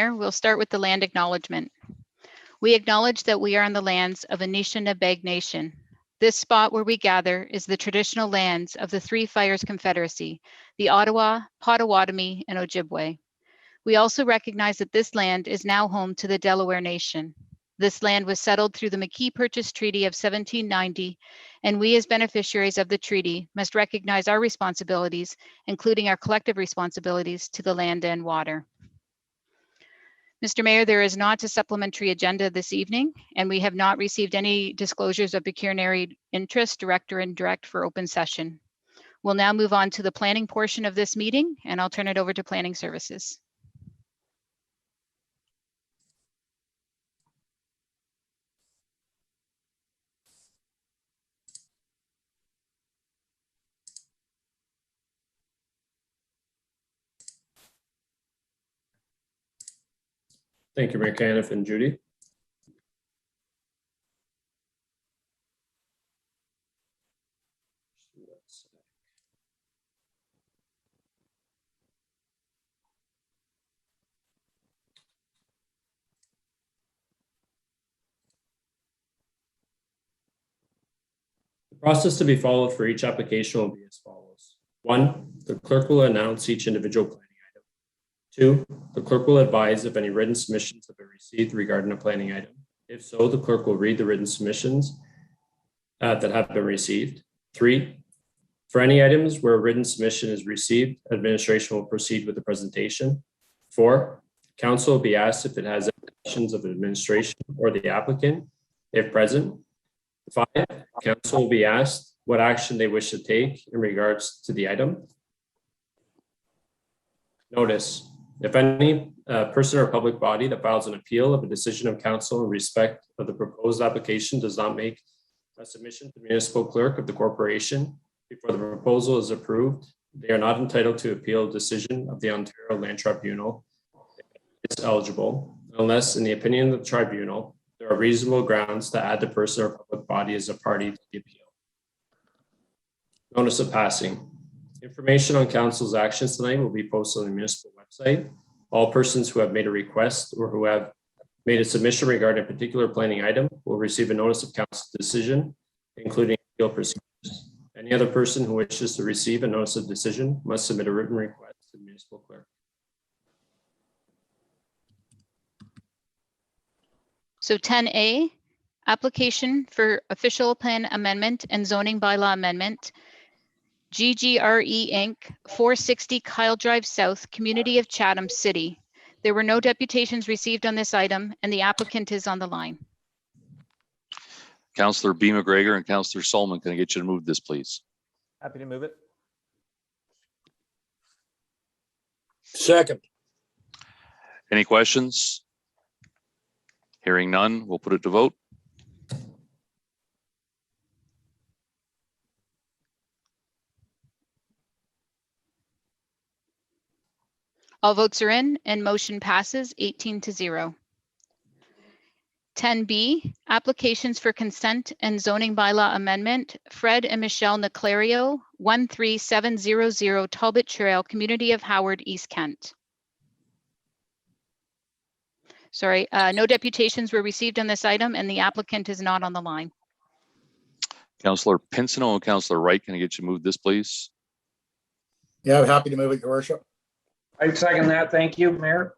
Mayor. We'll start with the land acknowledgement. We acknowledge that we are on the lands of Anishinaabe Nation. This spot where we gather is the traditional lands of the Three Fires Confederacy, the Ottawa, Potawatomi, and Ojibwe. We also recognize that this land is now home to the Delaware Nation. This land was settled through the McKee Purchase Treaty of 1790, and we as beneficiaries of the treaty must recognize our responsibilities, including our collective responsibilities to the land and water. Mr. Mayor, there is not a supplementary agenda this evening, and we have not received any disclosures of pecuniary interest, direct or indirect, for open session. We'll now move on to the planning portion of this meeting, and I'll turn it over to Planning Services. Thank you, Mayor Caniff and Judy. The process to be followed for each application will be as follows. 1, the clerk will announce each individual planning item. 2, the clerk will advise if any written submissions have been received regarding a planning item. If so, the clerk will read the written submissions that have been received. 3, for any items where a written submission is received, administration will proceed with the presentation. 4, council will be asked if it has any questions of the administration or the applicant, if present. 5, council will be asked what action they wish to take in regards to the item. Notice, if any person or public body that files an appeal of a decision of council in respect of the proposed application does not make a submission to the municipal clerk of the corporation before the proposal is approved, they are not entitled to appeal a decision of the Ontario Land Tribunal. It's eligible, unless in the opinion of the tribunal, there are reasonable grounds to add the person or public body as a party to the appeal. Notice of passing. Information on council's actions tonight will be posted on the municipal website. All persons who have made a request or who have made a submission regarding a particular planning item will receive a notice of council's decision, including appeal procedures. Any other person who wishes to receive a notice of decision must submit a written request to the municipal clerk. So 10A, application for official plan amendment and zoning bylaw amendment, GGRE Inc., 460 Kyle Drive South, Community of Chatham City. There were no deputations received on this item, and the applicant is on the line. Councillor B. McGregor and Councillor Solomon, can I get you to move this, please? Happy to move it. Second. Any questions? Hearing none, we'll put it to vote. All votes are in and motion passes 18-0. 10B, applications for consent and zoning bylaw amendment, Fred and Michelle Niclario, 13700 Talbot Trail, Community of Howard, East Kent. Sorry, no deputations were received on this item and the applicant is not on the line. Councillor Pinsino and Councillor Wright, can I get you to move this, please? Yeah, I'm happy to move it, Your Worship. I second that. Thank you, Mayor.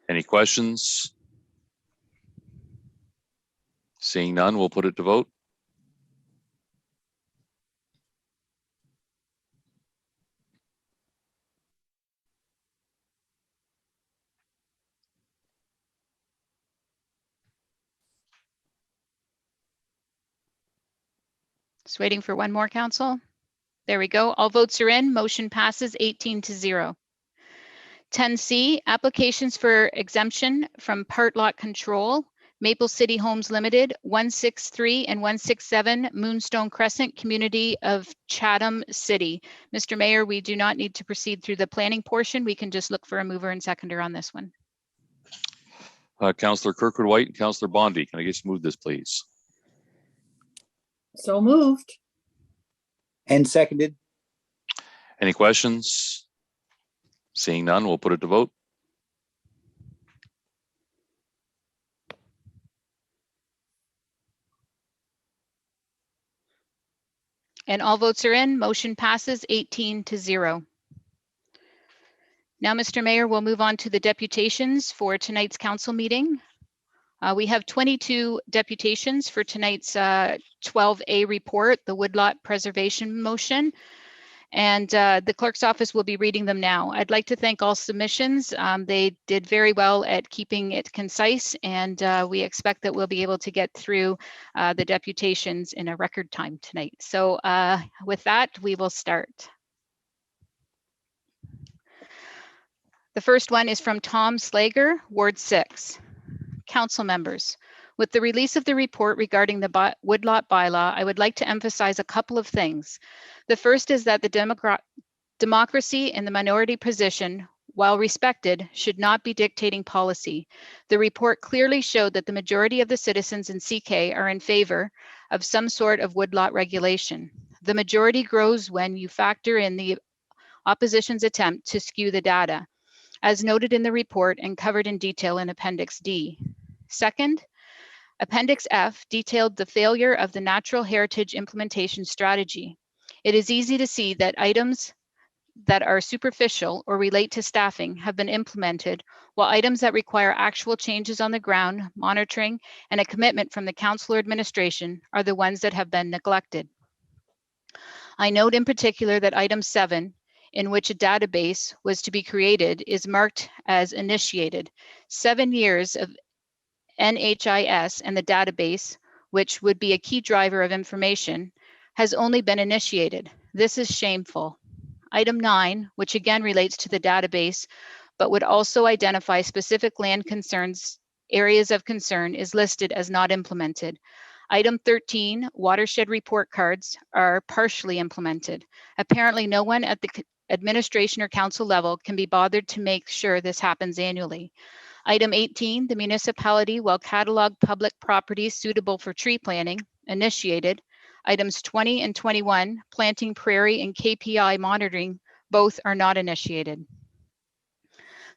Any questions? Seeing none, we'll put it to vote. Just waiting for one more, council. There we go. All votes are in. Motion passes 18-0. 10C, applications for exemption from part lot control, Maple City Homes Limited, 163 and 167 Moonstone Crescent, Community of Chatham City. Mr. Mayor, we do not need to proceed through the planning portion. We can just look for a mover and seconder on this one. Councillor Kirkwood White and Councillor Bondy, can I get you to move this, please? So moved. And seconded. Any questions? Seeing none, we'll put it to vote. And all votes are in. Motion passes 18-0. Now, Mr. Mayor, we'll move on to the deputations for tonight's council meeting. We have 22 deputations for tonight's 12A report, the Woodlot preservation motion. And the clerk's office will be reading them now. I'd like to thank all submissions. They did very well at keeping it concise, and we expect that we'll be able to get through the deputations in a record time tonight. So with that, we will start. The first one is from Tom Slager, Ward 6. Council members, with the release of the report regarding the Woodlot bylaw, I would like to emphasize a couple of things. The first is that the democracy in the minority position, while respected, should not be dictating policy. The report clearly showed that the majority of the citizens in CK are in favor of some sort of woodlot regulation. The majority grows when you factor in the opposition's attempt to skew the data, as noted in the report and covered in detail in Appendix D. Second, Appendix F detailed the failure of the Natural Heritage Implementation Strategy. It is easy to see that items that are superficial or relate to staffing have been implemented, while items that require actual changes on the ground, monitoring, and a commitment from the council or administration are the ones that have been neglected. I note in particular that item 7, in which a database was to be created, is marked as initiated. 7 years of NHIS and the database, which would be a key driver of information, has only been initiated. This is shameful. Item 9, which again relates to the database, but would also identify specific land concerns, areas of concern, is listed as not implemented. Item 13, watershed report cards, are partially implemented. Apparently, no one at the administration or council level can be bothered to make sure this happens annually. Item 18, the municipality will catalog public properties suitable for tree planting, initiated. Items 20 and 21, planting prairie and KPI monitoring, both are not initiated.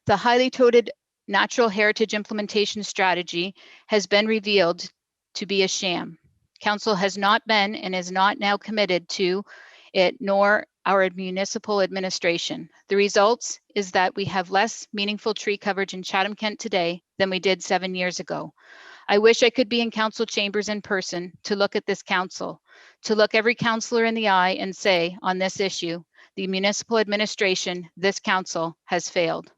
The highly touted Natural Heritage Implementation Strategy has been revealed to be a sham. Council has not been and is not now committed to it, nor our municipal administration. The results is that we have less meaningful tree coverage in Chatham-Kent today than we did 7 years ago. I wish I could be in council chambers in person to look at this council, to look every councillor in the eye and say, on this issue, the municipal administration, this council, has failed.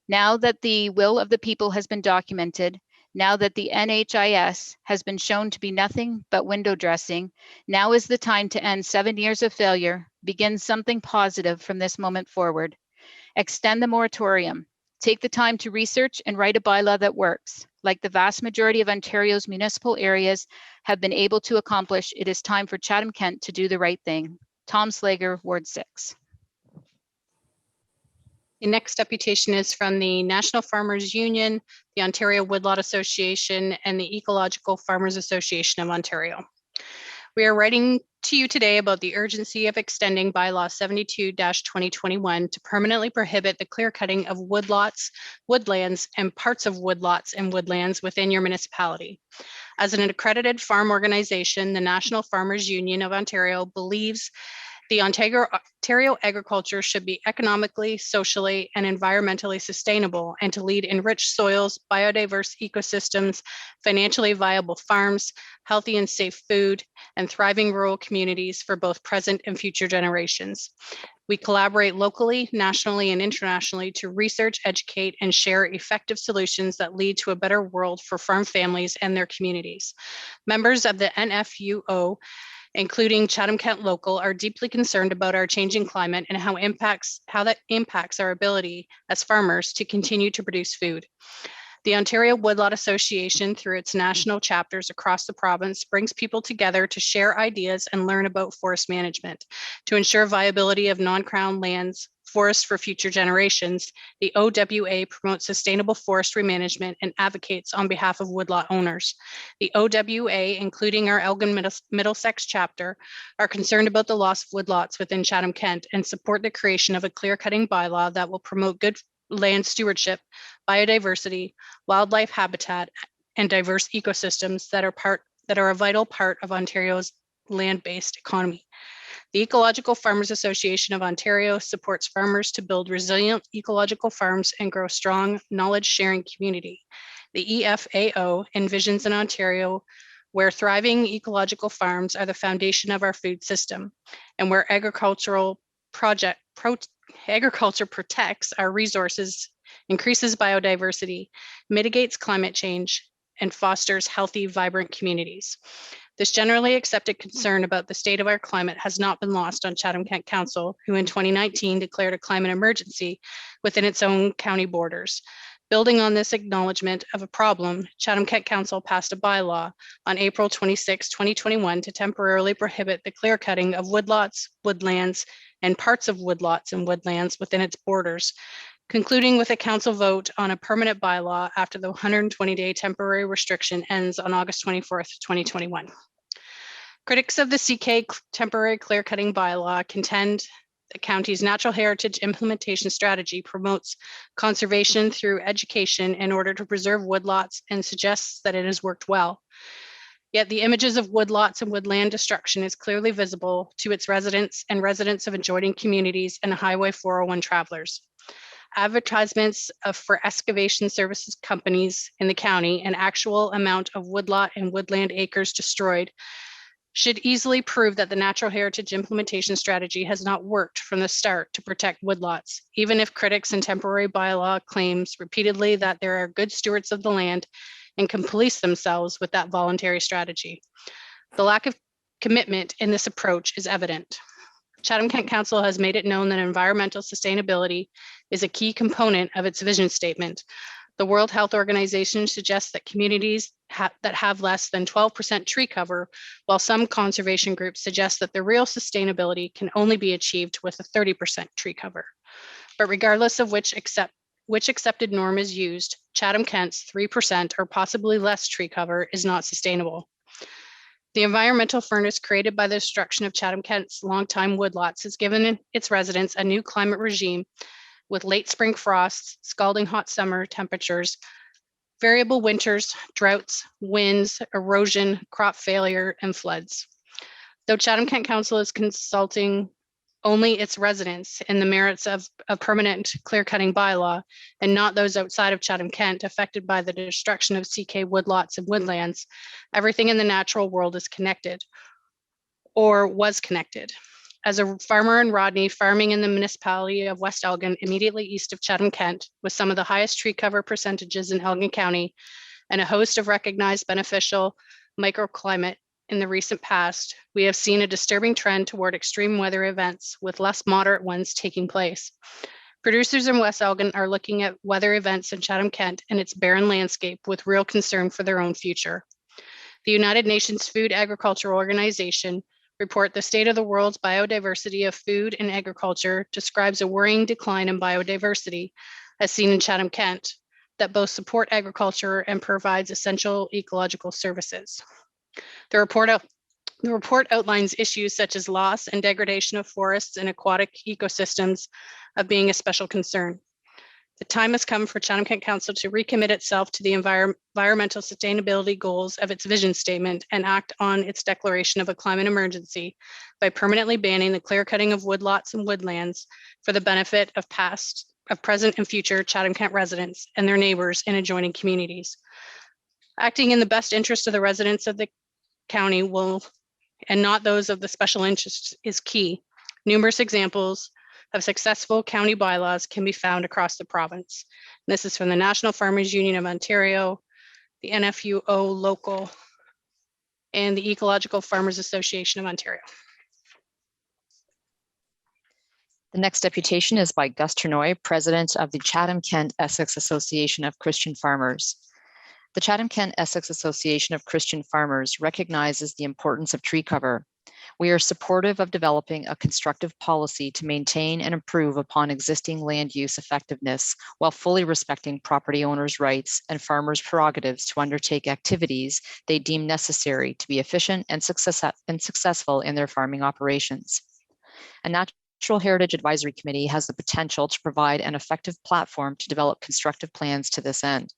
Now that the will of the people has been documented, now that the NHIS has been shown to be nothing but window dressing, now is the time to end 7 years of failure, begin something positive from this moment forward. Extend the moratorium. Take the time to research and write a bylaw that works. Like the vast majority of Ontario's municipal areas have been able to accomplish, it is time for Chatham-Kent to do the right thing. Tom Slager, Ward 6. The next deputation is from the National Farmers Union, the Ontario Woodlot Association, and the Ecological Farmers Association of Ontario. We are writing to you today about the urgency of extending bylaw 72-2021 to permanently prohibit the clear cutting of woodlots, woodlands, and parts of woodlots and woodlands within your municipality. As an accredited farm organization, the National Farmers Union of Ontario believes the Ontario agriculture should be economically, socially, and environmentally sustainable and to lead in rich soils, biodiverse ecosystems, financially viable farms, healthy and safe food, and thriving rural communities for both present and future generations. We collaborate locally, nationally, and internationally to research, educate, and share effective solutions that lead to a better world for farm families and their communities. Members of the NFUO, including Chatham-Kent Local, are deeply concerned about our changing climate and how that impacts our ability as farmers to continue to produce food. The Ontario Woodlot Association, through its national chapters across the province, brings people together to share ideas and learn about forest management. To ensure viability of non-crown lands, forests for future generations, the OWA promotes sustainable forestry management and advocates on behalf of woodlot owners. The OWA, including our Elgin Middlesex chapter, are concerned about the loss of woodlots within Chatham-Kent and support the creation of a clear-cutting bylaw that will promote good land stewardship, biodiversity, wildlife habitat, and diverse ecosystems that are a vital part of Ontario's land-based economy. The Ecological Farmers Association of Ontario supports farmers to build resilient ecological farms and grow strong knowledge-sharing community. The EFAO envisions an Ontario where thriving ecological farms are the foundation of our food system, and where agriculture protects our resources, increases biodiversity, mitigates climate change, and fosters healthy, vibrant communities. This generally accepted concern about the state of our climate has not been lost on Chatham-Kent Council, who in 2019 declared a climate emergency within its own county borders. Building on this acknowledgement of a problem, Chatham-Kent Council passed a bylaw on April 26, 2021 to temporarily prohibit the clear cutting of woodlots, woodlands, and parts of woodlots and woodlands within its borders, concluding with a council vote on a permanent bylaw after the 120-day temporary restriction ends on August 24th, 2021. Critics of the CK temporary clear cutting bylaw contend the county's natural heritage implementation strategy promotes conservation through education in order to preserve woodlots and suggests that it has worked well. Yet the images of woodlots and woodland destruction is clearly visible to its residents and residents of adjoining communities and Highway 401 travelers. Advertisements for excavation services companies in the county and actual amount of woodlot and woodland acres destroyed should easily prove that the natural heritage implementation strategy has not worked from the start to protect woodlots, even if critics and temporary bylaw claims repeatedly that there are good stewards of the land and can police themselves with that voluntary strategy. The lack of commitment in this approach is evident. Chatham-Kent Council has made it known that environmental sustainability is a key component of its vision statement. The World Health Organization suggests that communities that have less than 12% tree cover, while some conservation groups suggest that the real sustainability can only be achieved with a 30% tree cover. But regardless of which accepted norm is used, Chatham-Kent's 3% or possibly less tree cover is not sustainable. The environmental furnace created by the destruction of Chatham-Kent's longtime woodlots has given its residents a new climate regime with late spring frosts, scalding hot summer temperatures, variable winters, droughts, winds, erosion, crop failure, and floods. Though Chatham-Kent Council is consulting only its residents in the merits of a permanent clear-cutting bylaw and not those outside of Chatham-Kent affected by the destruction of CK woodlots and woodlands, everything in the natural world is connected or was connected. As a farmer in Rodney, farming in the municipality of West Elgin, immediately east of Chatham-Kent, with some of the highest tree cover percentages in Elgin County, and a host of recognized beneficial microclimate in the recent past, we have seen a disturbing trend toward extreme weather events, with less moderate ones taking place. Producers in West Elgin are looking at weather events in Chatham-Kent and its barren landscape with real concern for their own future. The United Nations Food Agriculture Organization report, The State of the World's Biodiversity of Food and Agriculture, describes a worrying decline in biodiversity as seen in Chatham-Kent that both support agriculture and provides essential ecological services. The report outlines issues such as loss and degradation of forests and aquatic ecosystems of being a special concern. The time has come for Chatham-Kent Council to recommit itself to the environmental sustainability goals of its vision statement and act on its declaration of a climate emergency by permanently banning the clear cutting of woodlots and woodlands for the benefit of present and future Chatham-Kent residents and their neighbors in adjoining communities. Acting in the best interest of the residents of the county and not those of the special interests is key. Numerous examples of successful county bylaws can be found across the province. This is from the National Farmers Union of Ontario, the NFUO local, and the Ecological Farmers Association of Ontario. The next deputation is by Gus Ternoy, President of the Chatham-Kent Essex Association of Christian Farmers. The Chatham-Kent Essex Association of Christian Farmers recognizes the importance of tree cover. We are supportive of developing a constructive policy to maintain and improve upon existing land use effectiveness while fully respecting property owners' rights and farmers' prerogatives to undertake activities they deem necessary to be efficient and successful in their farming operations. A Natural Heritage Advisory Committee has the potential to provide an effective platform to develop constructive plans to this end.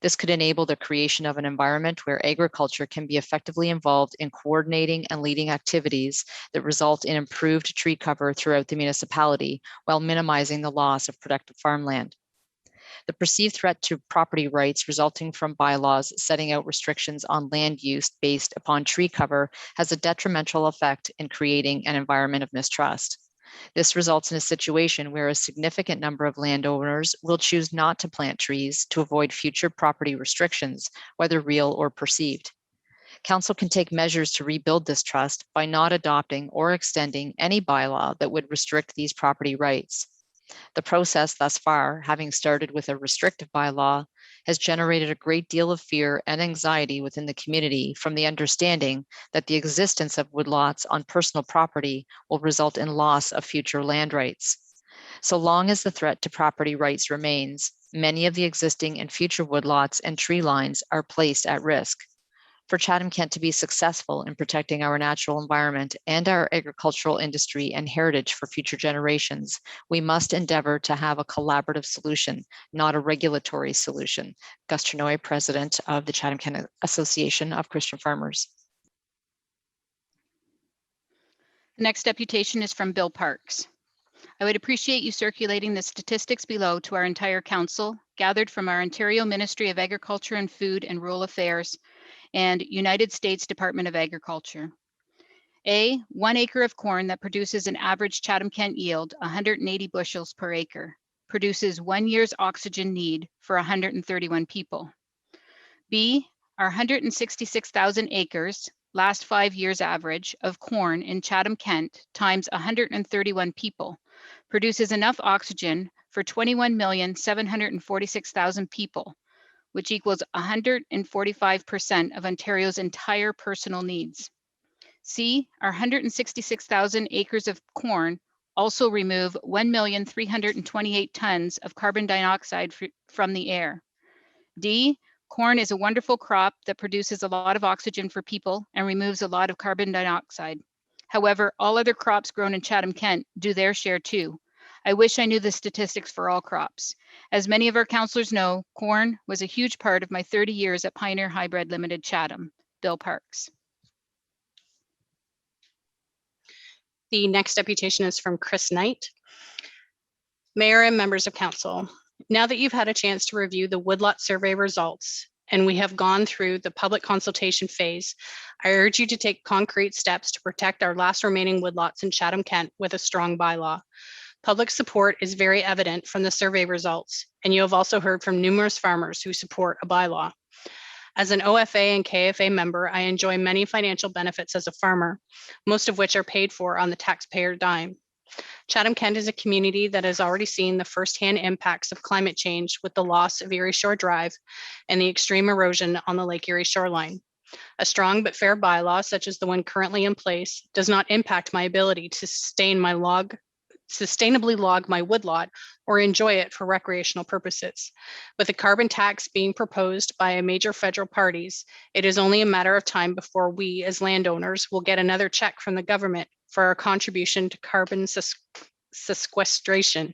This could enable the creation of an environment where agriculture can be effectively involved in coordinating and leading activities that result in improved tree cover throughout the municipality while minimizing the loss of productive farmland. The perceived threat to property rights resulting from bylaws setting out restrictions on land use based upon tree cover has a detrimental effect in creating an environment of mistrust. This results in a situation where a significant number of landowners will choose not to plant trees to avoid future property restrictions, whether real or perceived. Council can take measures to rebuild this trust by not adopting or extending any bylaw that would restrict these property rights. The process thus far, having started with a restrictive bylaw, has generated a great deal of fear and anxiety within the community from the understanding that the existence of woodlots on personal property will result in loss of future land rights. So long as the threat to property rights remains, many of the existing and future woodlots and tree lines are placed at risk. For Chatham-Kent to be successful in protecting our natural environment and our agricultural industry and heritage for future generations, we must endeavor to have a collaborative solution, not a regulatory solution. Gus Trenoy, President of the Chatham-Kent Association of Christian Farmers. The next deputation is from Bill Parks. I would appreciate you circulating the statistics below to our entire council, gathered from our Ontario Ministry of Agriculture and Food and Rural Affairs and United States Department of Agriculture. A, 1 acre of corn that produces an average Chatham-Kent yield, 180 bushels per acre, produces 1 year's oxygen need for 131 people. B, our 166,000 acres, last 5 years average of corn in Chatham-Kent times 131 people, produces enough oxygen for 21,746,000 people, which equals 145% of Ontario's entire personal needs. C, our 166,000 acres of corn also remove 1,328 tons of carbon dioxide from the air. D, corn is a wonderful crop that produces a lot of oxygen for people and removes a lot of carbon dioxide. However, all other crops grown in Chatham-Kent do their share too. I wish I knew the statistics for all crops. As many of our councillors know, corn was a huge part of my 30 years at Pioneer Hybrid Limited Chatham. Bill Parks. The next deputation is from Chris Knight. Mayor and members of council, now that you've had a chance to review the Woodlot survey results and we have gone through the public consultation phase, I urge you to take concrete steps to protect our last remaining woodlots in Chatham-Kent with a strong bylaw. Public support is very evident from the survey results, and you have also heard from numerous farmers who support a bylaw. As an OFA and KFA member, I enjoy many financial benefits as a farmer, most of which are paid for on the taxpayer dime. Chatham-Kent is a community that has already seen the firsthand impacts of climate change with the loss of Erie Shore Drive and the extreme erosion on the Lake Erie shoreline. A strong but fair bylaw, such as the one currently in place, does not impact my ability to sustainably log my woodlot or enjoy it for recreational purposes. With a carbon tax being proposed by a major federal parties, it is only a matter of time before we as landowners will get another check from the government for our contribution to carbon sequestration.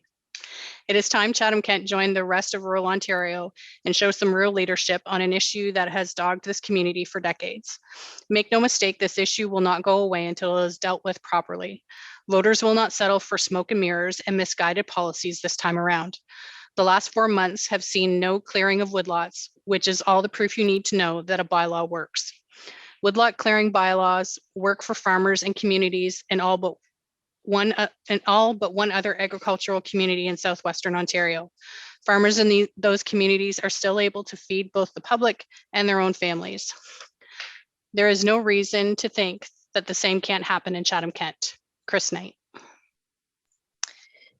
It is time Chatham-Kent joined the rest of rural Ontario and show some real leadership on an issue that has dogged this community for decades. Make no mistake, this issue will not go away until it is dealt with properly. Voters will not settle for smoke and mirrors and misguided policies this time around. The last 4 months have seen no clearing of woodlots, which is all the proof you need to know that a bylaw works. Woodlot clearing bylaws work for farmers and communities in all but one other agricultural community in southwestern Ontario. Farmers in those communities are still able to feed both the public and their own families. There is no reason to think that the same can't happen in Chatham-Kent. Chris Knight.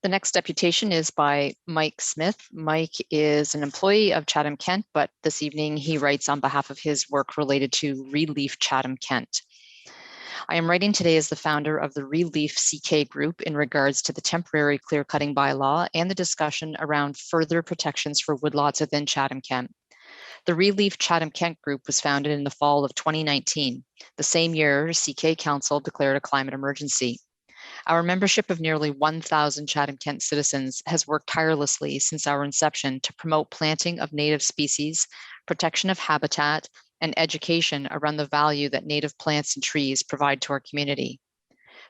The next deputation is by Mike Smith. Mike is an employee of Chatham-Kent, but this evening he writes on behalf of his work related to Relief Chatham-Kent. I am writing today as the founder of the Relief CK group in regards to the temporary clear-cutting bylaw and the discussion around further protections for woodlots within Chatham-Kent. The Relief Chatham-Kent group was founded in the fall of 2019, the same year CK Council declared a climate emergency. Our membership of nearly 1,000 Chatham-Kent citizens has worked tirelessly since our inception to promote planting of native species, protection of habitat, and education around the value that native plants and trees provide to our community.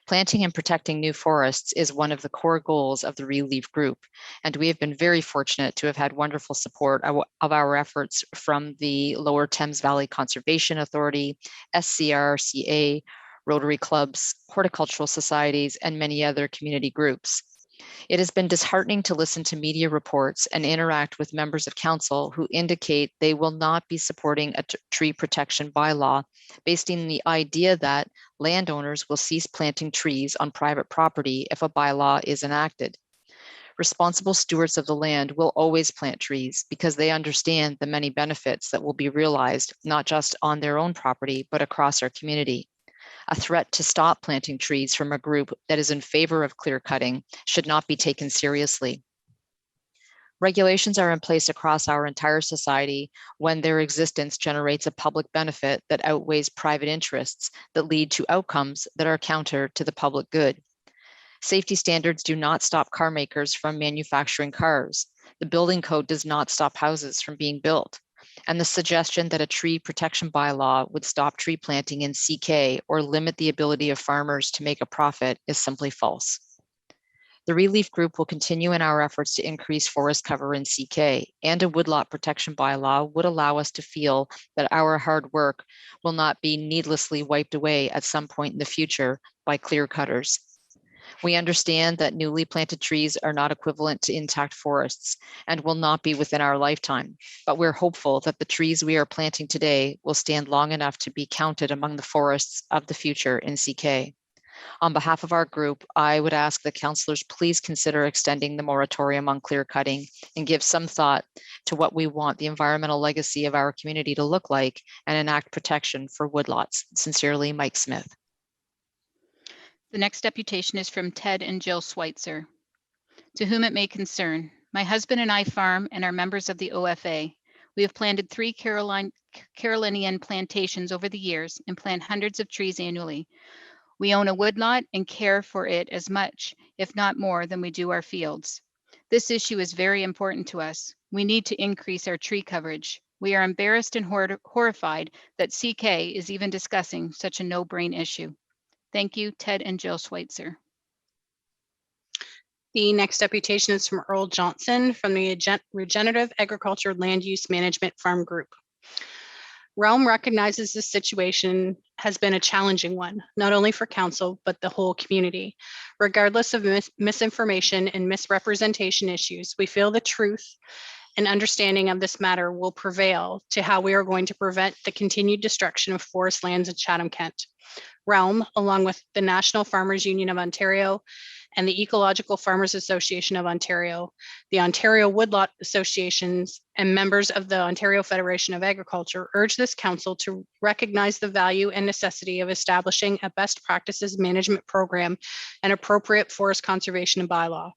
Planting and protecting new forests is one of the core goals of the Relief Group, and we have been very fortunate to have had wonderful support of our efforts from the Lower Thames Valley Conservation Authority, SCRCA, Rotary clubs, horticultural societies, and many other community groups. It has been disheartening to listen to media reports and interact with members of council who indicate they will not be supporting a tree protection bylaw based on the idea that landowners will cease planting trees on private property if a bylaw is enacted. Responsible stewards of the land will always plant trees because they understand the many benefits that will be realized, not just on their own property, but across our community. A threat to stop planting trees from a group that is in favor of clear cutting should not be taken seriously. Regulations are in place across our entire society when their existence generates a public benefit that outweighs private interests that lead to outcomes that are counter to the public good. Safety standards do not stop car makers from manufacturing cars. The building code does not stop houses from being built. And the suggestion that a tree protection bylaw would stop tree planting in CK or limit the ability of farmers to make a profit is simply false. The Relief Group will continue in our efforts to increase forest cover in CK, and a woodlot protection bylaw would allow us to feel that our hard work will not be needlessly wiped away at some point in the future by clear cutters. We understand that newly planted trees are not equivalent to intact forests and will not be within our lifetime, but we're hopeful that the trees we are planting today will stand long enough to be counted among the forests of the future in CK. On behalf of our group, I would ask that councillors please consider extending the moratorium on clear cutting and give some thought to what we want the environmental legacy of our community to look like and enact protection for woodlots. Sincerely, Mike Smith. The next deputation is from Ted and Jill Schweitzer. To whom it may concern, my husband and I farm and are members of the OFA. We have planted 3 Carolinian plantations over the years and plant hundreds of trees annually. We own a woodlot and care for it as much, if not more, than we do our fields. This issue is very important to us. We need to increase our tree coverage. We are embarrassed and horrified that CK is even discussing such a no-brain issue. Thank you, Ted and Jill Schweitzer. The next deputation is from Earl Johnson from the Regenerative Agriculture Land Use Management Farm Group. Realm recognizes this situation has been a challenging one, not only for council, but the whole community. Regardless of misinformation and misrepresentation issues, we feel the truth and understanding of this matter will prevail to how we are going to prevent the continued destruction of forest lands in Chatham-Kent. Realm, along with the National Farmers Union of Ontario and the Ecological Farmers Association of Ontario, the Ontario Woodlot Associations, and members of the Ontario Federation of Agriculture urge this council to recognize the value and necessity of establishing a best practices management program and appropriate forest conservation bylaw.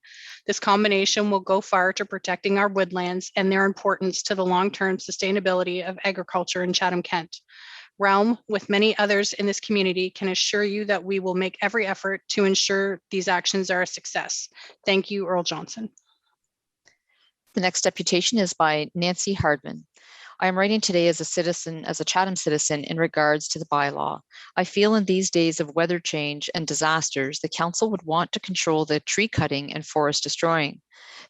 This combination will go far to protecting our woodlands and their importance to the long-term sustainability of agriculture in Chatham-Kent. Realm, with many others in this community, can assure you that we will make every effort to ensure these actions are a success. Thank you, Earl Johnson. The next deputation is by Nancy Hardman. I am writing today as a Chatham citizen in regards to the bylaw. I feel in these days of weather change and disasters, the council would want to control the tree cutting and forest destroying.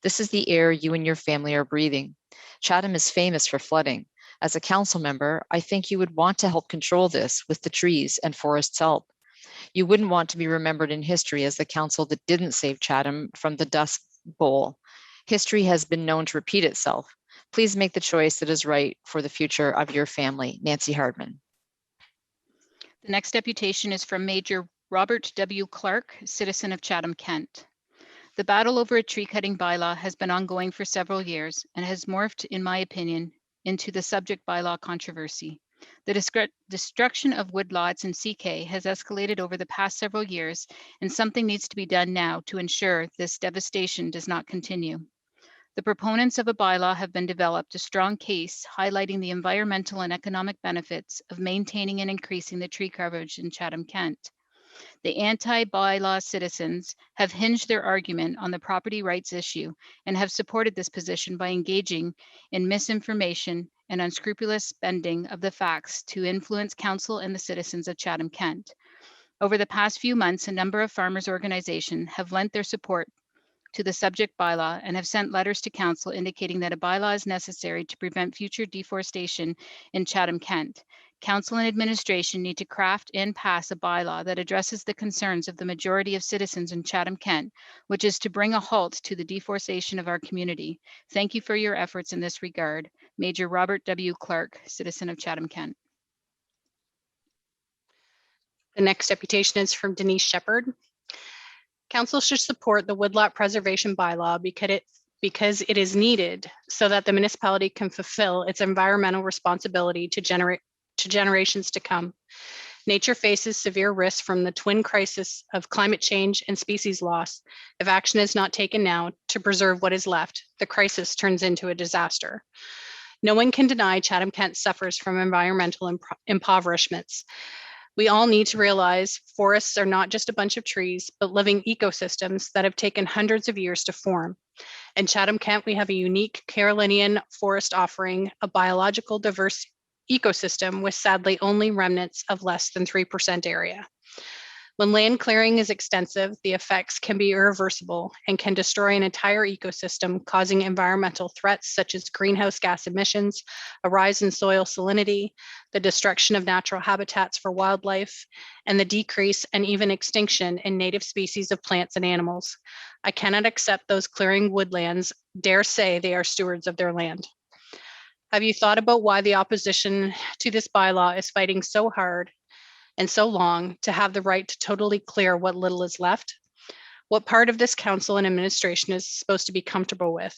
This is the air you and your family are breathing. Chatham is famous for flooding. As a council member, I think you would want to help control this with the trees and forests help. You wouldn't want to be remembered in history as the council that didn't save Chatham from the Dust Bowl. History has been known to repeat itself. Please make the choice that is right for the future of your family. Nancy Hardman. The next deputation is from Major Robert W. Clark, citizen of Chatham-Kent. The battle over a tree cutting bylaw has been ongoing for several years and has morphed, in my opinion, into the subject bylaw controversy. The destruction of woodlots in CK has escalated over the past several years, and something needs to be done now to ensure this devastation does not continue. The proponents of a bylaw have been developed a strong case highlighting the environmental and economic benefits of maintaining and increasing the tree coverage in Chatham-Kent. The anti-bylaw citizens have hinged their argument on the property rights issue and have supported this position by engaging in misinformation and unscrupulous spending of the facts to influence council and the citizens of Chatham-Kent. Over the past few months, a number of farmers' organizations have lent their support to the subject bylaw and have sent letters to council indicating that a bylaw is necessary to prevent future deforestation in Chatham-Kent. Council and administration need to craft and pass a bylaw that addresses the concerns of the majority of citizens in Chatham-Kent, which is to bring a halt to the deforestation of our community. Thank you for your efforts in this regard. Major Robert W. Clark, citizen of Chatham-Kent. The next deputation is from Denise Shepherd. Council should support the Woodlot preservation bylaw because it is needed so that the municipality can fulfill its environmental responsibility to generations to come. Nature faces severe risks from the twin crisis of climate change and species loss. If action is not taken now to preserve what is left, the crisis turns into a disaster. No one can deny Chatham-Kent suffers from environmental impoverishments. We all need to realize forests are not just a bunch of trees, but living ecosystems that have taken hundreds of years to form. In Chatham-Kent, we have a unique Carolinian forest offering a biological diverse ecosystem with sadly only remnants of less than 3% area. When land clearing is extensive, the effects can be irreversible and can destroy an entire ecosystem, causing environmental threats such as greenhouse gas emissions, a rise in soil salinity, the destruction of natural habitats for wildlife, and the decrease and even extinction in native species of plants and animals. I cannot accept those clearing woodlands dare say they are stewards of their land. Have you thought about why the opposition to this bylaw is fighting so hard and so long to have the right to totally clear what little is left? What part of this council and administration is supposed to be comfortable with?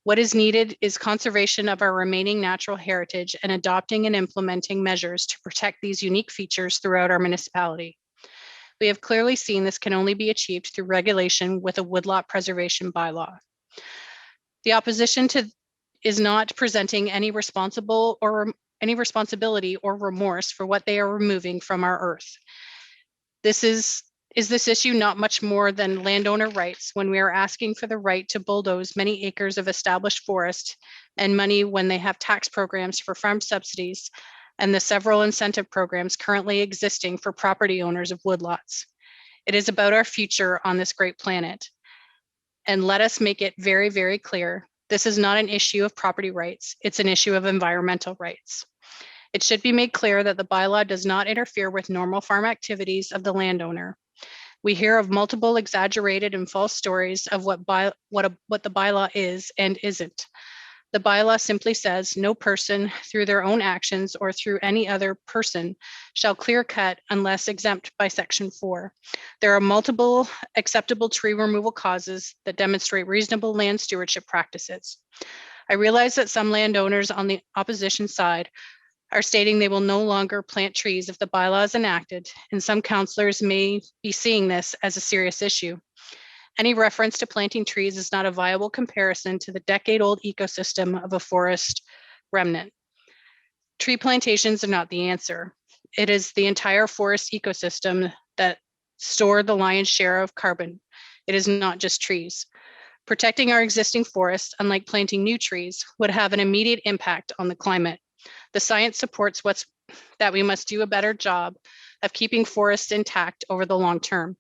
What is needed is conservation of our remaining natural heritage and adopting and implementing measures to protect these unique features throughout our municipality. We have clearly seen this can only be achieved through regulation with a woodlot preservation bylaw. The opposition is not presenting any responsibility or remorse for what they are removing from our earth. Is this issue not much more than landowner rights when we are asking for the right to bulldoze many acres of established forest and money when they have tax programs for farm subsidies and the several incentive programs currently existing for property owners of woodlots? It is about our future on this great planet. And let us make it very, very clear. This is not an issue of property rights. It's an issue of environmental rights. It should be made clear that the bylaw does not interfere with normal farm activities of the landowner. We hear of multiple exaggerated and false stories of what the bylaw is and isn't. The bylaw simply says no person through their own actions or through any other person shall clear cut unless exempt by Section 4. There are multiple acceptable tree removal causes that demonstrate reasonable land stewardship practices. I realize that some landowners on the opposition side are stating they will no longer plant trees if the bylaw is enacted, and some councillors may be seeing this as a serious issue. Any reference to planting trees is not a viable comparison to the decade-old ecosystem of a forest remnant. Tree plantations are not the answer. It is the entire forest ecosystem that store the lion's share of carbon. It is not just trees. Protecting our existing forests, unlike planting new trees, would have an immediate impact on the climate. The science supports that we must do a better job of keeping forests intact over the long term.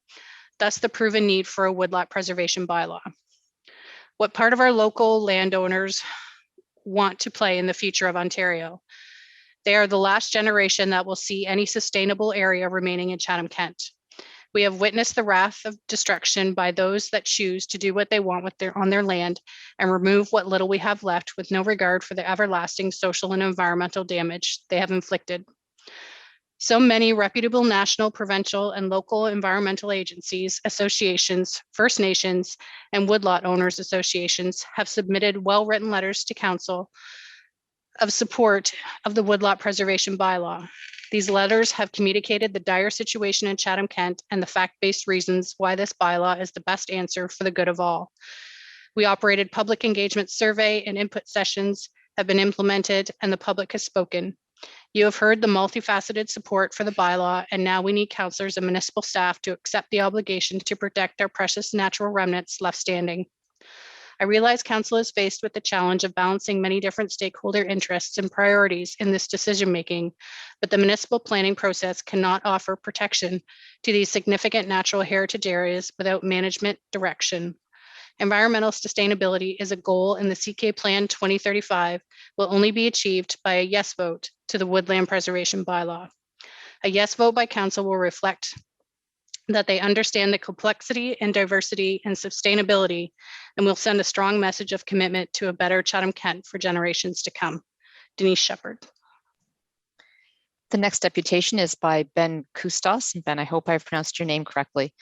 Thus the proven need for a woodlot preservation bylaw. What part of our local landowners want to play in the future of Ontario? They are the last generation that will see any sustainable area remaining in Chatham-Kent. We have witnessed the wrath of destruction by those that choose to do what they want on their land and remove what little we have left with no regard for the everlasting social and environmental damage they have inflicted. So many reputable national, provincial, and local environmental agencies, associations, First Nations, and woodlot owners associations have submitted well-written letters to council of support of the woodlot preservation bylaw. These letters have communicated the dire situation in Chatham-Kent and the fact-based reasons why this bylaw is the best answer for the good of all. We operated public engagement survey and input sessions have been implemented and the public has spoken. You have heard the multifaceted support for the bylaw, and now we need councillors and municipal staff to accept the obligation to protect our precious natural remnants left standing. I realize council is faced with the challenge of balancing many different stakeholder interests and priorities in this decision-making, but the municipal planning process cannot offer protection to these significant natural heritage areas without management direction. Environmental sustainability is a goal in the CK Plan 2035 will only be achieved by a yes vote to the woodland preservation bylaw. A yes vote by council will reflect that they understand the complexity and diversity and sustainability, and will send a strong message of commitment to a better Chatham-Kent for generations to come. Denise Shepherd. The next deputation is by Ben Kustas. And Ben, I hope I've pronounced your name correctly.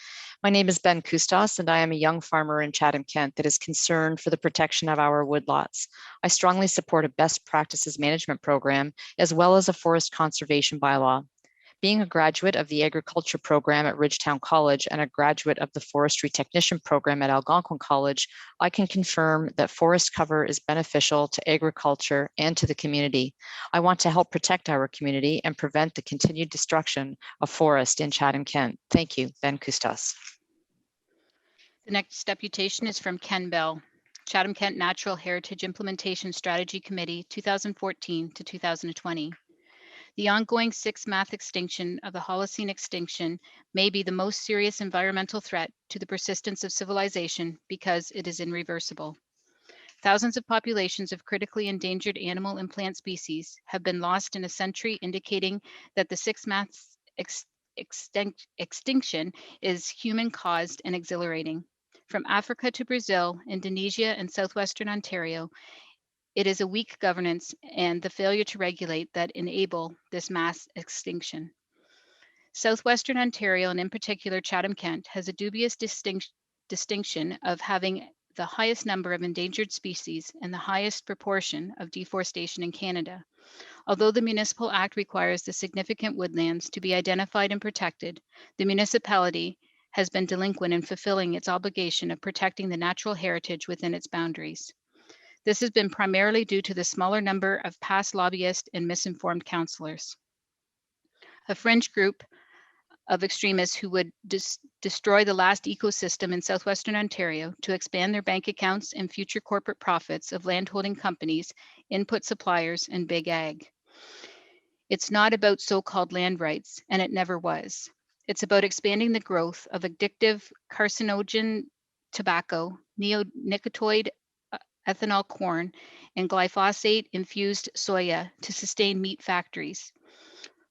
My name is Ben Kustas, and I am a young farmer in Chatham-Kent that is concerned for the protection of our woodlots. I strongly support a best practices management program, as well as a forest conservation bylaw. Being a graduate of the agriculture program at Ridgetown College and a graduate of the forestry technician program at Algonquin College, I can confirm that forest cover is beneficial to agriculture and to the community. I want to help protect our community and prevent the continued destruction of forest in Chatham-Kent. Thank you, Ben Kustas. The next deputation is from Ken Bell, Chatham-Kent Natural Heritage Implementation Strategy Committee, 2014 to 2020. The ongoing sixth mass extinction of the Holocene extinction may be the most serious environmental threat to the persistence of civilization because it is irreversible. Thousands of populations of critically endangered animal and plant species have been lost in a century, indicating that the sixth mass extinction is human-caused and exhilarating. From Africa to Brazil, Indonesia, and southwestern Ontario, it is a weak governance and the failure to regulate that enable this mass extinction. Southwestern Ontario, and in particular Chatham-Kent, has a dubious distinction of having the highest number of endangered species and the highest proportion of deforestation in Canada. Although the Municipal Act requires the significant woodlands to be identified and protected, the municipality has been delinquent in fulfilling its obligation of protecting the natural heritage within its boundaries. This has been primarily due to the smaller number of past lobbyists and misinformed councillors. A fringe group of extremists who would destroy the last ecosystem in southwestern Ontario to expand their bank accounts and future corporate profits of landholding companies, input suppliers, and big ag. It's not about so-called land rights, and it never was. It's about expanding the growth of addictive carcinogen tobacco, neonicotinoid ethanol corn, and glyphosate-infused soya to sustain meat factories.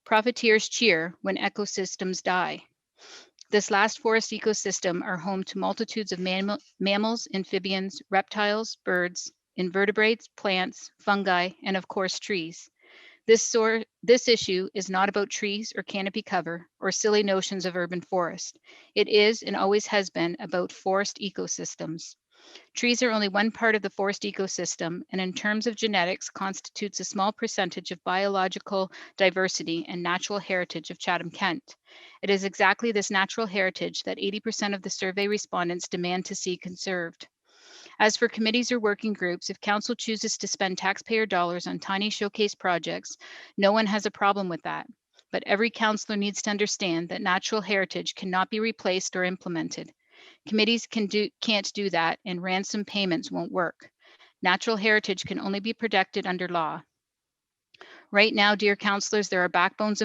Profiteers cheer when ecosystems die. This last forest ecosystem are home to multitudes of mammals, amphibians, reptiles, birds, invertebrates, plants, fungi, and of course trees. This issue is not about trees or canopy cover or silly notions of urban forest. It is and always has been about forest ecosystems. Trees are only one part of the forest ecosystem, and in terms of genetics, constitutes a small percentage of biological diversity and natural heritage of Chatham-Kent. It is exactly this natural heritage that 80% of the survey respondents demand to see conserved. As for committees or working groups, if council chooses to spend taxpayer dollars on tiny showcase projects, no one has a problem with that. But every councillor needs to understand that natural heritage cannot be replaced or implemented. Committees can't do that, and ransom payments won't work. Natural heritage can only be protected under law. Right now, dear councillors, there are backhoes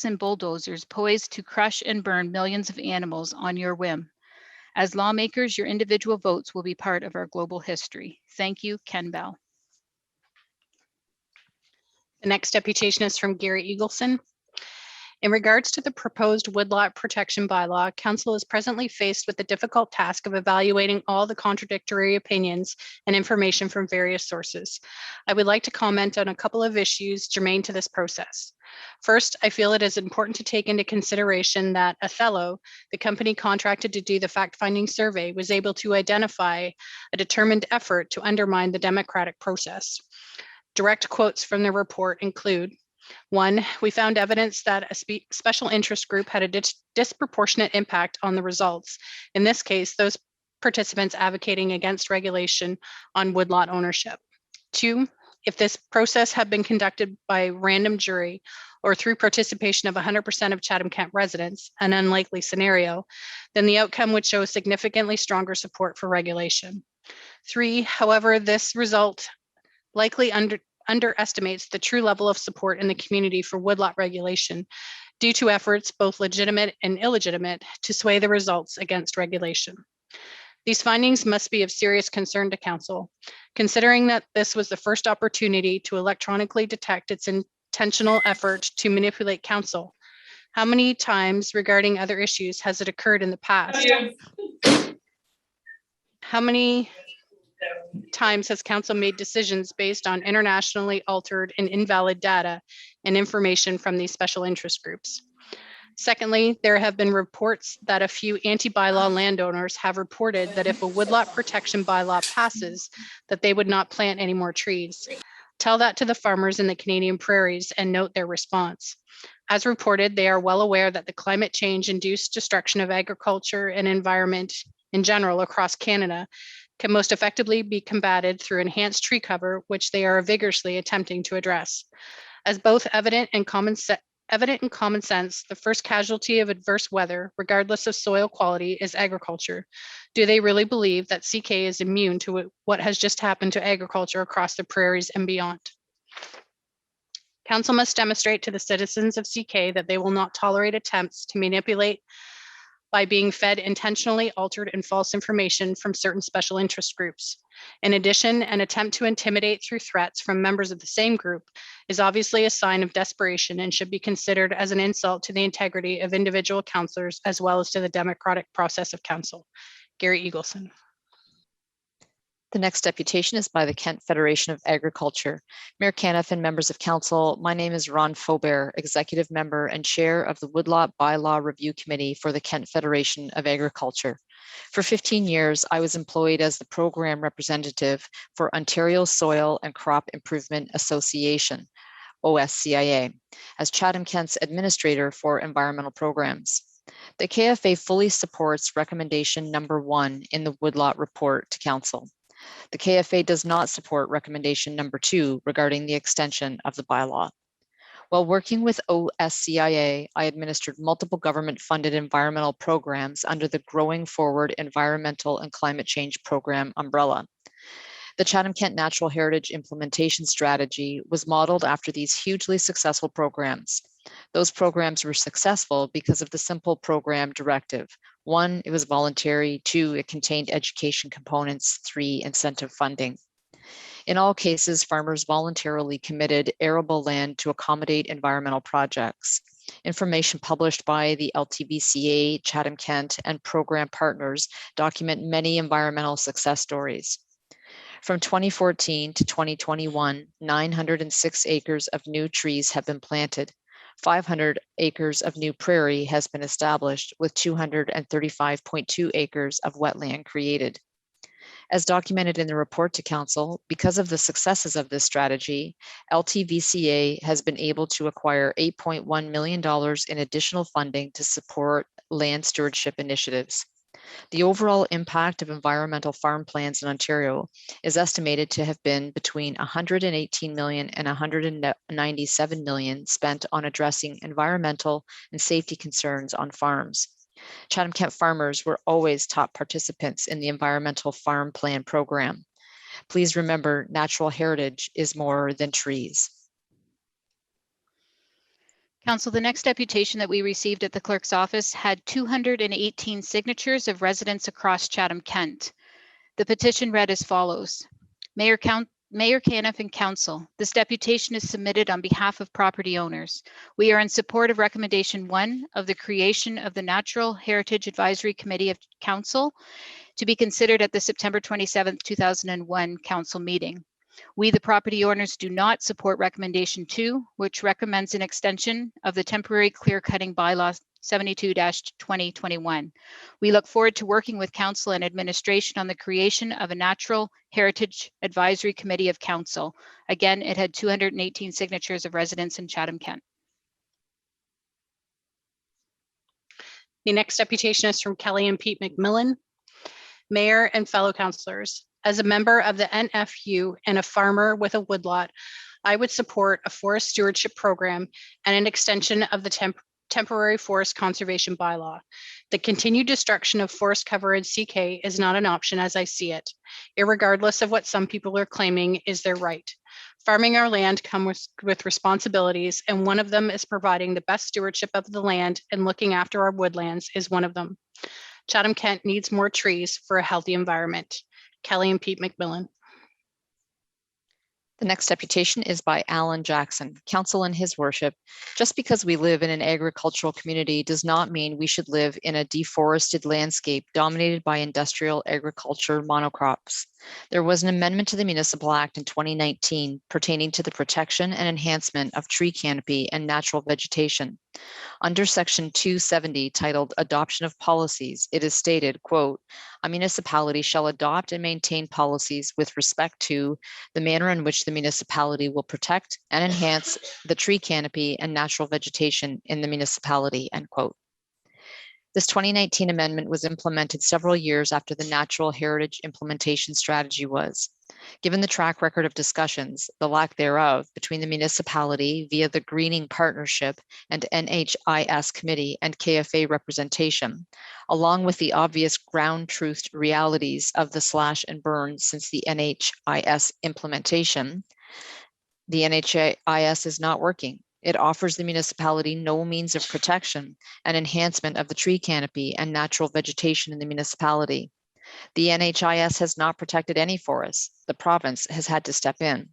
and bulldozers poised to crush and burn millions of animals on your whim. As lawmakers, your individual votes will be part of our global history. Thank you, Ken Bell. The next deputation is from Gary Eagleson. In regards to the proposed woodlot protection bylaw, council is presently faced with the difficult task of evaluating all the contradictory opinions and information from various sources. I would like to comment on a couple of issues germane to this process. First, I feel it is important to take into consideration that Othello, the company contracted to do the fact-finding survey, was able to identify a determined effort to undermine the democratic process. Direct quotes from the report include, 1, we found evidence that a special interest group had a disproportionate impact on the results. In this case, those participants advocating against regulation on woodlot ownership. 2, If this process had been conducted by random jury or through participation of 100% of Chatham-Kent residents, an unlikely scenario, then the outcome would show significantly stronger support for regulation. 3, however, this result likely underestimates the true level of support in the community for woodlot regulation due to efforts, both legitimate and illegitimate, to sway the results against regulation. These findings must be of serious concern to Council, considering that this was the first opportunity to electronically detect its intentional effort to manipulate Council. How many times regarding other issues has it occurred in the past? How many times has Council made decisions based on internationally altered and invalid data and information from these special interest groups? Secondly, there have been reports that a few anti-bylaw landowners have reported that if a woodlot protection bylaw passes, that they would not plant any more trees. Tell that to the farmers in the Canadian prairies and note their response. As reported, they are well aware that the climate change induced destruction of agriculture and environment in general across Canada can most effectively be combated through enhanced tree cover, which they are vigorously attempting to address. As both evident and common sense, the first casualty of adverse weather, regardless of soil quality, is agriculture. Do they really believe that CK is immune to what has just happened to agriculture across the prairies and beyond? Council must demonstrate to the citizens of CK that they will not tolerate attempts to manipulate by being fed intentionally altered and false information from certain special interest groups. In addition, an attempt to intimidate through threats from members of the same group is obviously a sign of desperation and should be considered as an insult to the integrity of individual councillors as well as to the democratic process of council. Gary Eagleson. The next deputation is by the Kent Federation of Agriculture. Mayor Caniff and members of council, my name is Ron Faubert, executive member and chair of the Woodlot Bylaw Review Committee for the Kent Federation of Agriculture. For 15 years, I was employed as the program representative for Ontario Soil and Crop Improvement Association, OSCIA, as Chatham-Kent's administrator for environmental programs. The KFA fully supports recommendation number 1 in the Woodlot report to council. The KFA does not support recommendation number 2 regarding the extension of the bylaw. While working with OSCIA, I administered multiple government-funded environmental programs under the Growing Forward Environmental and Climate Change Program umbrella. The Chatham-Kent Natural Heritage Implementation Strategy was modeled after these hugely successful programs. Those programs were successful because of the simple program directive. 1, it was voluntary. 2, it contained education components. 3, incentive funding. In all cases, farmers voluntarily committed arable land to accommodate environmental projects. Information published by the LTBCA, Chatham-Kent, and program partners document many environmental success stories. From 2014 to 2021, 906 acres of new trees have been planted. 500 acres of new prairie has been established, with 235.2 acres of wetland created. As documented in the report to council, because of the successes of this strategy, LTVCA has been able to acquire $8.1 million in additional funding to support land stewardship initiatives. The overall impact of environmental farm plans in Ontario is estimated to have been between $118 million and $197 million spent on addressing environmental and safety concerns on farms. Chatham-Kent farmers were always top participants in the environmental farm plan program. Please remember, natural heritage is more than trees. Council, the next deputation that we received at the clerk's office had 218 signatures of residents across Chatham-Kent. The petition read as follows. Mayor Caniff and Council, this deputation is submitted on behalf of property owners. We are in support of recommendation 1 of the creation of the Natural Heritage Advisory Committee of Council to be considered at the September 27th, 2001 council meeting. We, the property owners, do not support recommendation 2, which recommends an extension of the temporary clear-cutting bylaw 72-2021. We look forward to working with council and administration on the creation of a Natural Heritage Advisory Committee of Council. Again, it had 218 signatures of residents in Chatham-Kent. The next deputation is from Kelly and Pete McMillan. Mayor and fellow councillors, As a member of the NFU and a farmer with a woodlot, I would support a forest stewardship program and an extension of the temporary forest conservation bylaw. The continued destruction of forest cover in CK is not an option as I see it, irregardless of what some people are claiming is their right. Farming our land comes with responsibilities, and one of them is providing the best stewardship of the land, and looking after our woodlands is one of them. Chatham-Kent needs more trees for a healthy environment. Kelly and Pete McMillan. The next deputation is by Alan Jackson, Council and His Worship. Just because we live in an agricultural community does not mean we should live in a deforested landscape dominated by industrial agriculture monocrops. There was an amendment to the Municipal Act in 2019 pertaining to the protection and enhancement of tree canopy and natural vegetation. Under section 270 titled Adoption of Policies, it is stated, quote, "A municipality shall adopt and maintain policies with respect to the manner in which the municipality will protect and enhance the tree canopy and natural vegetation in the municipality," end quote. This 2019 amendment was implemented several years after the Natural Heritage Implementation Strategy was. Given the track record of discussions, the lack thereof, between the municipality via the Greening Partnership and NHIS Committee and KFA representation, along with the obvious ground truth realities of the slash and burn since the NHIS implementation, the NHIS is not working. It offers the municipality no means of protection and enhancement of the tree canopy and natural vegetation in the municipality. The NHIS has not protected any forests. The province has had to step in.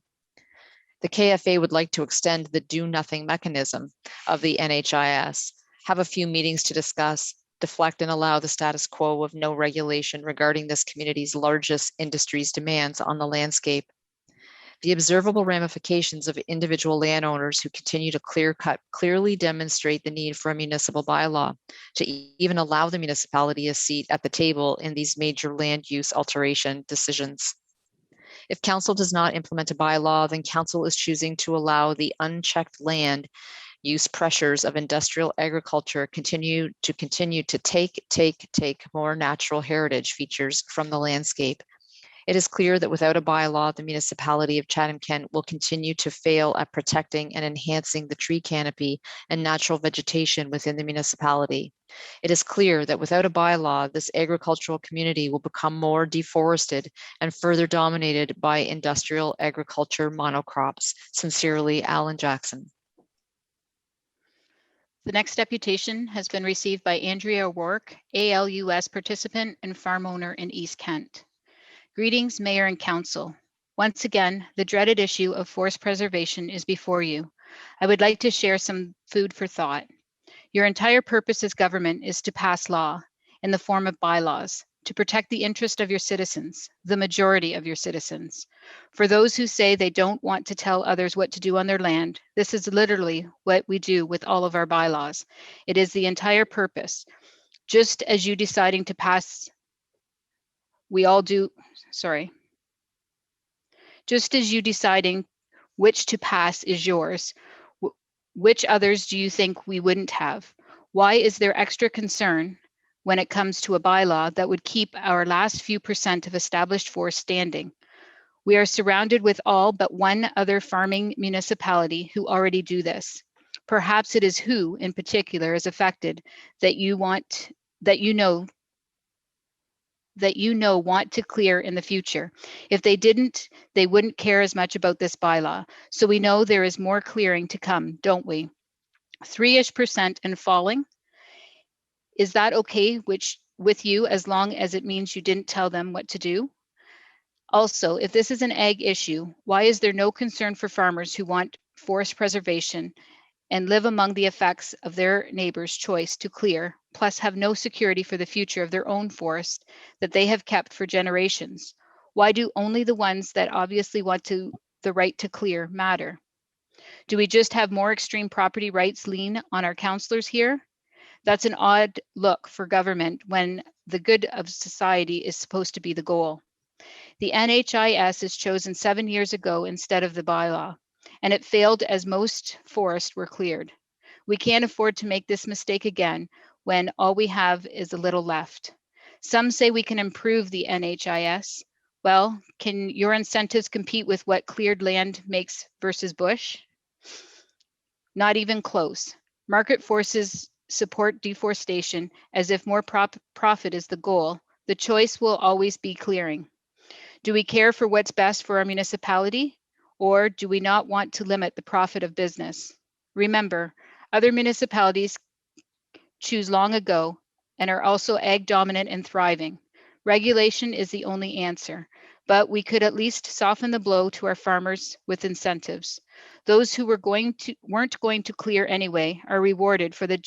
The KFA would like to extend the do-nothing mechanism of the NHIS, have a few meetings to discuss, deflect and allow the status quo of no regulation regarding this community's largest industry's demands on the landscape. The observable ramifications of individual landowners who continue to clearly demonstrate the need for a municipal bylaw to even allow the municipality a seat at the table in these major land use alteration decisions. If council does not implement a bylaw, then council is choosing to allow the unchecked land use pressures of industrial agriculture continue to take more natural heritage features from the landscape. It is clear that without a bylaw, the municipality of Chatham-Kent will continue to fail at protecting and enhancing the tree canopy and natural vegetation within the municipality. It is clear that without a bylaw, this agricultural community will become more deforested and further dominated by industrial agriculture monocrops. Sincerely, Alan Jackson. The next deputation has been received by Andrea Rourke, ALUS participant and farm owner in East Kent. Greetings, Mayor and Council. Once again, the dreaded issue of forest preservation is before you. I would like to share some food for thought. Your entire purpose as government is to pass law in the form of bylaws to protect the interest of your citizens, the majority of your citizens. For those who say they don't want to tell others what to do on their land, this is literally what we do with all of our bylaws. It is the entire purpose. Just as you deciding to pass, just as you deciding which to pass is yours, which others do you think we wouldn't have? Why is there extra concern when it comes to a bylaw that would keep our last few % of established forest standing? We are surrounded with all but one other farming municipality who already do this. Perhaps it is who in particular is affected that you know want to clear in the future. If they didn't, they wouldn't care as much about this bylaw. So we know there is more clearing to come, don't we? 3-ish% and falling. Is that okay with you as long as it means you didn't tell them what to do? Also, if this is an ag issue, why is there no concern for farmers who want forest preservation and live among the effects of their neighbor's choice to clear, plus have no security for the future of their own forest that they have kept for generations? Why do only the ones that obviously want the right to clear matter? Do we just have more extreme property rights lean on our councillors here? That's an odd look for government when the good of society is supposed to be the goal. The NHIS is chosen 7 years ago instead of the bylaw, and it failed as most forests were cleared. We can't afford to make this mistake again when all we have is a little left. Some say we can improve the NHIS. Well, can your incentives compete with what cleared land makes versus bush? Not even close. Market forces support deforestation as if more profit is the goal. The choice will always be clearing. Do we care for what's best for our municipality, or do we not want to limit the profit of business? Remember, other municipalities choose long ago and are also ag dominant and thriving. Regulation is the only answer, but we could at least soften the blow to our farmers with incentives. Those who weren't going to clear anyway are rewarded for the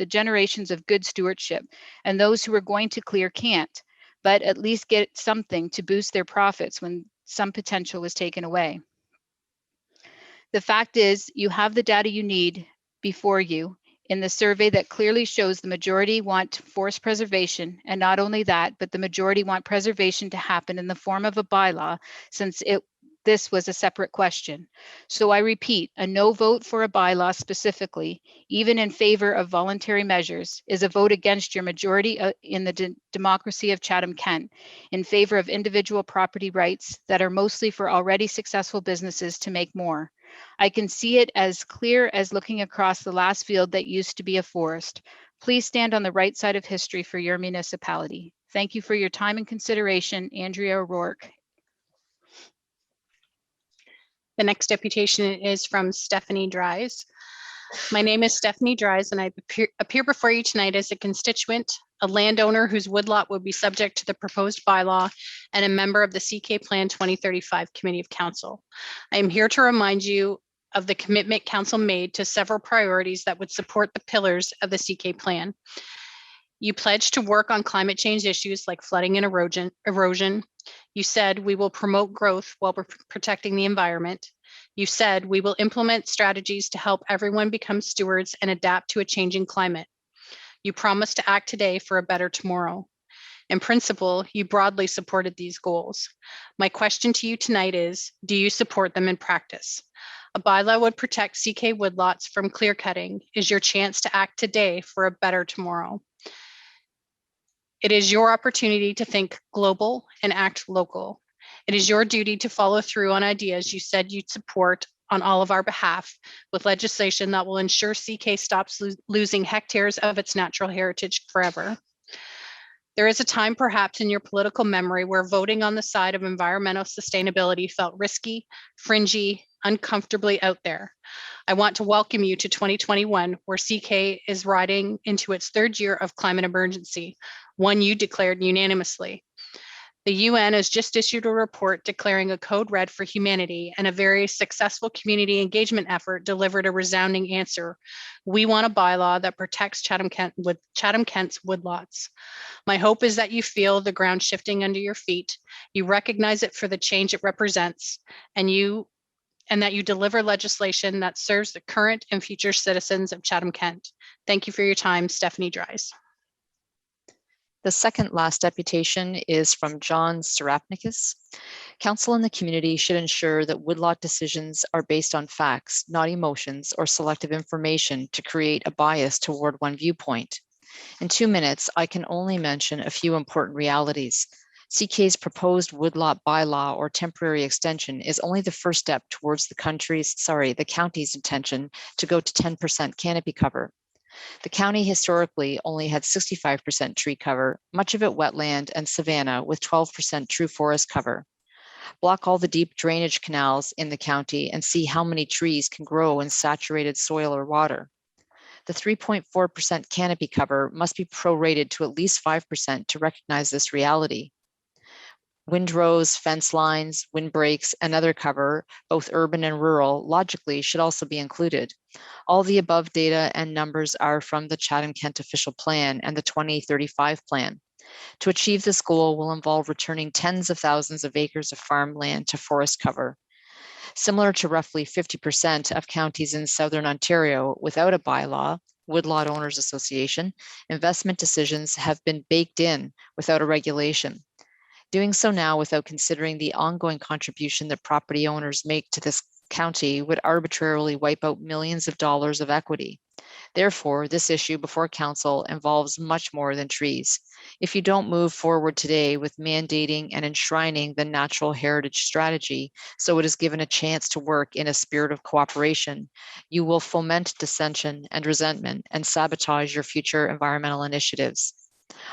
generations of good stewardship, and those who are going to clear can't, but at least get something to boost their profits when some potential is taken away. The fact is, you have the data you need before you in the survey that clearly shows the majority want forest preservation, and not only that, but the majority want preservation to happen in the form of a bylaw, since this was a separate question. So I repeat, a no vote for a bylaw specifically, even in favor of voluntary measures, is a vote against your majority in the democracy of Chatham-Kent, in favor of individual property rights that are mostly for already successful businesses to make more. I can see it as clear as looking across the last field that used to be a forest. Please stand on the right side of history for your municipality. Thank you for your time and consideration, Andrea O'Rourke. The next deputation is from Stephanie Dries. My name is Stephanie Dries, and I appear before you tonight as a constituent, a landowner whose woodlot would be subject to the proposed bylaw, and a member of the CK Plan 2035 Committee of Council. I am here to remind you of the commitment Council made to several priorities that would support the pillars of the CK Plan. You pledged to work on climate change issues like flooding and erosion. You said we will promote growth while we're protecting the environment. You said we will implement strategies to help everyone become stewards and adapt to a changing climate. You promised to act today for a better tomorrow. In principle, you broadly supported these goals. My question to you tonight is, do you support them in practice? A bylaw would protect CK woodlots from clear cutting is your chance to act today for a better tomorrow. It is your opportunity to think global and act local. It is your duty to follow through on ideas you said you'd support on all of our behalf with legislation that will ensure CK stops losing hectares of its natural heritage forever. There is a time perhaps in your political memory where voting on the side of environmental sustainability felt risky, fringy, uncomfortably out there. I want to welcome you to 2021, where CK is riding into its third year of climate emergency, one you declared unanimously. The UN has just issued a report declaring a code red for humanity, and a very successful community engagement effort delivered a resounding answer. We want a bylaw that protects Chatham-Kent's woodlots. My hope is that you feel the ground shifting under your feet, you recognize it for the change it represents, and that you deliver legislation that serves the current and future citizens of Chatham-Kent. Thank you for your time, Stephanie Dries. The second last deputation is from John Serapnicus. Council and the community should ensure that woodlot decisions are based on facts, not emotions or selective information to create a bias toward one viewpoint. In 2 minutes, I can only mention a few important realities. CK's proposed woodlot bylaw or temporary extension is only the first step towards the county's intention to go to 10% canopy cover. The county historically only had 65% tree cover, much of it wetland and savanna with 12% true forest cover. Block all the deep drainage canals in the county and see how many trees can grow in saturated soil or water. The 3.4% canopy cover must be prorated to at least 5% to recognize this reality. Windrows, fence lines, windbreaks, and other cover, both urban and rural, logically should also be included. All the above data and numbers are from the Chatham-Kent official plan and the 2035 plan. To achieve this goal will involve returning tens of thousands of acres of farmland to forest cover. Similar to roughly 50% of counties in Southern Ontario without a bylaw, Woodlot Owners Association, investment decisions have been baked in without a regulation. Doing so now without considering the ongoing contribution that property owners make to this county would arbitrarily wipe out millions of dollars of equity. Therefore, this issue before council involves much more than trees. If you don't move forward today with mandating and enshrining the natural heritage strategy, so it is given a chance to work in a spirit of cooperation, you will foment dissension and resentment and sabotage your future environmental initiatives.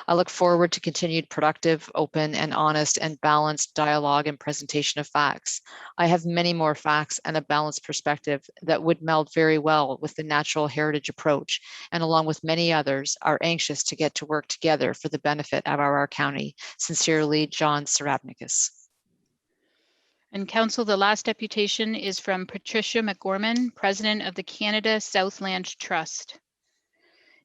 I look forward to continued productive, open, and honest and balanced dialogue and presentation of facts. I have many more facts and a balanced perspective that would meld very well with the natural heritage approach, and along with many others, are anxious to get to work together for the benefit of our county. Sincerely, John Sarabnicus. And Council, the last deputation is from Patricia McGorman, President of the Canada Southland Trust.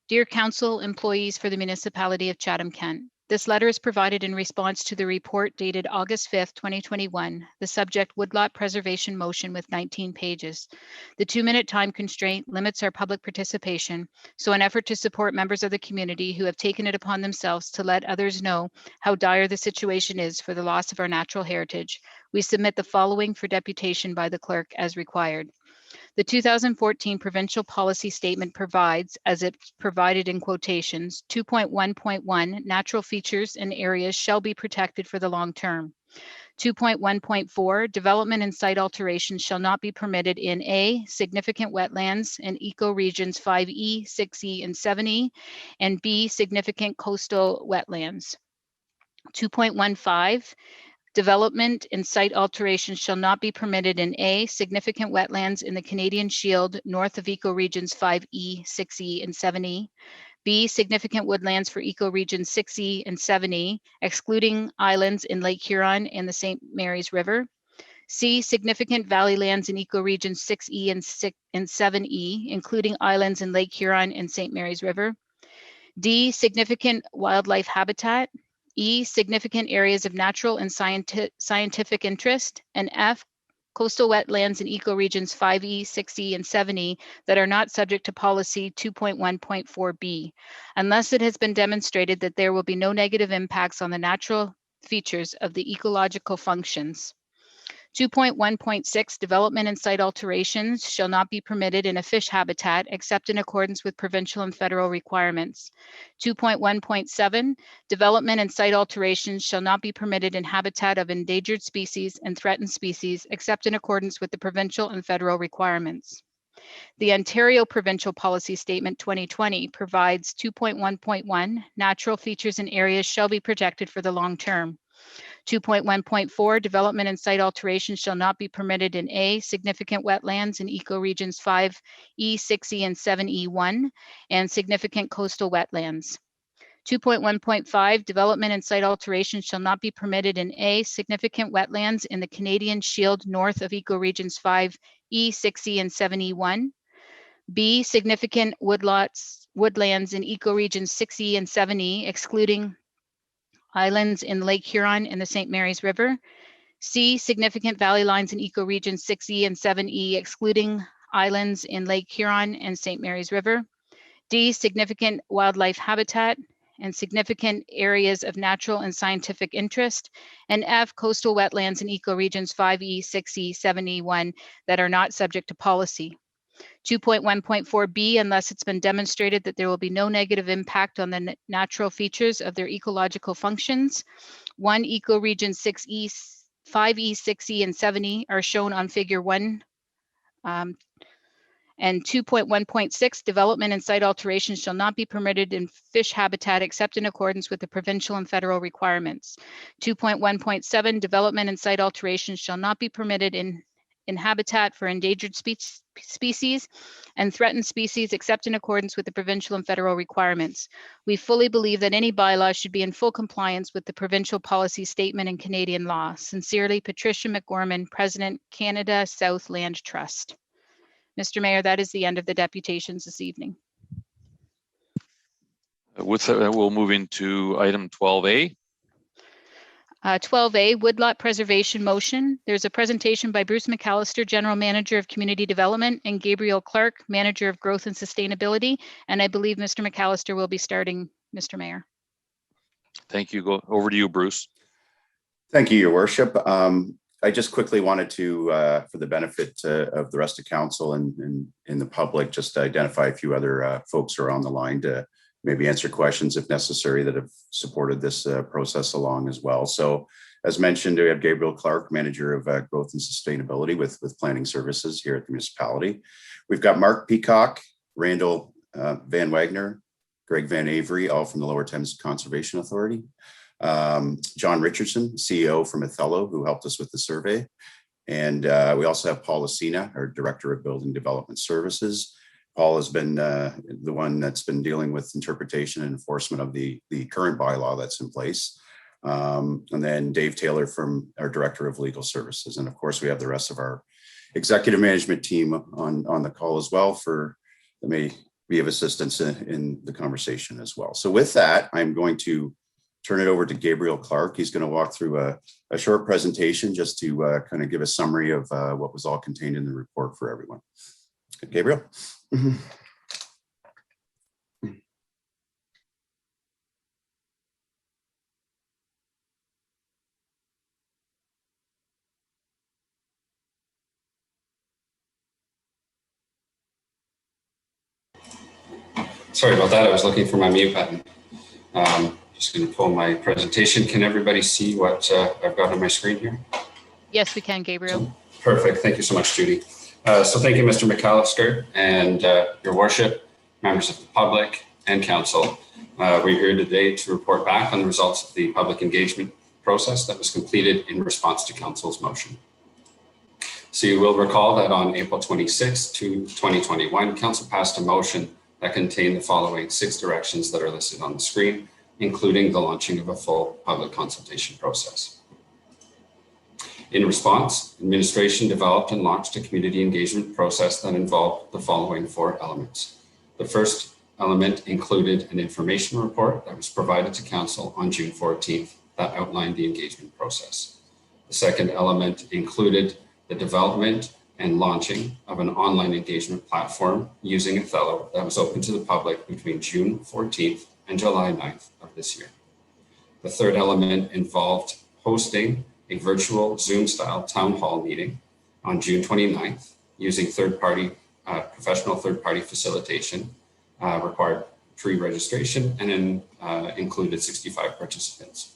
Dear Council, employees for the municipality of Chatham-Kent, this letter is provided in response to the report dated August 5th, 2021, the subject Woodlot preservation motion with 19 pages. The 2-minute time constraint limits our public participation, so an effort to support members of the community who have taken it upon themselves to let others know how dire the situation is for the loss of our natural heritage, we submit the following for deputation by the clerk as required. The 2014 provincial policy statement provides, as it's provided in quotations, 2.1.1 natural features and areas shall be protected for the long term. 2.1.4 development and site alterations shall not be permitted in A, significant wetlands and ecoregions 5E, 6E, and 7E, and B, significant coastal wetlands. 2.15 development and site alterations shall not be permitted in A, significant wetlands in the Canadian Shield north of ecoregions 5E, 6E, and 7E. B, significant woodlands for ecoregions 6E and 7E, excluding islands in Lake Huron and the St. Mary's River. C, significant valley lands in ecoregions 6E and 7E, including islands in Lake Huron and St. Mary's River. D, significant wildlife habitat. E, significant areas of natural and scientific interest, and F, coastal wetlands in ecoregions 5E, 6E, and 7E that are not subject to policy 2.1.4b, unless it has been demonstrated that there will be no negative impacts on the natural features of the ecological functions. 2.1.6 development and site alterations shall not be permitted in a fish habitat except in accordance with provincial and federal requirements. 2.1.7 development and site alterations shall not be permitted in habitat of endangered species and threatened species except in accordance with the provincial and federal requirements. The Ontario Provincial Policy Statement 2020 provides 2.1.1 natural features and areas shall be protected for the long term. 2.1.4 development and site alterations shall not be permitted in A, significant wetlands in ecoregions 5E, 6E, and 7E1, and significant coastal wetlands. 2.1.5 development and site alterations shall not be permitted in A, significant wetlands in the Canadian Shield north of ecoregions 5E, 6E, and 7E1. B, significant woodlands in ecoregions 6E and 7E, excluding islands in Lake Huron and the St. Mary's River. C, significant valley lines in ecoregions 6E and 7E, excluding islands in Lake Huron and St. Mary's River. D, significant wildlife habitat and significant areas of natural and scientific interest. And F, coastal wetlands in ecoregions 5E, 6E, 7E1 that are not subject to policy. 2.1.4b, unless it's been demonstrated that there will be no negative impact on the natural features of their ecological functions. 1, ecoregion 6E, 5E, 6E, and 7E are shown on figure 1. And 2.1.6, development and site alterations shall not be permitted in fish habitat except in accordance with the provincial and federal requirements. 2.1.7, development and site alterations shall not be permitted in habitat for endangered species and threatened species except in accordance with the provincial and federal requirements. We fully believe that any bylaw should be in full compliance with the provincial policy statement and Canadian law. Sincerely, Patricia McGorman, President, Canada Southland Trust. Mr. Mayor, that is the end of the deputations this evening. With that, we'll move into item 12A. 12A, Woodlot Preservation Motion. There's a presentation by Bruce McAllister, General Manager of Community Development, and Gabriel Clark, Manager of Growth and Sustainability. And I believe Mr. McAllister will be starting, Mr. Mayor. Thank you. Go over to you, Bruce. Thank you, Your Worship. I just quickly wanted to, for the benefit of the rest of council and the public, just to identify a few other folks who are on the line to maybe answer questions if necessary that have supported this process along as well. So as mentioned, we have Gabriel Clark, Manager of Growth and Sustainability with Planning Services here at the municipality. We've got Mark Peacock, Randall Van Wagner, Greg Van Avery, all from the Lower Thames Conservation Authority. John Richardson, CEO from Othello, who helped us with the survey. And we also have Paul Asina, our Director of Building Development Services. Paul has been the one that's been dealing with interpretation and enforcement of the current bylaw that's in place. And then Dave Taylor from our Director of Legal Services. And of course, we have the rest of our executive management team on the call as well that may be of assistance in the conversation as well. So with that, I'm going to turn it over to Gabriel Clark. He's going to walk through a short presentation just to kind of give a summary of what was all contained in the report for everyone. Gabriel. Sorry about that. I was looking for my mute button. Just going to pull my presentation. Can everybody see what I've got on my screen here? Yes, we can, Gabriel. Perfect. Thank you so much, Judy. So thank you, Mr. McAllister, and your worship, members of the public and council. We're here today to report back on the results of the public engagement process that was completed in response to council's motion. So you will recall that on April 26, 2021, council passed a motion that contained the following 6 directions that are listed on the screen, including the launching of a full public consultation process. In response, administration developed and launched a community engagement process that involved the following 4 elements. The first element included an information report that was provided to council on June 14th that outlined the engagement process. The second element included the development and launching of an online engagement platform using Othello that was open to the public between June 14th and July 9th of this year. The third element involved hosting a virtual Zoom-style town hall meeting on June 29th using professional third-party facilitation, required pre-registration, and then included 65 participants.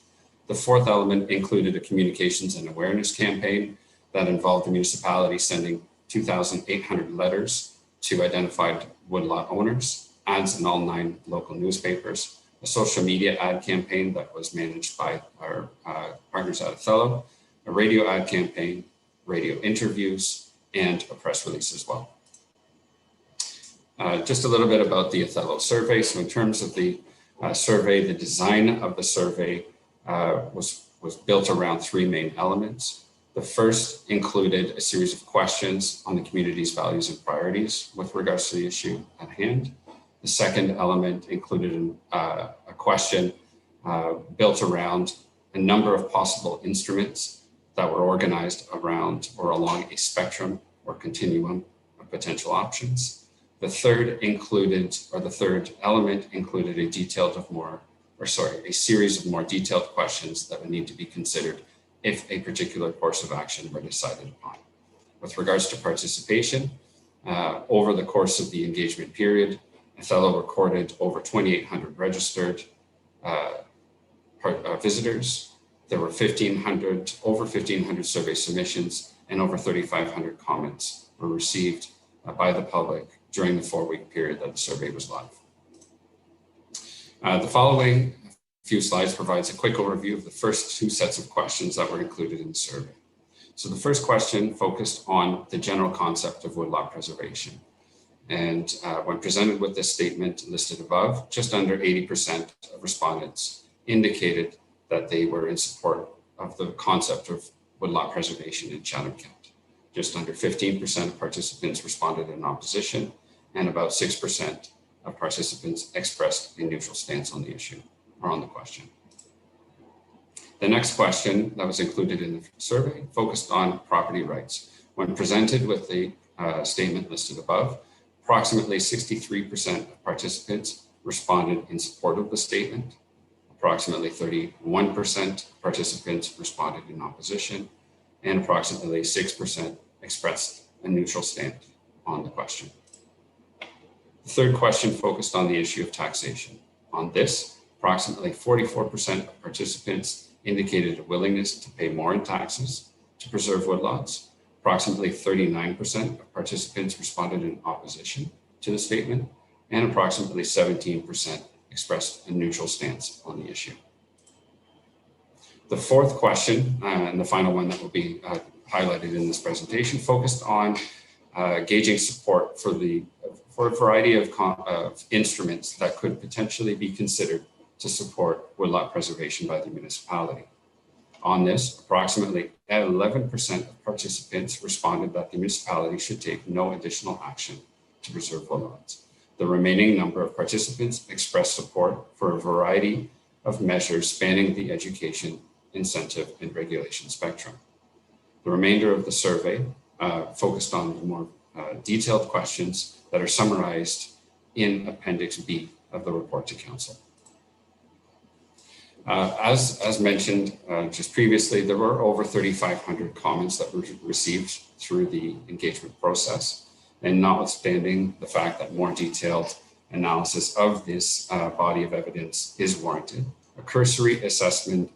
The fourth element included a communications and awareness campaign that involved the municipality sending 2,800 letters to identified woodlot owners, ads in all 9 local newspapers, a social media ad campaign that was managed by our partners at Othello, a radio ad campaign, radio interviews, and a press release as well. Just a little bit about the Othello survey. So in terms of the survey, the design of the survey was built around 3 main elements. The first included a series of questions on the community's values and priorities with regards to the issue at hand. The second element included a question built around a number of possible instruments that were organized around or along a spectrum or continuum of potential options. The third element included a series of more detailed questions that would need to be considered if a particular course of action were decided upon. With regards to participation, over the course of the engagement period, Othello recorded over 2,800 registered visitors. There were over 1,500 survey submissions, and over 3,500 comments were received by the public during the 4-week period that the survey was live. The following few slides provides a quick overview of the first 2 sets of questions that were included in the survey. So the first question focused on the general concept of woodlot preservation. And when presented with this statement listed above, just under 80% of respondents indicated that they were in support of the concept of woodlot preservation in Chatham-Kent. Just under 15% of participants responded in opposition, and about 6% of participants expressed a neutral stance on the issue or on the question. The next question that was included in the survey focused on property rights. When presented with the statement listed above, approximately 63% of participants responded in support of the statement. Approximately 31% of participants responded in opposition, and approximately 6% expressed a neutral stand on the question. The third question focused on the issue of taxation. On this, approximately 44% of participants indicated a willingness to pay more in taxes to preserve woodlots. Approximately 39% of participants responded in opposition to the statement, and approximately 17% expressed a neutral stance on the issue. The fourth question, and the final one that will be highlighted in this presentation, focused on gauging support for a variety of instruments that could potentially be considered to support woodlot preservation by the municipality. On this, approximately 11% of participants responded that the municipality should take no additional action to preserve woodlots. The remaining number of participants expressed support for a variety of measures spanning the education, incentive, and regulation spectrum. The remainder of the survey focused on the more detailed questions that are summarized in Appendix B of the report to Council. As mentioned just previously, there were over 3,500 comments that were received through the engagement process. And notwithstanding the fact that more detailed analysis of this body of evidence is warranted, a cursory assessment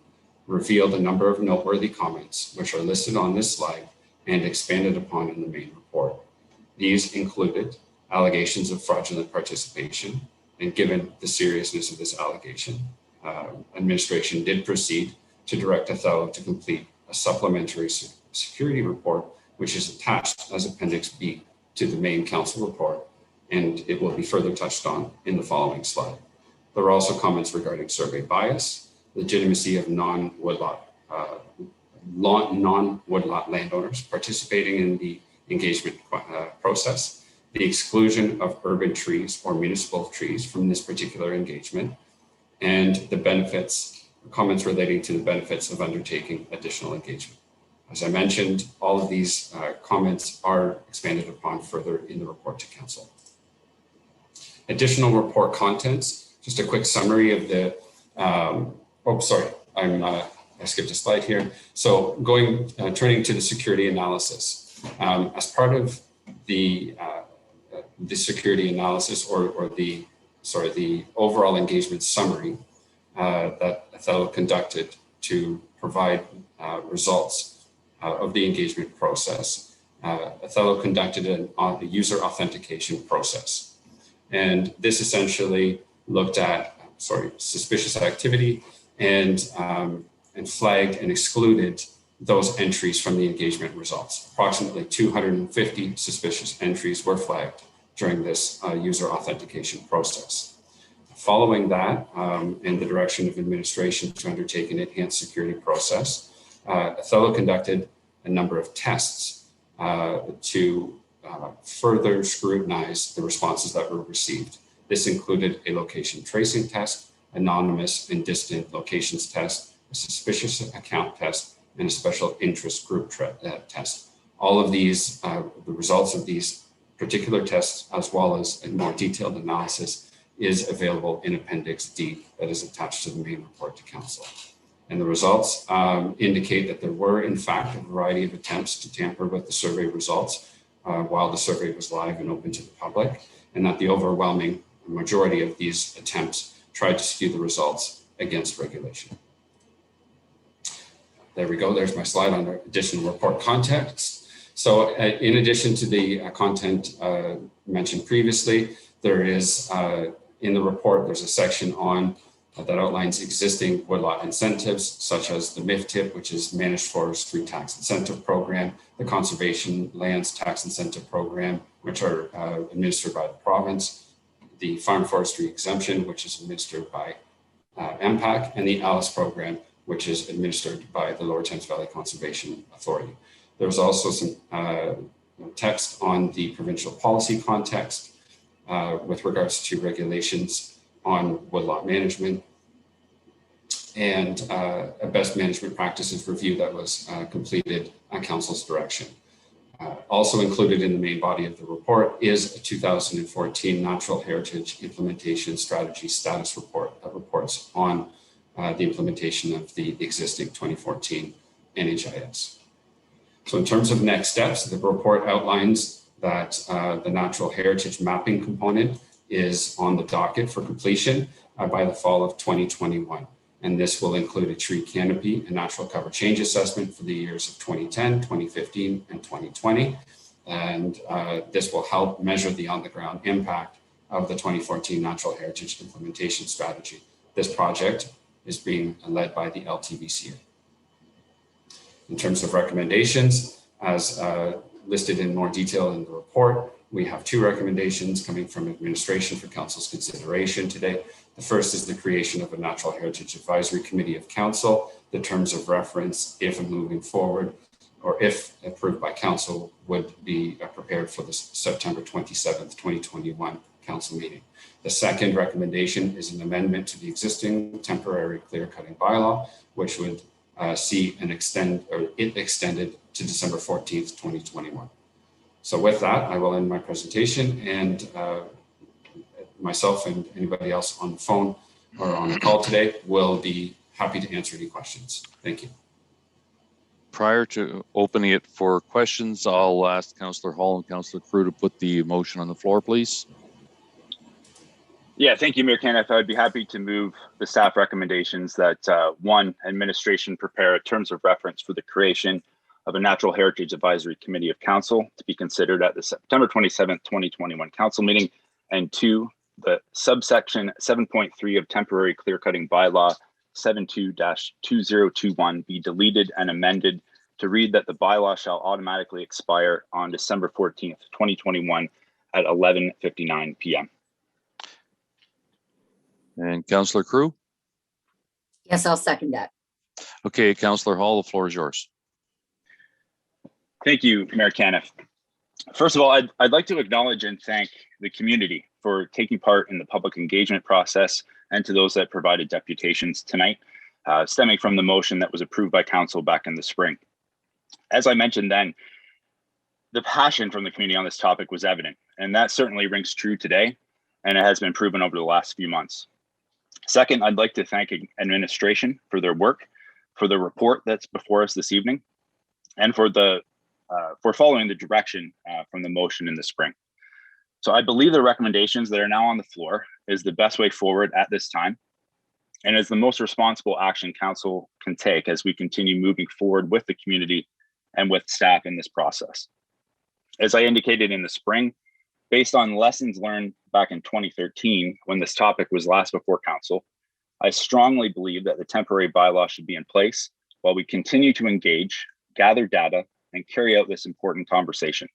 revealed a number of noteworthy comments, which are listed on this slide and expanded upon in the main report. These included allegations of fraudulent participation, and given the seriousness of this allegation, administration did proceed to direct Othello to complete a supplementary security report, which is attached as Appendix B to the main council report, and it will be further touched on in the following slide. There are also comments regarding survey bias, legitimacy of non-woodlot landowners participating in the engagement process, the exclusion of urban trees or municipal trees from this particular engagement, and the benefits, comments relating to the benefits of undertaking additional engagement. As I mentioned, all of these comments are expanded upon further in the report to Council. Additional report contents, just a quick summary of the, I skipped a slide here. So turning to the security analysis. As part of the security analysis or the overall engagement summary that Othello conducted to provide results of the engagement process, Othello conducted a user authentication process. And this essentially looked at suspicious activity and flagged and excluded those entries from the engagement results. Approximately 250 suspicious entries were flagged during this user authentication process. Following that, in the direction of administration to undertake an enhanced security process, Othello conducted a number of tests to further scrutinize the responses that were received. This included a location tracing test, anonymous and distant locations test, a suspicious account test, and a special interest group test. All of these, the results of these particular tests, as well as a more detailed analysis, is available in Appendix D that is attached to the main report to Council. And the results indicate that there were, in fact, a variety of attempts to tamper with the survey results while the survey was live and open to the public, and that the overwhelming majority of these attempts tried to skew the results against regulation. There we go. There's my slide on the additional report context. So in addition to the content mentioned previously, there is in the report, there's a section on that outlines existing woodlot incentives, such as the MIF-TIP, which is Managed Forestry Tax Incentive Program, the Conservation Lands Tax Incentive Program, which are administered by the province, the Farm Forestry Exemption, which is administered by MPAC, and the ALICE program, which is administered by the Lower Thames Valley Conservation Authority. There's also some text on the provincial policy context with regards to regulations on woodlot management, and a best management practices review that was completed on Council's direction. Also included in the main body of the report is a 2014 Natural Heritage Implementation Strategy Status Report that reports on the implementation of the existing 2014 NHIS. So in terms of next steps, the report outlines that the natural heritage mapping component is on the docket for completion by the fall of 2021. And this will include a tree canopy and natural cover change assessment for the years of 2010, 2015, and 2020. And this will help measure the on-the-ground impact of the 2014 Natural Heritage Implementation Strategy. This project is being led by the LTVCA. In terms of recommendations, as listed in more detail in the report, we have two recommendations coming from administration for council's consideration today. The first is the creation of a Natural Heritage Advisory Committee of Council. The terms of reference, if moving forward, or if approved by council, would be prepared for the September 27th, 2021 council meeting. The second recommendation is an amendment to the existing temporary clear-cutting bylaw, which would see it extended to December 14th, 2021. So with that, I will end my presentation, and myself and anybody else on the phone or on the call today will be happy to answer any questions. Thank you. Prior to opening it for questions, I'll ask Councillor Hall and Councillor Crew to put the motion on the floor, please. Yeah, thank you, Mayor Kenneth. I'd be happy to move the staff recommendations that one, administration prepare terms of reference for the creation of a Natural Heritage Advisory Committee of Council to be considered at the September 27th, 2021 council meeting, and two, the subsection 7.3 of temporary clear-cutting bylaw 72-2021 be deleted and amended to read that the bylaw shall automatically expire on December 14th, 2021 at 11:59 p.m. And Councillor Crew? Yes, I'll second that. Okay, Councillor Hall, the floor is yours. Thank you, Mayor Caniff. First of all, I'd like to acknowledge and thank the community for taking part in the public engagement process, and to those that provided deputations tonight, stemming from the motion that was approved by council back in the spring. As I mentioned then, the passion from the community on this topic was evident, and that certainly rings true today, and it has been proven over the last few months. Second, I'd like to thank administration for their work, for the report that's before us this evening, and for following the direction from the motion in the spring. So I believe the recommendations that are now on the floor is the best way forward at this time, and is the most responsible action council can take as we continue moving forward with the community and with staff in this process. As I indicated in the spring, based on lessons learned back in 2013, when this topic was last before council, I strongly believe that the temporary bylaw should be in place while we continue to engage, gather data, and carry out this important conversation,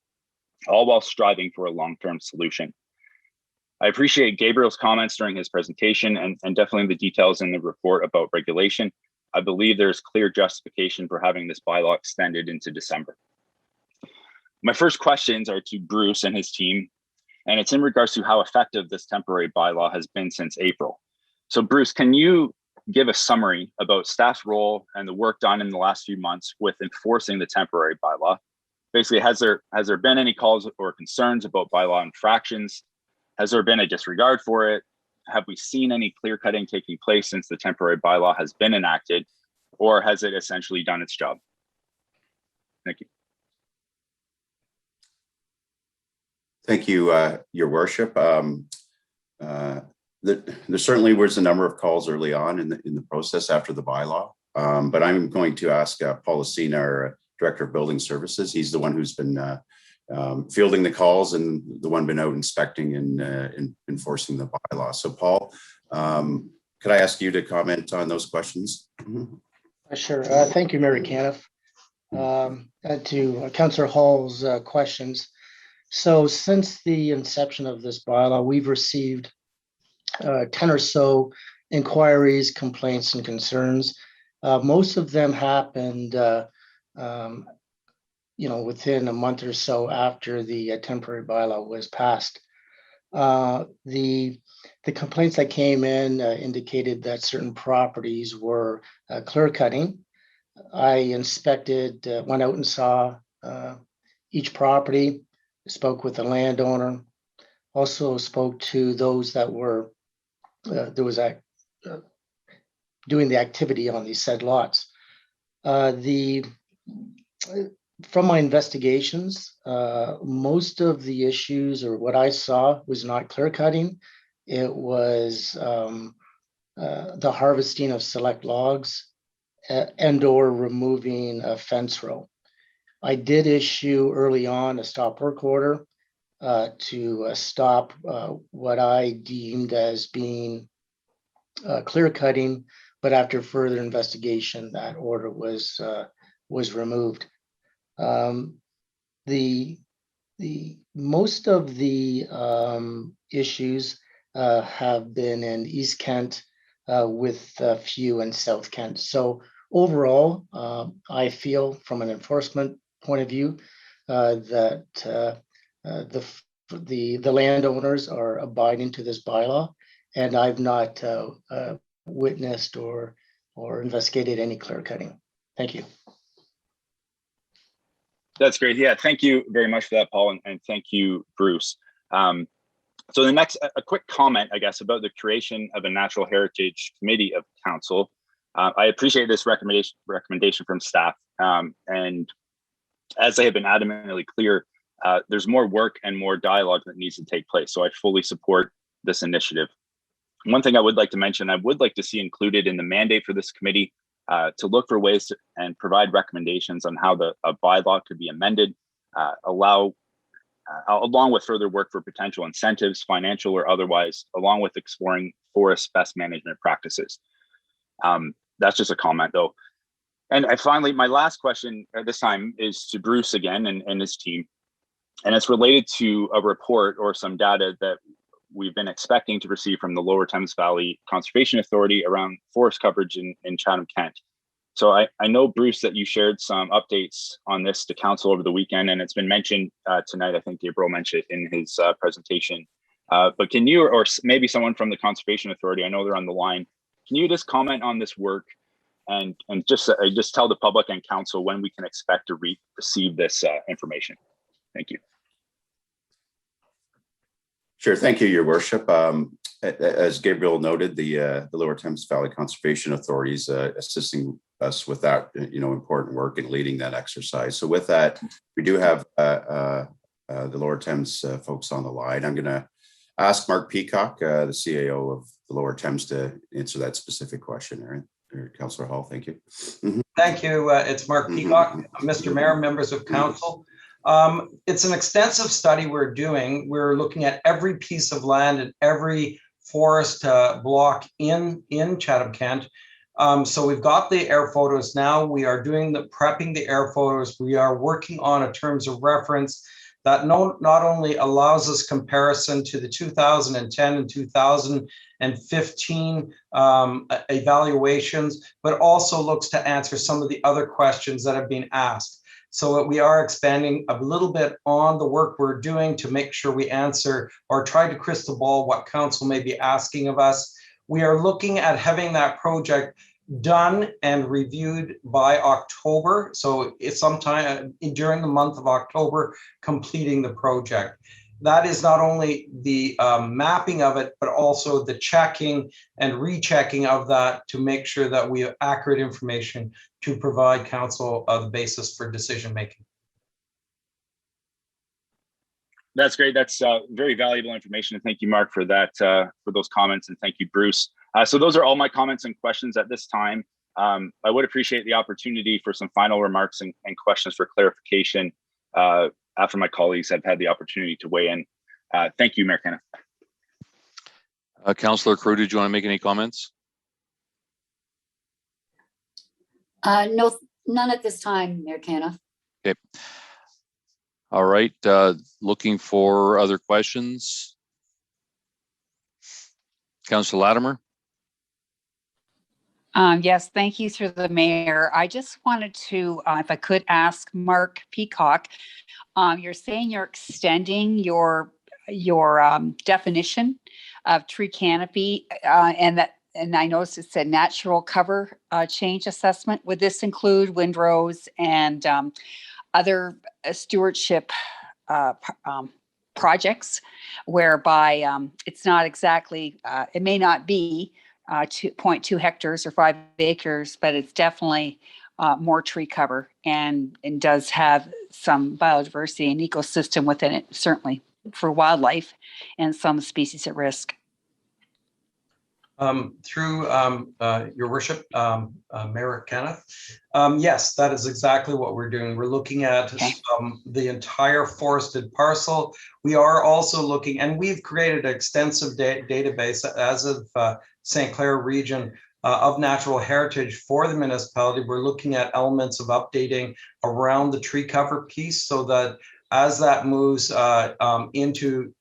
all while striving for a long-term solution. I appreciate Gabriel's comments during his presentation and definitely the details in the report about regulation. I believe there's clear justification for having this bylaw extended into December. My first questions are to Bruce and his team, and it's in regards to how effective this temporary bylaw has been since April. So Bruce, can you give a summary about staff's role and the work done in the last few months with enforcing the temporary bylaw? Basically, has there been any calls or concerns about bylaw infractions? Has there been a disregard for it? Have we seen any clear cutting taking place since the temporary bylaw has been enacted, or has it essentially done its job? Thank you. Thank you, Your Worship. There certainly was a number of calls early on in the process after the bylaw, but I'm going to ask Paul Acina, our Director of Building Services. He's the one who's been fielding the calls and the one been out inspecting and enforcing the bylaw. So Paul, could I ask you to comment on those questions? Sure. Thank you, Mary Caniff. To Councillor Hall's questions. So since the inception of this bylaw, we've received 10 or so inquiries, complaints, and concerns. Most of them happened, within a month or so after the temporary bylaw was passed. The complaints that came in indicated that certain properties were clear cutting. I inspected, went out and saw each property, spoke with the landowner, also spoke to those that were doing the activity on these said lots. The from my investigations, most of the issues or what I saw was not clear cutting. It was the harvesting of select logs and or removing a fence row. I did issue early on a stop work order to stop what I deemed as being clear cutting, but after further investigation, that order was removed. The most of the issues have been in East Kent with a few in South Kent. So overall, I feel from an enforcement point of view that the landowners are abiding to this bylaw, and I've not witnessed or investigated any clear cutting. Thank you. That's great. Yeah, thank you very much for that, Paul, and thank you, Bruce. So the next, a quick comment, I guess, about the creation of a Natural Heritage Committee of Council. I appreciate this recommendation from staff, and as they have been adamantly clear, there's more work and more dialogue that needs to take place. So I fully support this initiative. One thing I would like to mention, I would like to see included in the mandate for this committee to look for ways to, and provide recommendations on how a bylaw could be amended, along with further work for potential incentives, financial or otherwise, along with exploring forest best management practices. That's just a comment though. And finally, my last question at this time is to Bruce again and his team. And it's related to a report or some data that we've been expecting to receive from the Lower Thames Valley Conservation Authority around forest coverage in Chatham-Kent. So I know, Bruce, that you shared some updates on this to council over the weekend, and it's been mentioned tonight. I think Gabriel mentioned it in his presentation. But can you, or maybe someone from the Conservation Authority, I know they're on the line, can you just comment on this work and just tell the public and council when we can expect to receive this information? Thank you. Sure. Thank you, Your Worship. As Gabriel noted, the Lower Thames Valley Conservation Authority is assisting us with that, important work and leading that exercise. So with that, we do have the Lower Thames folks on the line. I'm going to ask Mark Peacock, the CAO of the Lower Thames, to answer that specific question. All right, Councillor Hall, thank you. Thank you. It's Mark Peacock. Mr. Mayor, members of council. It's an extensive study we're doing. We're looking at every piece of land and every forest block in Chatham-Kent. So we've got the air photos now. We are doing prepping the air photos. We are working on a terms of reference that not only allows us comparison to the 2010 and 2015 evaluations, but also looks to answer some of the other questions that have been asked. So we are expanding a little bit on the work we're doing to make sure we answer or try to crystal ball what council may be asking of us. We are looking at having that project done and reviewed by October. So it's sometime during the month of October, completing the project. That is not only the mapping of it, but also the checking and rechecking of that to make sure that we have accurate information to provide council the basis for decision making. That's great. That's very valuable information. And thank you, Mark, for that, for those comments. And thank you, Bruce. So those are all my comments and questions at this time. I would appreciate the opportunity for some final remarks and questions for clarification after my colleagues have had the opportunity to weigh in. Thank you, Mayor Kenneth. Councillor Crew, did you want to make any comments? No, none at this time, Mayor Kenneth. Okay. All right. Looking for other questions. Councillor Latimer. Yes, thank you through the mayor. I just wanted to, if I could ask Mark Peacock, you're saying you're extending your definition of tree canopy, and I noticed it said natural cover change assessment. Would this include windrows and other stewardship projects, whereby it's not exactly, it may not be 2.2 hectares or 5 acres, but it's definitely more tree cover and does have some biodiversity and ecosystem within it, certainly for wildlife and some species at risk. Through your worship, Mayor Kenneth. Yes, that is exactly what we're doing. We're looking at the entire forested parcel. We are also looking, and we've created an extensive database as of St. Clair region of natural heritage for the municipality. We're looking at elements of updating around the tree cover piece so that as that moves into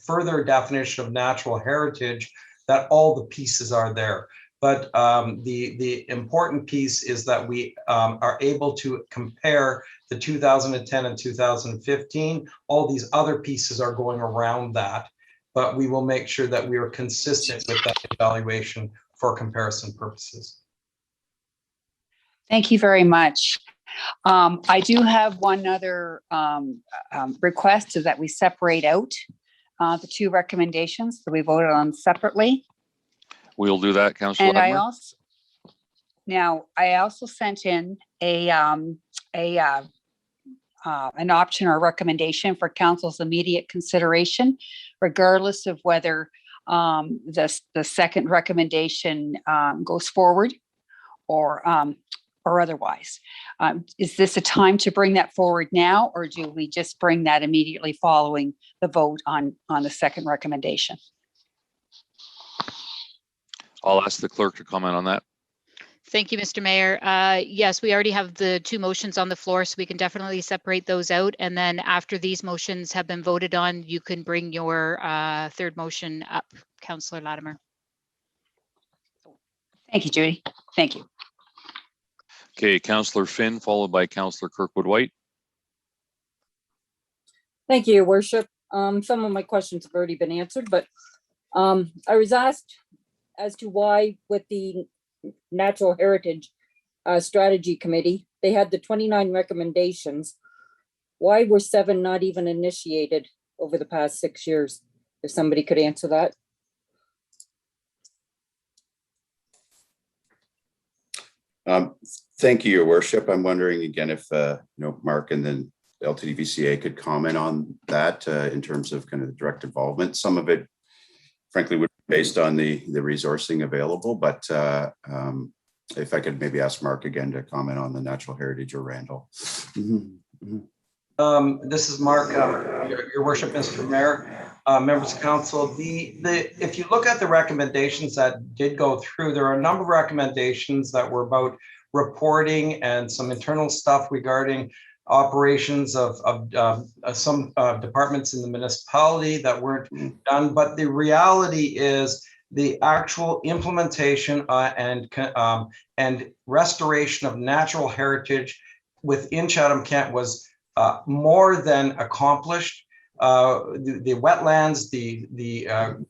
further definition of natural heritage, that all the pieces are there. But the important piece is that we are able to compare the 2010 and 2015. All these other pieces are going around that, but we will make sure that we are consistent with that evaluation for comparison purposes. Thank you very much. I do have one other request, is that we separate out the two recommendations that we voted on separately. We'll do that, Councillor And Latimer. I also sent in an option or recommendation for council's immediate consideration, regardless of whether the second recommendation goes forward or otherwise. Is this a time to bring that forward now, or do we just bring that immediately following the vote on the second recommendation? I'll ask the clerk to comment on that. Thank you, Mr. Mayor. Yes, we already have the two motions on the floor, so we can definitely separate those out. And then after these motions have been voted on, you can bring your third motion up, Councillor Latimer. Thank you, Judy. Thank you. Okay, Councillor Finn, followed by Councillor Kirkwood-White. Thank you, Your Worship. Some of my questions have already been answered, but I was asked as to why with the Natural Heritage Strategy Committee, they had the 29 recommendations. Why were 7 not even initiated over the past 6 years? If somebody could answer that. Thank you, Your Worship. I'm wondering again if Mark and then LTDVCA could comment on that in terms of kind of direct involvement. Some of it, frankly, would be based on the resourcing available, but if I could maybe ask Mark again to comment on the natural heritage or Randall. This is Mark, Your Worship, Mr. Mayor, members of council. If you look at the recommendations that did go through, there are a number of recommendations that were about reporting and some internal stuff regarding operations of some departments in the municipality that weren't done. But the reality is the actual implementation and restoration of natural heritage within Chatham-Kent was more than accomplished. The wetlands, the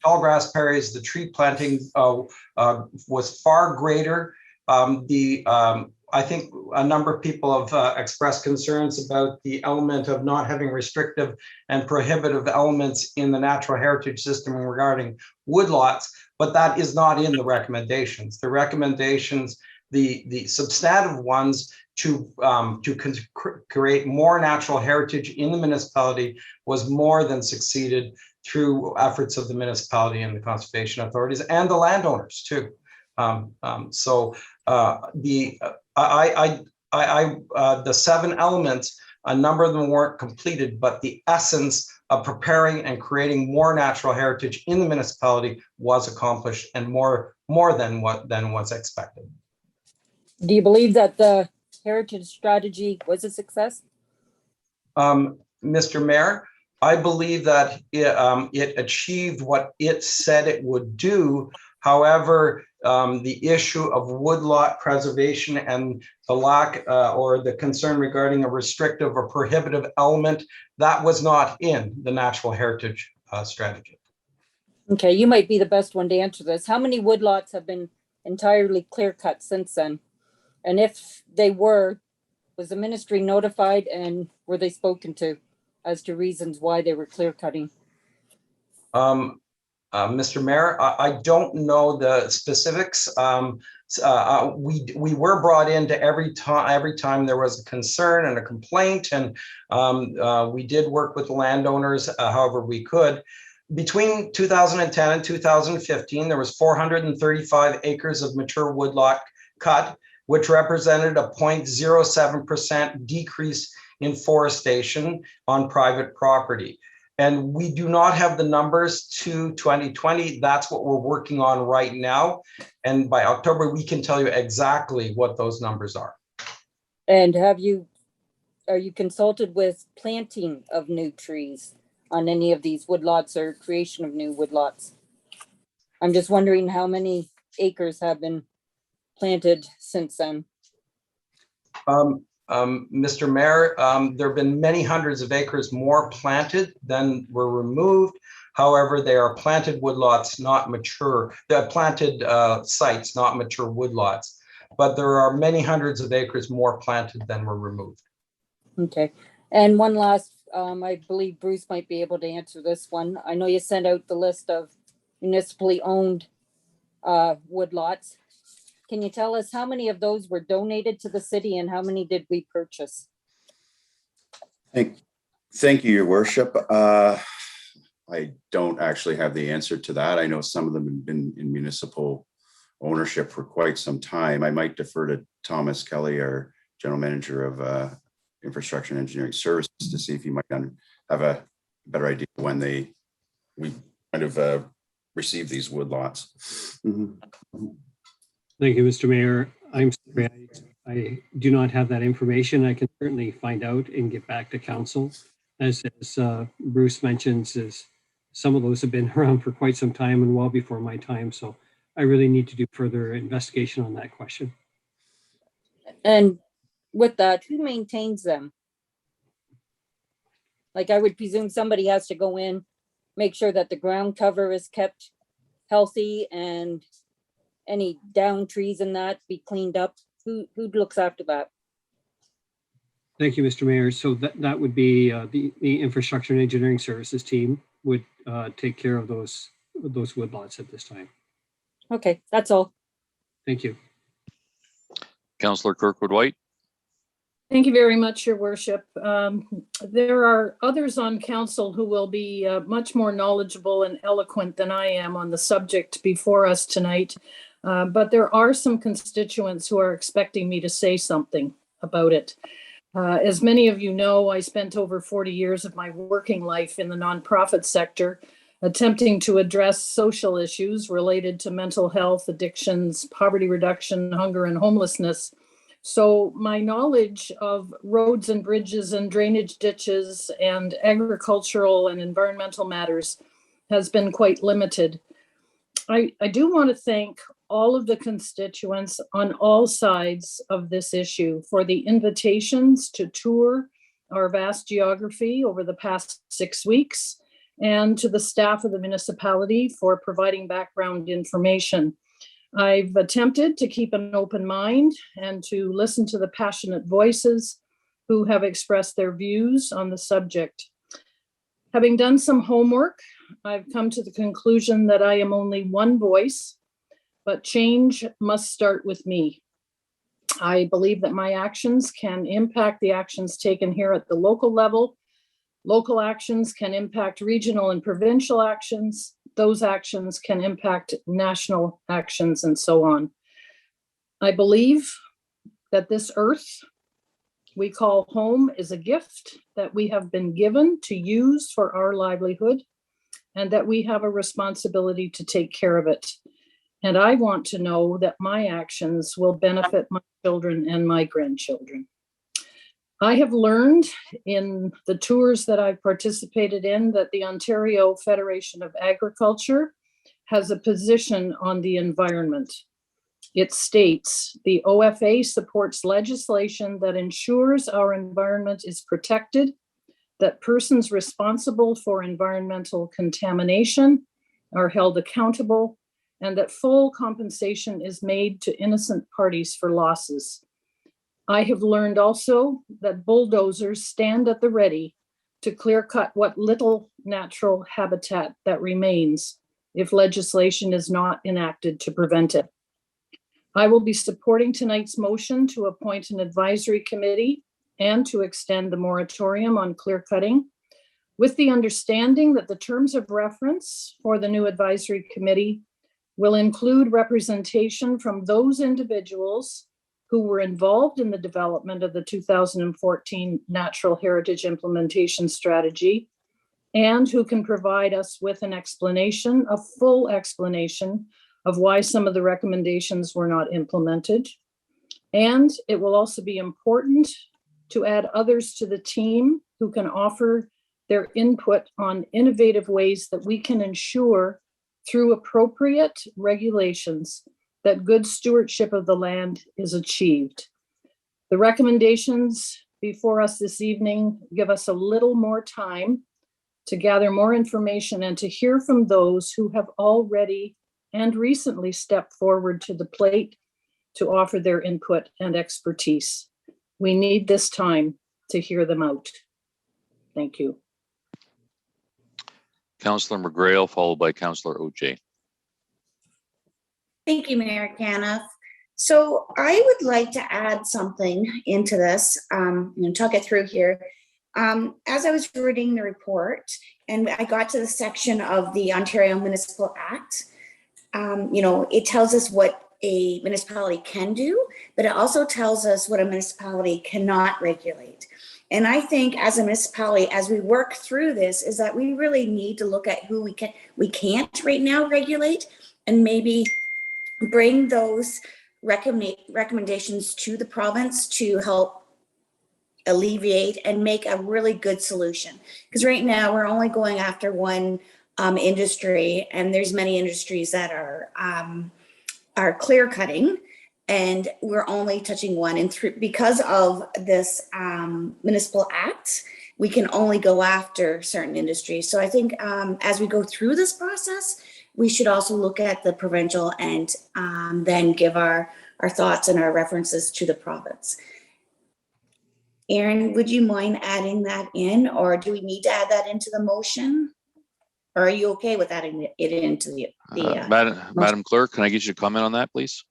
tall grass prairies, the tree planting was far greater. I think a number of people have expressed concerns about the element of not having restrictive and prohibitive elements in the natural heritage system regarding woodlots, but that is not in the recommendations. The recommendations, the substantive ones to create more natural heritage in the municipality was more than succeeded through efforts of the municipality and the conservation authorities and the landowners too. The 7 elements, a number of them weren't completed, but the essence of preparing and creating more natural heritage in the municipality was accomplished, and more than was expected. Do you believe that the heritage strategy was a success? Mr. Mayor, I believe that it achieved what it said it would do. However, the issue of woodlot preservation and the lack or the concern regarding a restrictive or prohibitive element, that was not in the natural heritage strategy. Okay, you might be the best one to answer this. How many woodlots have been entirely clear cut since then? And if they were, was the ministry notified and were they spoken to as to reasons why they were clear cutting? Mr. Mayor, I don't know the specifics. We were brought into every time there was a concern and a complaint, and we did work with the landowners however we could. Between 2010 and 2015, there was 435 acres of mature woodlot cut, which represented a 0.07% decrease in forestation on private property. And we do not have the numbers to 2020. That's what we're working on right now. And by October, we can tell you exactly what those numbers are. And are you consulted with planting of new trees on any of these woodlots or creation of new woodlots? I'm just wondering how many acres have been planted since then. Mr. Mayor, there have been many hundreds of acres more planted than were removed. However, they are planted woodlots, not mature. They're planted sites, not mature woodlots. But there are many hundreds of acres more planted than were removed. Okay. And one last, I believe Bruce might be able to answer this one. I know you sent out the list of municipally owned woodlots. Can you tell us how many of those were donated to the city and how many did we purchase? Thank you, Your Worship. I don't actually have the answer to that. I know some of them have been in municipal ownership for quite some time. I might defer to Thomas Kelly, our General Manager of Infrastructure and Engineering Services, to see if he might have a better idea when we kind of receive these woodlots. Mm-hmm. Thank you, Mr. Mayor. I'm sorry, I do not have that information. I can certainly find out and get back to council. As Bruce mentions, some of those have been around for quite some time and well before my time. So I really need to do further investigation on that question. And with that, who maintains them? Like, I would presume somebody has to go in, make sure that the ground cover is kept healthy and any down trees and that be cleaned up. Who looks after that? Thank you, Mr. Mayor. So that would be the Infrastructure and Engineering Services team would take care of those woodlots at this time. Okay, that's all. Thank you. Councillor Kirkwood-White. Thank you very much, Your Worship. There are others on council who will be much more knowledgeable and eloquent than I am on the subject before us tonight. But there are some constituents who are expecting me to say something about it. As many of you know, I spent over 40 years of my working life in the nonprofit sector, attempting to address social issues related to mental health, addictions, poverty reduction, hunger, and homelessness. So my knowledge of roads and bridges and drainage ditches and agricultural and environmental matters has been quite limited. I do want to thank all of the constituents on all sides of this issue for the invitations to tour our vast geography over the past 6 weeks, and to the staff of the municipality for providing background information. I've attempted to keep an open mind and to listen to the passionate voices who have expressed their views on the subject. Having done some homework, I've come to the conclusion that I am only one voice, but change must start with me. I believe that my actions can impact the actions taken here at the local level. Local actions can impact regional and provincial actions. Those actions can impact national actions, and so on. I believe that this earth we call home is a gift that we have been given to use for our livelihood, and that we have a responsibility to take care of it. And I want to know that my actions will benefit my children and my grandchildren. I have learned in the tours that I've participated in that the Ontario Federation of Agriculture has a position on the environment. It states, the OFA supports legislation that ensures our environment is protected, that persons responsible for environmental contamination are held accountable, and that full compensation is made to innocent parties for losses. I have learned also that bulldozers stand at the ready to clear cut what little natural habitat that remains if legislation is not enacted to prevent it. I will be supporting tonight's motion to appoint an advisory committee and to extend the moratorium on clear cutting, with the understanding that the terms of reference for the new advisory committee will include representation from those individuals who were involved in the development of the 2014 Natural Heritage Implementation Strategy, and who can provide us with an explanation, a full explanation of why some of the recommendations were not implemented. And it will also be important to add others to the team who can offer their input on innovative ways that we can ensure through appropriate regulations that good stewardship of the land is achieved. The recommendations before us this evening give us a little more time to gather more information and to hear from those who have already and recently stepped forward to the plate to offer their input and expertise. We need this time to hear them out. Thank you. Councillor McGrail, followed by Councillor OJ. Thank you, Mayor Caniff. So I would like to add something into this and talk it through here. As I was reading the report and I got to the section of the Ontario Municipal Act, it tells us what a municipality can do, but it also tells us what a municipality cannot regulate. And I think as a municipality, as we work through this, is that we really need to look at who we can't right now regulate, and maybe bring those recommendations to the province to help alleviate and make a really good solution. Because right now we're only going after one industry, and there's many industries that are clear cutting, and we're only touching one. And because of this municipal act, we can only go after certain industries. So I think as we go through this process, we should also look at the provincial and then give our thoughts and our references to the province. Aaron, would you mind adding that in, or do we need to add that into the motion? Or are you okay with adding it into the Madam Clerk, can I get you to comment on that, please?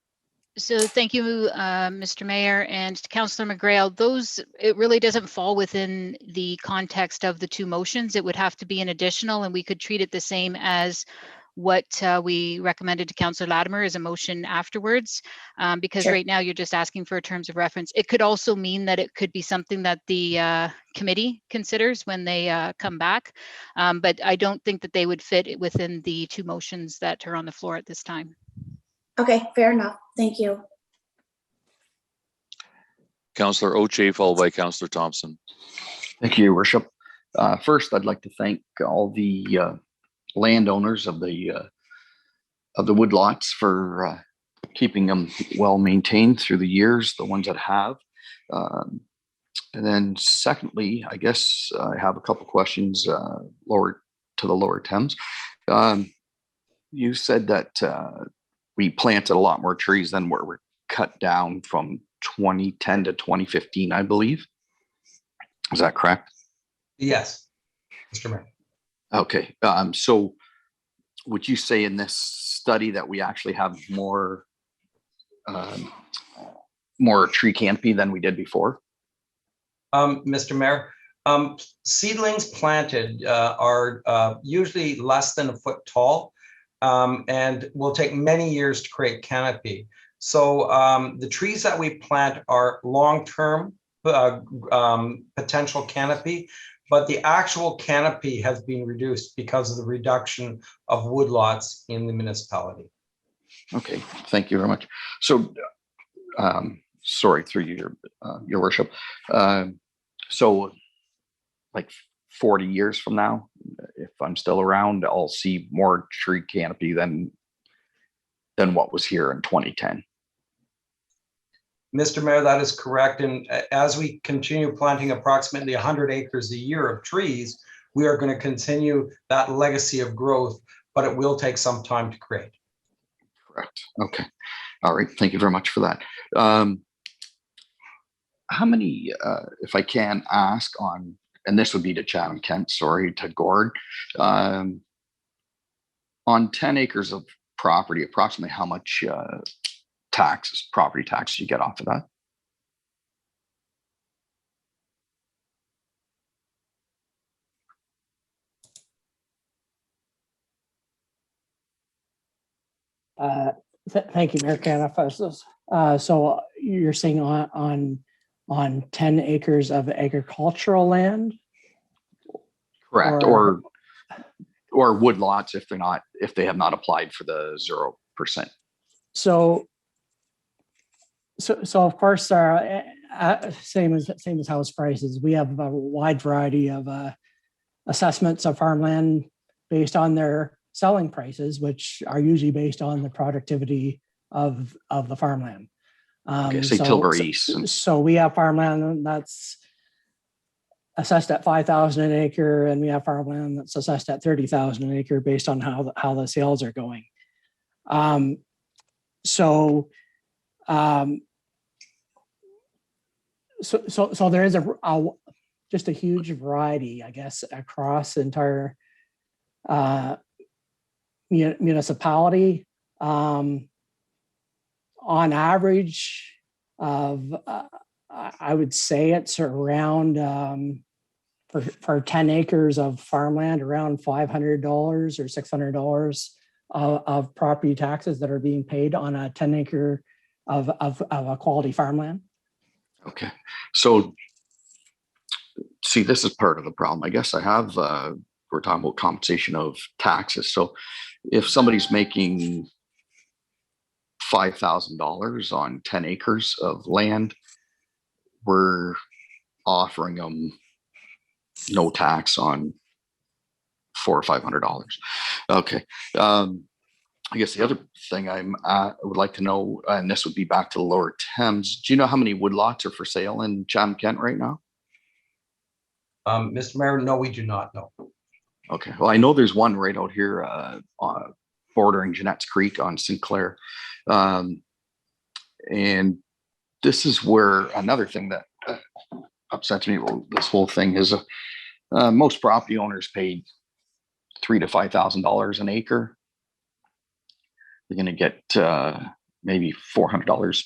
So thank you, Mr. Mayor, and Councillor McGrail. It really doesn't fall within the context of the two motions. It would have to be an additional, and we could treat it the same as what we recommended to Councillor Latimer as a motion afterwards, because right now you're just asking for terms of reference. It could also mean that it could be something that the committee considers when they come back, but I don't think that they would fit within the two motions that are on the floor at this time. Okay, fair enough. Thank you. Councillor Oche, followed by Councillor Thompson. Thank you, Your Worship. First, I'd like to thank all the landowners of the woodlots for keeping them well maintained through the years, the ones that have. And then secondly, I guess I have a couple questions lower to the lower Thames. You said that we planted a lot more trees than what were cut down from 2010 to 2015, I believe. Is that correct? Yes, Mr. Mayor. Okay, so would you say in this study that we actually have more tree canopy than we did before? Mr. Mayor, seedlings planted are usually less than a foot tall, and will take many years to create canopy. So the trees that we plant are long-term potential canopy, but the actual canopy has been reduced because of the reduction of woodlots in the municipality. Okay, thank you very much. So, sorry, through your worship. So, like 40 years from now, if I'm still around, I'll see more tree canopy than what was here in 2010. Mr. Mayor, that is correct. And as we continue planting approximately 100 acres a year of trees, we are going to continue that legacy of growth, but it will take some time to create. Correct. Okay. All right. Thank you very much for that. How many, if I can ask on, and this would be to Chatham-Kent, sorry, to Gord, on 10 acres of property, approximately how much taxes, property taxes you get off of that. Thank you, Mayor Canna. So you're saying on 10 acres of agricultural land? Correct. Or woodlots if they have not applied for the 0%. So of course, same as house prices, we have a wide variety of assessments of farmland based on their selling prices, which are usually based on the productivity of the farmland. Okay, say Tilbury East. So we have farmland that's assessed at 5,000 an acre, and we have farmland that's assessed at 30,000 an acre based on how the sales are going. So there is just a huge variety, I guess, across the entire municipality. On average, I would say it's around for 10 acres of farmland, around $500 or $600 of property taxes that are being paid on a 10 acre of a quality farmland. Okay, so see, this is part of the problem. I guess I have, we're talking about compensation of taxes. So if somebody's making $5,000 on 10 acres of land, we're offering them no tax on $400 or $500. Okay. I guess the other thing I would like to know, and this would be back to the Lower Thames. Do you know how many woodlots are for sale in Chatham-Kent right now? Mr. Mayor, no, we do not know. Okay. Well, I know there's one right out here bordering Jeanette's Creek on Sinclair. And this is where another thing that upsets me about this whole thing is most property owners paid $3,000 to $5,000 an acre. You're going to get maybe $400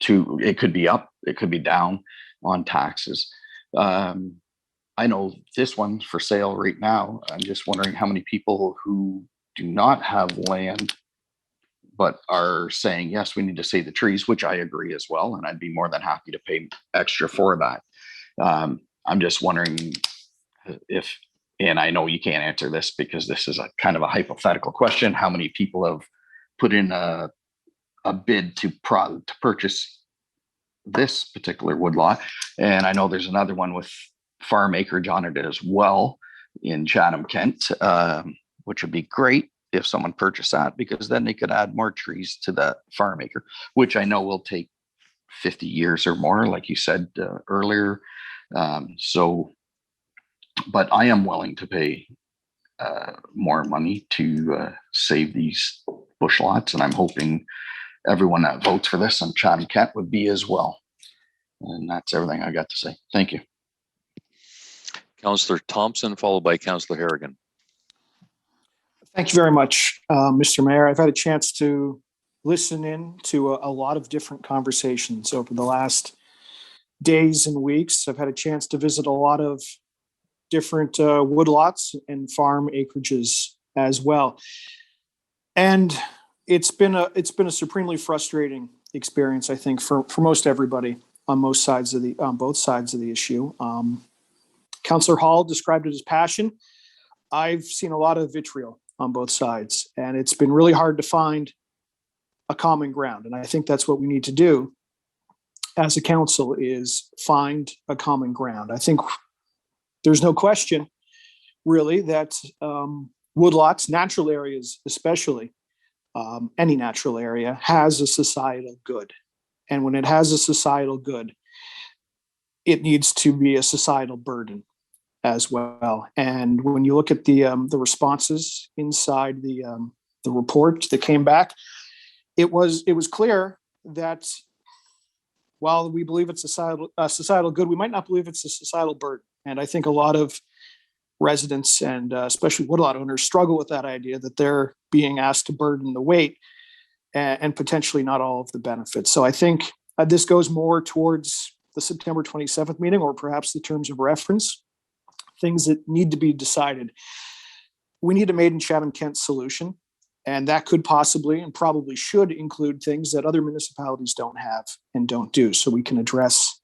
it could be up, it could be down on taxes. I know this one's for sale right now. I'm just wondering how many people who do not have land but are saying, yes, we need to save the trees, which I agree as well. And I'd be more than happy to pay extra for that. I'm just wondering if, and I know you can't answer this because this is a kind of a hypothetical question, how many people have put in a bid to purchase this particular woodlot. And I know there's another one with farm acreage on it as well in Chatham-Kent, which would be great if someone purchased that, because then they could add more trees to that farm acre, which I know will take 50 years or more, like you said earlier. But I am willing to pay more money to save these bush lots, and I'm hoping everyone that votes for this on Chatham-Kent would be as well. And that's everything I got to say. Thank you. Councillor Thompson, followed by Councillor Harrigan. Thank you very much, Mr. Mayor. I've had a chance to listen in to a lot of different conversations over the last days and weeks. I've had a chance to visit a lot of different woodlots and farm acreages as well. And it's been a supremely frustrating experience, I think, for most everybody on both sides of the issue. Councillor Hall described it as passion. I've seen a lot of vitriol on both sides, and it's been really hard to find a common ground. And I think that's what we need to do as a council, is find a common ground. I think there's no question, really, that woodlots, natural areas especially, any natural area, has a societal good. And when it has a societal good, it needs to be a societal burden as well. And when you look at the responses inside the report that came back, it was clear that while we believe it's a societal good, we might not believe it's a societal burden. And I think a lot of residents and especially woodlot owners struggle with that idea that they're being asked to burden the weight and potentially not all of the benefits. So I think this goes more towards the September 27th meeting, or perhaps the terms of reference, things that need to be decided. We need a made in Chatham-Kent solution, and that could possibly and probably should include things that other municipalities don't have and don't do, so we can address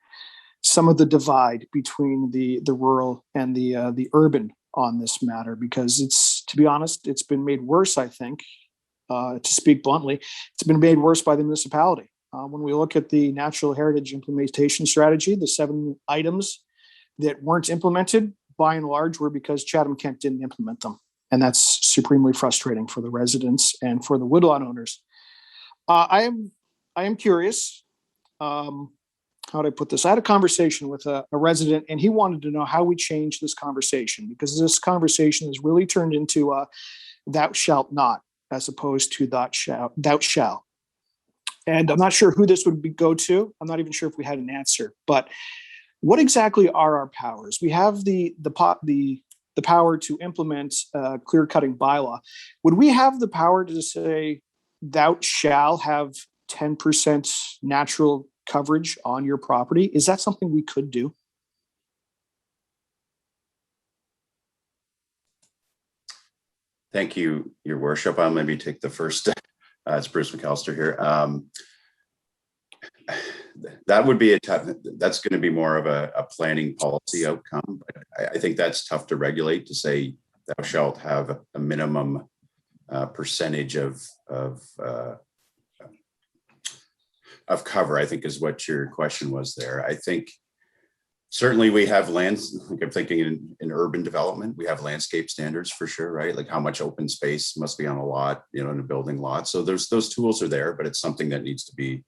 some of the divide between the rural and the urban on this matter, because it's, to be honest, it's been made worse, I think, to speak bluntly, it's been made worse by the municipality. When we look at the natural heritage implementation strategy, the 7 items that weren't implemented, by and large, were because Chatham-Kent didn't implement them. And that's supremely frustrating for the residents and for the woodlot owners. I am curious, how do I put this? I had a conversation with a resident, and he wanted to know how we change this conversation, because this conversation has really turned into thou shalt not, as opposed to thou shall. And I'm not sure who this would go to. I'm not even sure if we had an answer. But what exactly are our powers? We have the power to implement a clear-cutting bylaw. Would we have the power to say thou shall have 10% natural coverage on your property? Is that something we could do? Thank you, Your Worship. I'll maybe take the first. It's Bruce McAllister here. That would be that's going to be more of a planning policy outcome. But I think that's tough to regulate, to say thou shalt have a minimum percentage of cover, I think is what your question was there. I think certainly we have lands, like I'm thinking in urban development, we have landscape standards for sure, right? Like how much open space must be on a lot, in a building lot. So those tools are there, but it's something that needs to be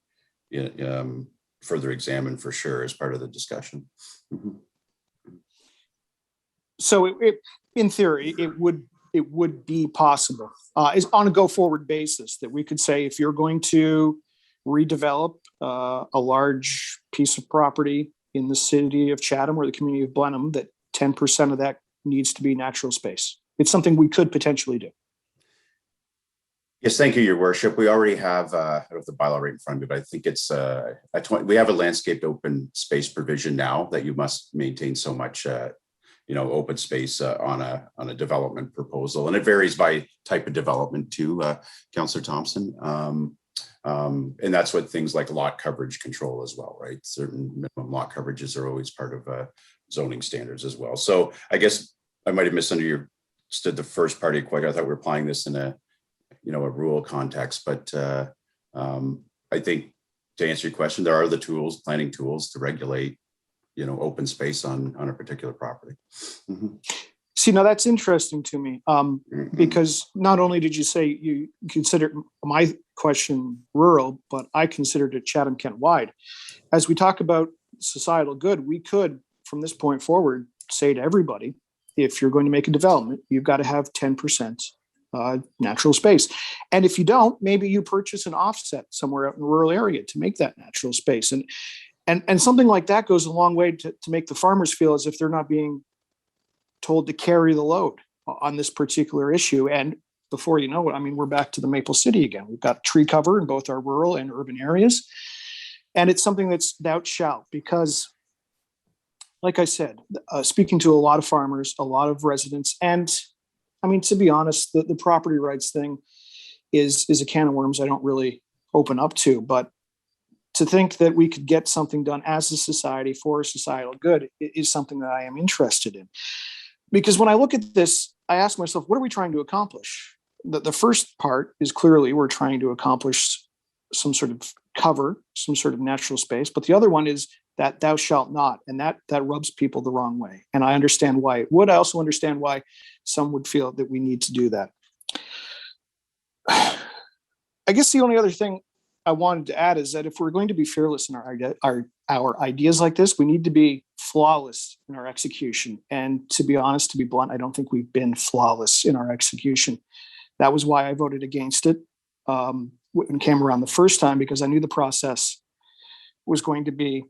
further examined for sure as part of the discussion. Mm-hmm. So in theory, it would be possible is on a go forward basis that we could say, if you're going to redevelop a large piece of property in the city of Chatham or the community of Blenheim, that 10% of that needs to be natural space. It's something we could potentially do. Yes, thank you, Your Worship. We already have, I don't have the bylaw right in front of me, but I think it's we have a landscaped open space provision now that you must maintain so much, open space on a development proposal, and it varies by type of development too, Councillor Thompson. And that's what things like lot coverage control as well, right? Certain minimum lot coverages are always part of zoning standards as well. So I guess I might have misunderstood the first part of your question. I thought we were applying this in a rural context, but I think to answer your question, there are the tools, planning tools to regulate, open space on a particular property. Mm-hmm. See, now that's interesting to me, because not only did you say you considered my question rural, but I considered it Chatham-Kent wide. As we talk about societal good, we could, from this point forward, say to everybody, if you're going to make a development, you've got to have 10% natural space. And if you don't, maybe you purchase an offset somewhere out in a rural area to make that natural space. And something like that goes a long way to make the farmers feel as if they're not being told to carry the load on this particular issue. And before you know it, we're back to the Maple City again. We've got tree cover in both our rural and urban areas. And it's something that's thou shalt, because like I said, speaking to a lot of farmers, a lot of residents, and to be honest, the property rights thing is a can of worms I don't really open up to, but to think that we could get something done as a society for societal good is something that I am interested in. Because when I look at this, I ask myself, what are we trying to accomplish? The first part is clearly we're trying to accomplish some sort of cover, some sort of natural space. But the other one is that thou shalt not. And that rubs people the wrong way. And I understand why it would. I also understand why some would feel that we need to do that. I guess the only other thing I wanted to add is that if we're going to be fearless in our ideas like this, we need to be flawless in our execution. And to be honest, to be blunt, I don't think we've been flawless in our execution. That was why I voted against it when it came around the first time, because I knew the process was going to be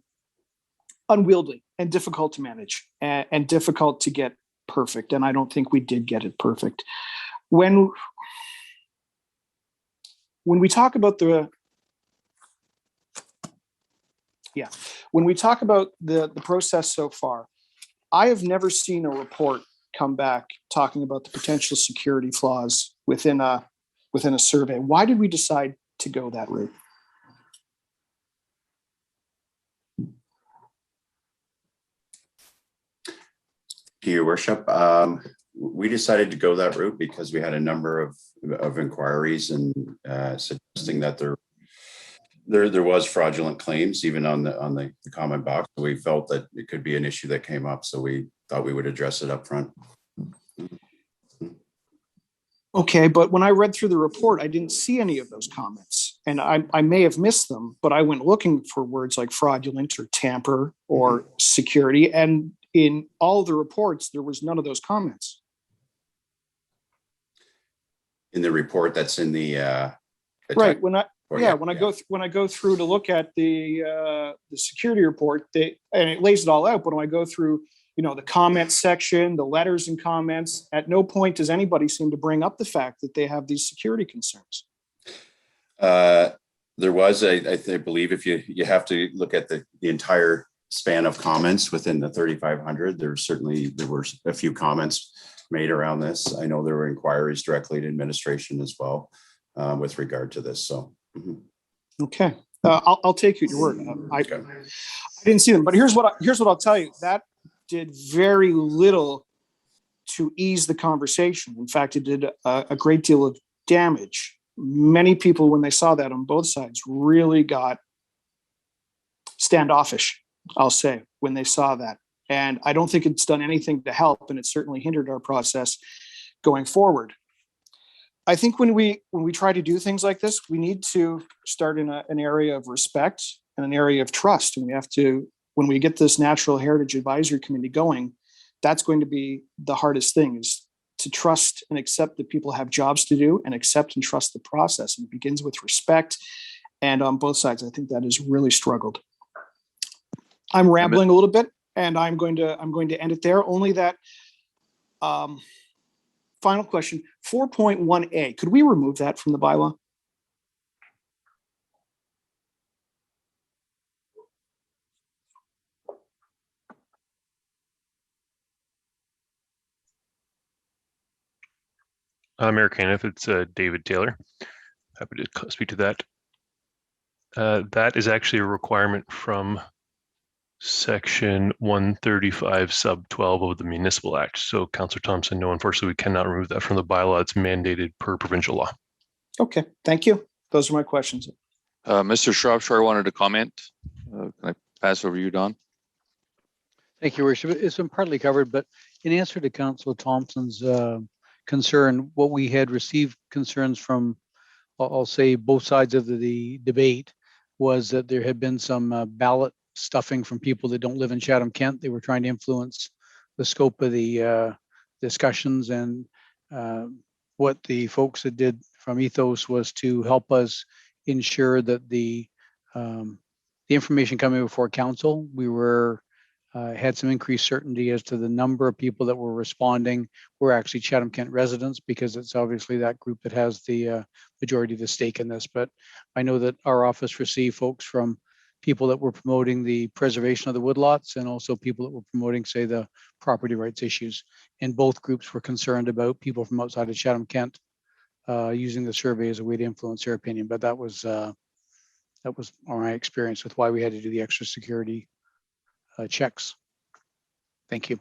unwieldy and difficult to manage and difficult to get perfect. And I don't think we did get it perfect. When when we talk about the process so far, I have never seen a report come back talking about the potential security flaws within a survey. Why did we decide to go that route? Your worship, we decided to go that route because we had a number of inquiries and suggesting that there was fraudulent claims even on the comment box. We felt that it could be an issue that came up, so we thought we would address it up front. Okay, but when I read through the report, I didn't see any of those comments, and I may have missed them, but I went looking for words like fraudulent or tamper or security, and in all of the reports, there was none of those comments. In the report that's in the right, when I go through to look at the security report, and it lays it all out, but when I go through, the comments section, the letters and comments, at no point does anybody seem to bring up the fact that they have these security concerns. There was, I believe, if you have to look at the entire span of comments within the 3,500, there were a few comments made around this. I know there were inquiries directly to administration as well with regard to this. So, okay, I'll take you at your word. I didn't see them, but here's what I'll tell you. That did very little to ease the conversation. In fact, it did a great deal of damage. Many people, when they saw that on both sides, really got standoffish, I'll say, when they saw that. And I don't think it's done anything to help, and it certainly hindered our process going forward. I think when we try to do things like this, we need to start in an area of respect and an area of trust. And we have to, when we get this Natural Heritage Advisory Committee going, that's going to be the hardest thing, is to trust and accept that people have jobs to do, and accept and trust the process. And it begins with respect. And on both sides, I think that has really struggled. I'm rambling a little bit, and I'm going to end it there. Only that final question, 4.1A, could we remove that from the bylaw? Mayor Caniff, it's David Taylor. Happy to speak to that. That is actually a requirement from Section 135 sub 12 of the Municipal Act. So Councillor Thompson, no, unfortunately, we cannot remove that from the bylaw. It's mandated per provincial law. Okay, thank you. Those are my questions. Mr. Shropshire wanted to comment. Can I pass over to you, Don? Thank you, Worship. It's been partly covered, but in answer to Councillor Thompson's concern, what we had received concerns from, I'll say, both sides of the debate, was that there had been some ballot stuffing from people that don't live in Chatham-Kent. They were trying to influence the scope of the discussions, and what the folks that did from Ethos was to help us ensure that the information coming before council, we were had some increased certainty as to the number of people that were responding were actually Chatham-Kent residents, because it's obviously that group that has the majority of the stake in this. But I know that our office received folks from people that were promoting the preservation of the woodlots, and also people that were promoting, say, the property rights issues. And both groups were concerned about people from outside of Chatham-Kent using the survey as a way to influence their opinion. But that was my experience with why we had to do the extra security checks. Thank you.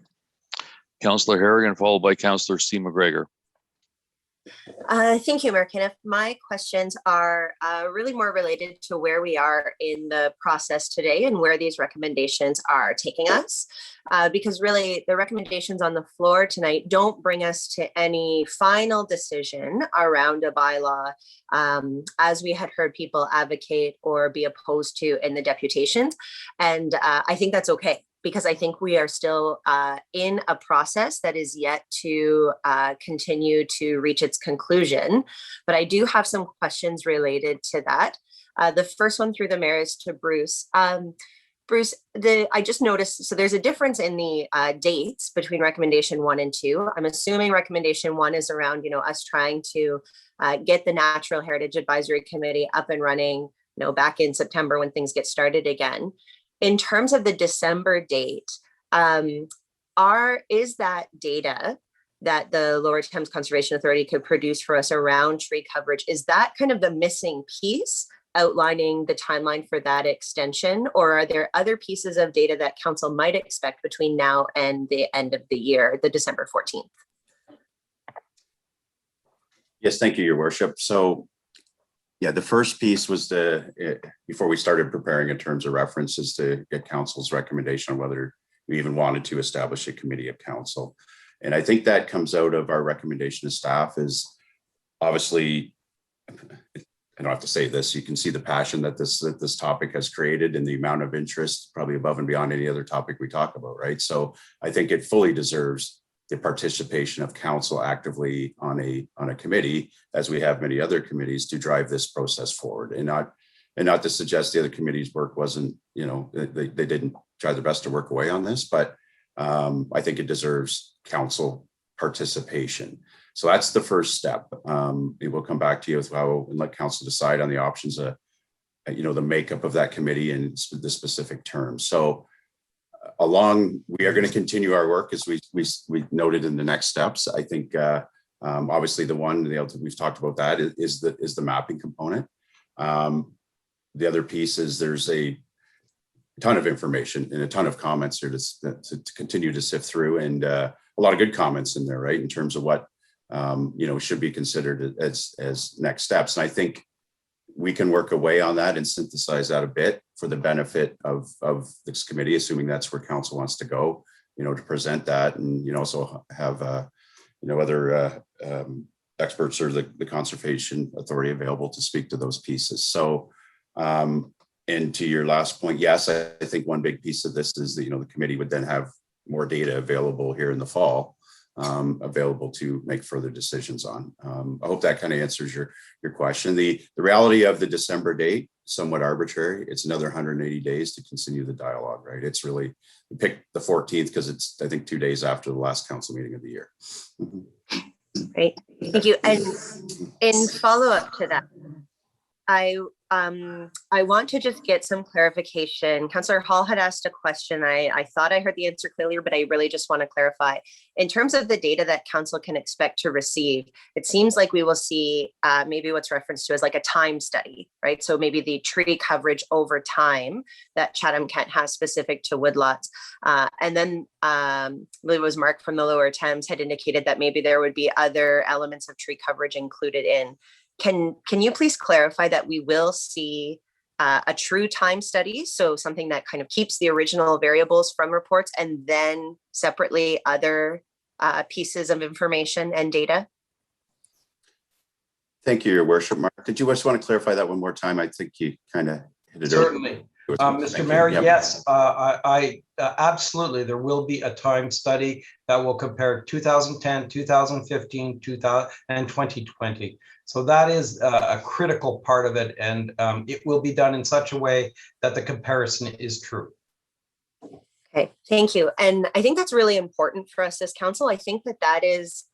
Councillor Harrigan, followed by Councillor C. McGregor. Thank you, Mayor Caniff. My questions are really more related to where we are in the process today and where these recommendations are taking us. Because really the recommendations on the floor tonight don't bring us to any final decision around a bylaw, as we had heard people advocate or be opposed to in the deputations. And I think that's okay, because I think we are still in a process that is yet to continue to reach its conclusion. But I do have some questions related to that. The first one through the mayor is to Bruce. Bruce, I just noticed, so there's a difference in the dates between recommendation 1 and 2. I'm assuming recommendation 1 is around, us trying to get the Natural Heritage Advisory Committee up and running, back in September when things get started again. In terms of the December date, is that data that the Lower Thames Conservation Authority could produce for us around tree coverage, is that kind of the missing piece outlining the timeline for that extension? Or are there other pieces of data that council might expect between now and the end of the year, the December 14th? Yes, thank you, Your Worship. So yeah, the first piece was before we started preparing in terms of references, to get council's recommendation on whether we even wanted to establish a committee of council. And I think that comes out of our recommendation to staff is obviously, I don't have to say this, you can see the passion that this topic has created and the amount of interest, probably above and beyond any other topic we talk about, right? So I think it fully deserves the participation of council actively on a committee, as we have many other committees, to drive this process forward, and not to suggest the other committees' work wasn't, they didn't try their best to work away on this, but I think it deserves council participation. So that's the first step. We will come back to you with how and let council decide on the options, the makeup of that committee and the specific terms. So we are going to continue our work as we noted in the next steps. I think obviously the one we've talked about that is the mapping component. The other piece is there's a ton of information and a ton of comments here to continue to sift through, and a lot of good comments in there, right, in terms of what should be considered as next steps. And I think we can work away on that and synthesize that a bit for the benefit of this committee, assuming that's where council wants to go, to present that, and also have other experts or the Conservation Authority available to speak to those pieces. So and to your last point, yes, I think one big piece of this is that the committee would then have more data available here in the fall, available to make further decisions on. I hope that kind of answers your question. The reality of the December date, somewhat arbitrary. It's another 180 days to continue the dialogue, right? It's really, we picked the 14th because it's, I think, 2 days after the last council meeting of the year. Great, thank you. And in follow-up to that, I want to just get some clarification. Councillor Hall had asked a question. I thought I heard the answer clearly, but I really just want to clarify. In terms of the data that council can expect to receive, it seems like we will see maybe what's referenced to as like a time study, right? So maybe the tree coverage over time that Chatham-Kent has specific to woodlots. And then I believe it was Mark from the Lower Thames had indicated that maybe there would be other elements of tree coverage included in. Can you please clarify that we will see a true time study, so something that kind of keeps the original variables from reports, and then separately other pieces of information and data? Thank you, Your Worship. Mark, did you just want to clarify that one more time? I think you kind of hit it. Certainly. Mr. Mayor, yes, I absolutely, there will be a time study that will compare 2010, 2015, 2000, and 2020. So that is a critical part of it, and it will be done in such a way that the comparison is true. Okay, thank you. And I think that's really important for us as council. I think that is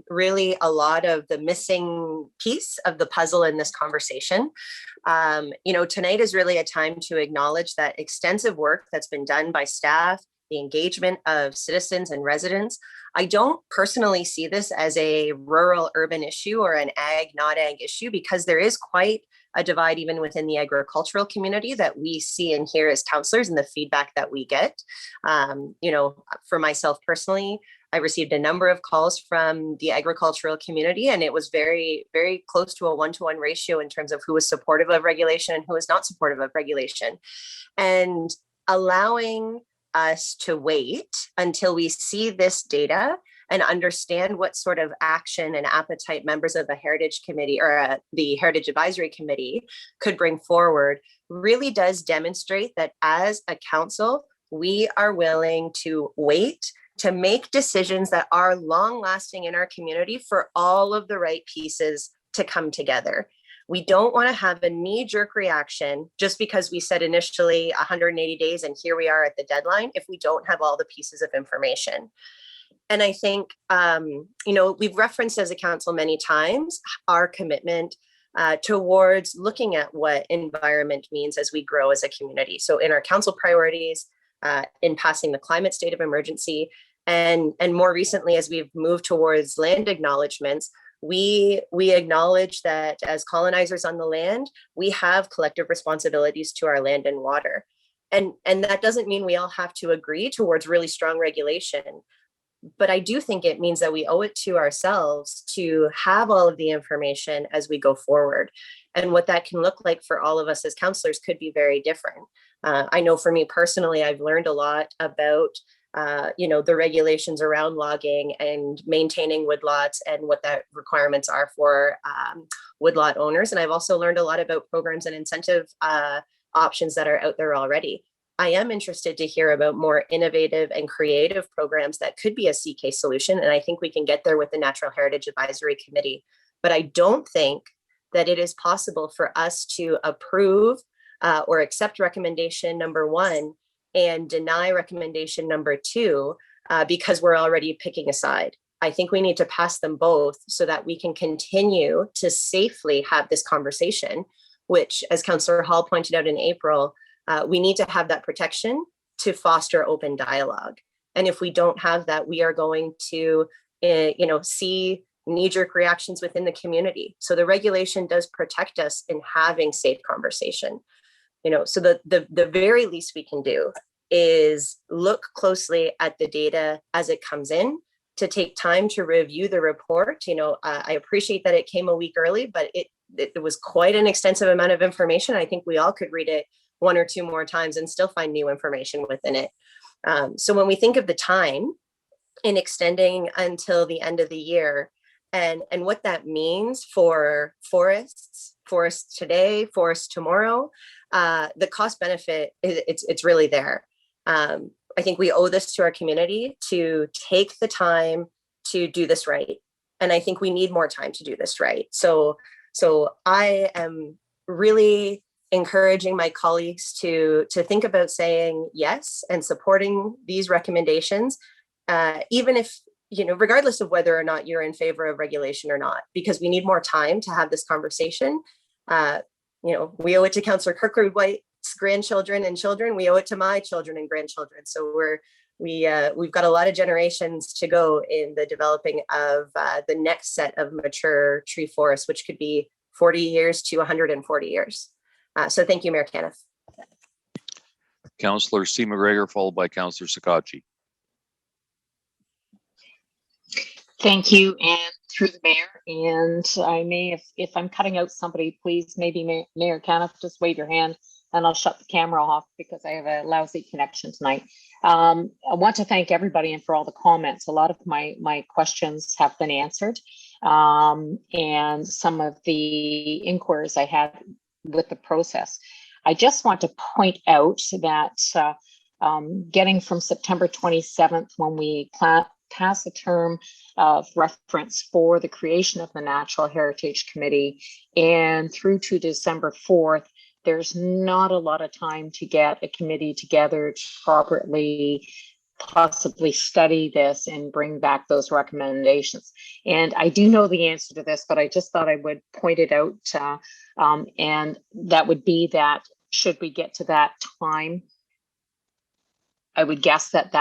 really a lot of the missing piece of the puzzle in this conversation. Tonight is really a time to acknowledge that extensive work that's been done by staff, the engagement of citizens and residents. I don't personally see this as a rural urban issue or an ag, not ag issue, because there is quite a divide even within the agricultural community that we see and hear as councillors and the feedback that we get. For myself personally, I received a number of calls from the agricultural community, and it was very, very close to a 1-to-1 ratio in terms of who was supportive of regulation and who was not supportive of regulation. And allowing us to wait until we see this data and understand what sort of action and appetite members of the Heritage Committee or the Heritage Advisory Committee could bring forward really does demonstrate that as a council, we are willing to wait to make decisions that are long lasting in our community for all of the right pieces to come together. We don't want to have a knee-jerk reaction just because we said initially 180 days and here we are at the deadline if we don't have all the pieces of information. And I think, we've referenced as a council many times our commitment towards looking at what environment means as we grow as a community. So in our council priorities, in passing the climate state of emergency, and more recently, as we've moved towards land acknowledgements, we acknowledge that as colonizers on the land, we have collective responsibilities to our land and water. And that doesn't mean we all have to agree towards really strong regulation. But I do think it means that we owe it to ourselves to have all of the information as we go forward. And what that can look like for all of us as counselors could be very different. I know for me personally, I've learned a lot about the regulations around logging and maintaining woodlots and what that requirements are for woodlot owners. And I've also learned a lot about programs and incentive options that are out there already. I am interested to hear about more innovative and creative programs that could be a CK solution. And I think we can get there with the Natural Heritage Advisory Committee. But I don't think that it is possible for us to approve or accept recommendation number 1 and deny recommendation number 2 because we're already picking a side. I think we need to pass them both so that we can continue to safely have this conversation, which, as Councillor Hall pointed out in April, we need to have that protection to foster open dialogue. And if we don't have that, we are going to, see knee-jerk reactions within the community. So the regulation does protect us in having safe conversation. So the very least we can do is look closely at the data as it comes in, to take time to review the report. I appreciate that it came a week early, but it was quite an extensive amount of information. I think we all could read it 1 or 2 more times and still find new information within it. So when we think of the time in extending until the end of the year and what that means for forests today, forests tomorrow, the cost benefit, it's really there. I think we owe this to our community to take the time to do this right. And I think we need more time to do this right. So I am really encouraging my colleagues to think about saying yes and supporting these recommendations, even if, regardless of whether or not you're in favor of regulation or not, because we need more time to have this conversation. We owe it to Councillor Kirkwood-White's grandchildren and children. We owe it to my children and grandchildren. So we've got a lot of generations to go in the developing of the next set of mature tree forests, which could be 40 years to 140 years. So thank you, Mayor Caniff. Councillor C. McGregor, followed by Councillor Sakachi. Thank you, and through the mayor. And I may, if I'm cutting out somebody, please, maybe Mayor Caniff, just wave your hand and I'll shut the camera off because I have a lousy connection tonight. I want to thank everybody and for all the comments. A lot of my questions have been answered. And some of the inquiries I had with the process. I just want to point out that getting from September 27th, when we pass a term of reference for the creation of the Natural Heritage Committee, and through to December 4th, there's not a lot of time to get a committee together to properly possibly study this and bring back those recommendations. And I do know the answer to this, but I just thought I would point it out. And that would be that should we get to that time, I would guess that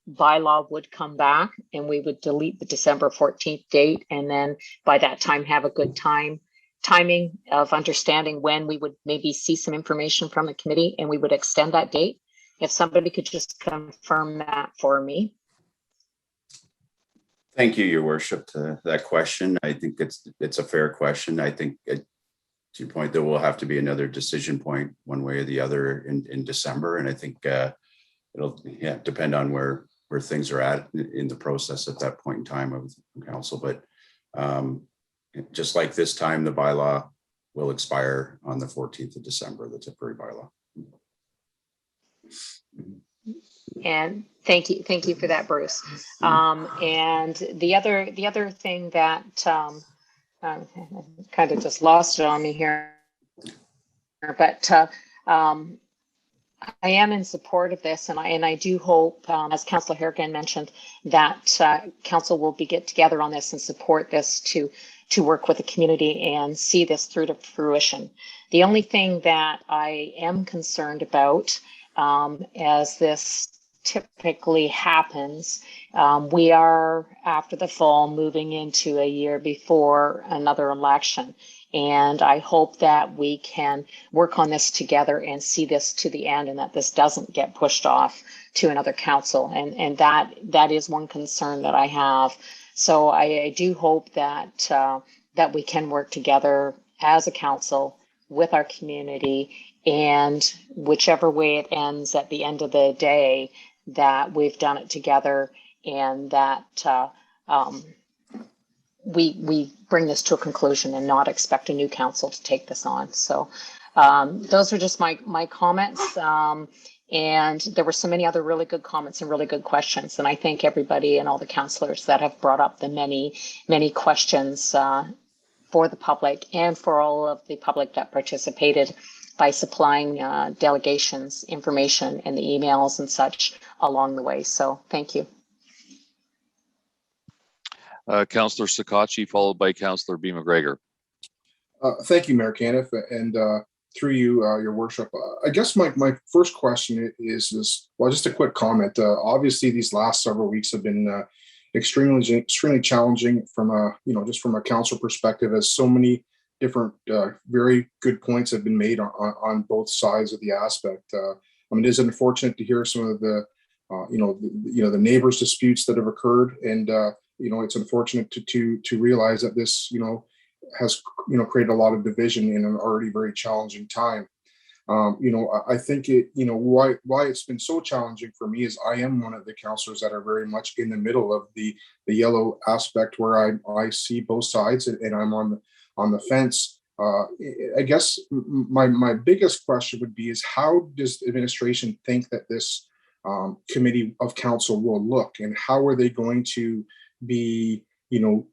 bylaw would come back and we would delete the December 14th date. And then by that time, have a good timing of understanding when we would maybe see some information from the committee and we would extend that date. If somebody could just confirm that for me. Thank you, Your Worship, to that question. I think it's a fair question. I think to your point, there will have to be another decision point one way or the other in December. And I think it'll depend on where things are at in the process at that point in time of council. But just like this time, the bylaw will expire on the 14th of December, the temporary bylaw. And thank you for that, Bruce. And the other thing that kind of just lost it on me here. But I am in support of this, and I do hope, as Councillor Harrigan mentioned, that council will get together on this and support this to work with the community and see this through to fruition. The only thing that I am concerned about, as this typically happens, we are, after the fall, moving into a year before another election. And I hope that we can work on this together and see this to the end, and that this doesn't get pushed off to another council. And that is one concern that I have. So I do hope that that we can work together as a council with our community, and whichever way it ends at the end of the day, that we've done it together, and that we bring this to a conclusion and not expect a new council to take this on. So those are just my comments. And there were so many other really good comments and really good questions. And I thank everybody and all the councillors that have brought up the many questions for the public, and for all of the public that participated by supplying delegations information and the emails and such along the way. So thank you. Councillor Sakachi, followed by Councillor B. McGregor. Thank you, Mayor Caniff, and through you, Your Worship. I guess my first question is well, just a quick comment. Obviously, these last several weeks have been extremely challenging from just from a council perspective, as so many different very good points have been made on both sides of the aspect. I mean, it is unfortunate to hear some of the the neighbors' disputes that have occurred, and it's unfortunate to realize that this has created a lot of division in an already very challenging time. I think why it's been so challenging for me is I am one of the councillors that are very much in the middle of the yellow aspect, where I see both sides, and I'm on the fence. I guess my biggest question would be is, how does the administration think that this committee of council will look, and how are they going to be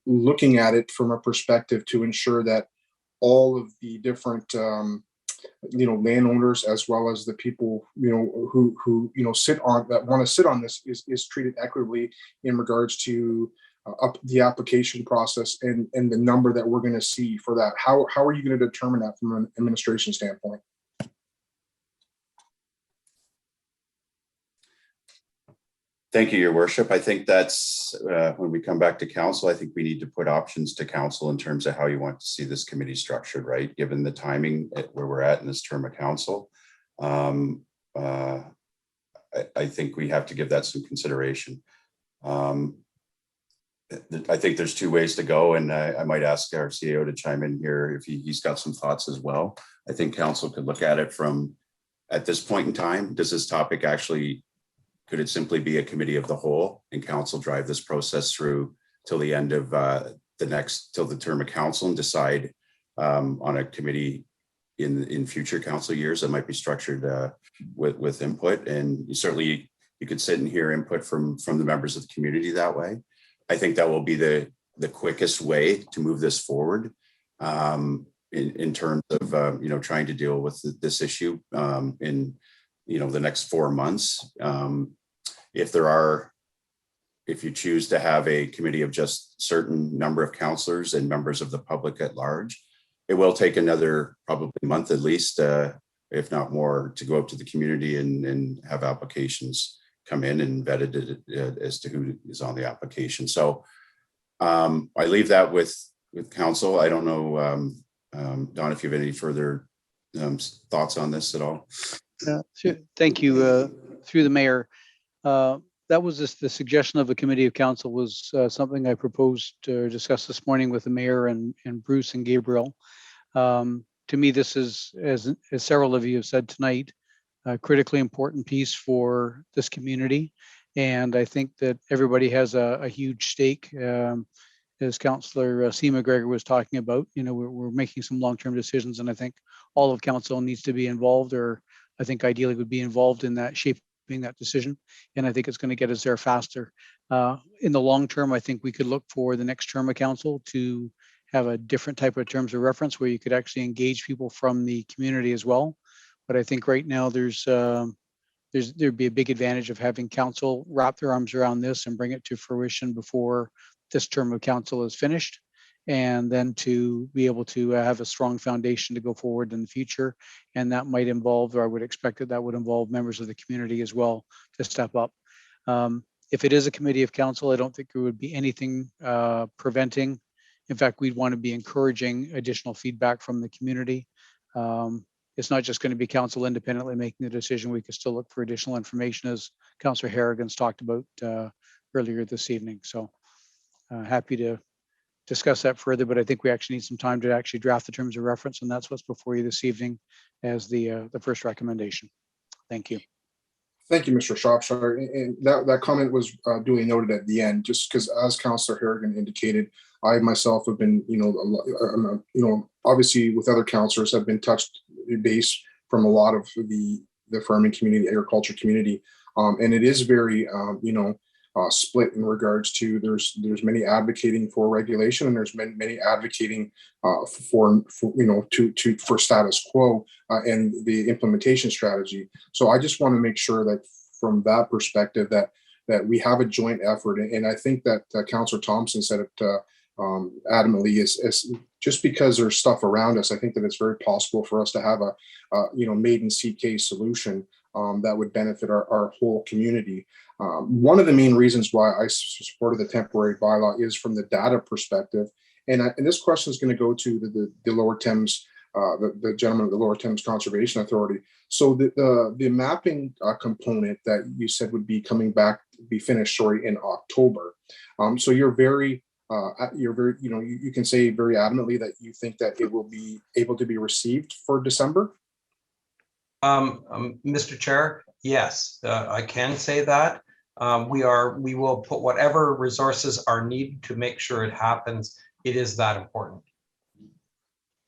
looking at it from a perspective to ensure that all of the different landowners, as well as the people who want to sit on this, is treated equitably in regards to the application process and the number that we're going to see for that? How are you going to determine that from an administration standpoint? Thank you, Your Worship. I think that's when we come back to council, I think we need to put options to council in terms of how you want to see this committee structured, right? Given the timing where we're at in this term of council, I think we have to give that some consideration. I think there's two ways to go, and I might ask our CEO to chime in here if he's got some thoughts as well. I think council could look at it from, at this point in time, does this topic actually, could it simply be a committee of the whole, and council drive this process through till the end of till the term of council, and decide on a committee in future council years that might be structured with input? And you could sit and hear input from the members of the community that way. I think that will be the quickest way to move this forward in terms of trying to deal with this issue in the next 4 months. If you choose to have a committee of just certain number of councillors and members of the public at large, it will take another probably month at least, if not more, to go up to the community and have applications come in and vetted as to who is on the application. So I leave that with council. I don't know, Don, if you have any further thoughts on this at all. Sure. Thank you. Through the mayor, that was the suggestion of a committee of council was something I proposed to discuss this morning with the mayor and Bruce and Gabriel. To me, this is, as several of you have said tonight, a critically important piece for this community. And I think that everybody has a huge stake. As Councillor C. McGregor was talking about, we're making some long-term decisions, and I think all of council needs to be involved, or I think ideally would be involved in that shaping that decision. And I think it's going to get us there faster. In the long term, I think we could look for the next term of council to have a different type of terms of reference where you could actually engage people from the community as well. But I think right now there'd be a big advantage of having council wrap their arms around this and bring it to fruition before this term of council is finished, and then to be able to have a strong foundation to go forward in the future. And that might involve, or I would expect that would involve members of the community as well to step up. If it is a committee of council, I don't think there would be anything preventing. In fact, we'd want to be encouraging additional feedback from the community. It's not just going to be council independently making the decision. We could still look for additional information, as Councillor Harrigan's talked about earlier this evening. So happy to discuss that further, but I think we actually need some time to actually draft the terms of reference, and that's what's before you this evening as the first recommendation. Thank you. Thank you, Mr. Shropshire. And that comment was duly noted at the end, just because, as Councillor Harrigan indicated, I myself have been, obviously with other councillors have been touched base from a lot of the farming community, agriculture community, and it is very, split in regards to there's many advocating for regulation, and there's many advocating for status quo and the implementation strategy. So I just want to make sure that from that perspective that we have a joint effort, and I think that Councillor Thompson said it adamantly is just because there's stuff around us. I think that it's very possible for us to have a made in CK solution that would benefit our whole community. One of the main reasons why I supported the temporary bylaw is from the data perspective. And this question is going to go to the Lower Thames, the gentleman of the Lower Thames Conservation Authority. So the mapping component that you said would be be finished in October. So you're very, you can say very adamantly that you think that it will be able to be received for December. Mr. Chair, yes, I can say that. We will put whatever resources are needed to make sure it happens. It is that important.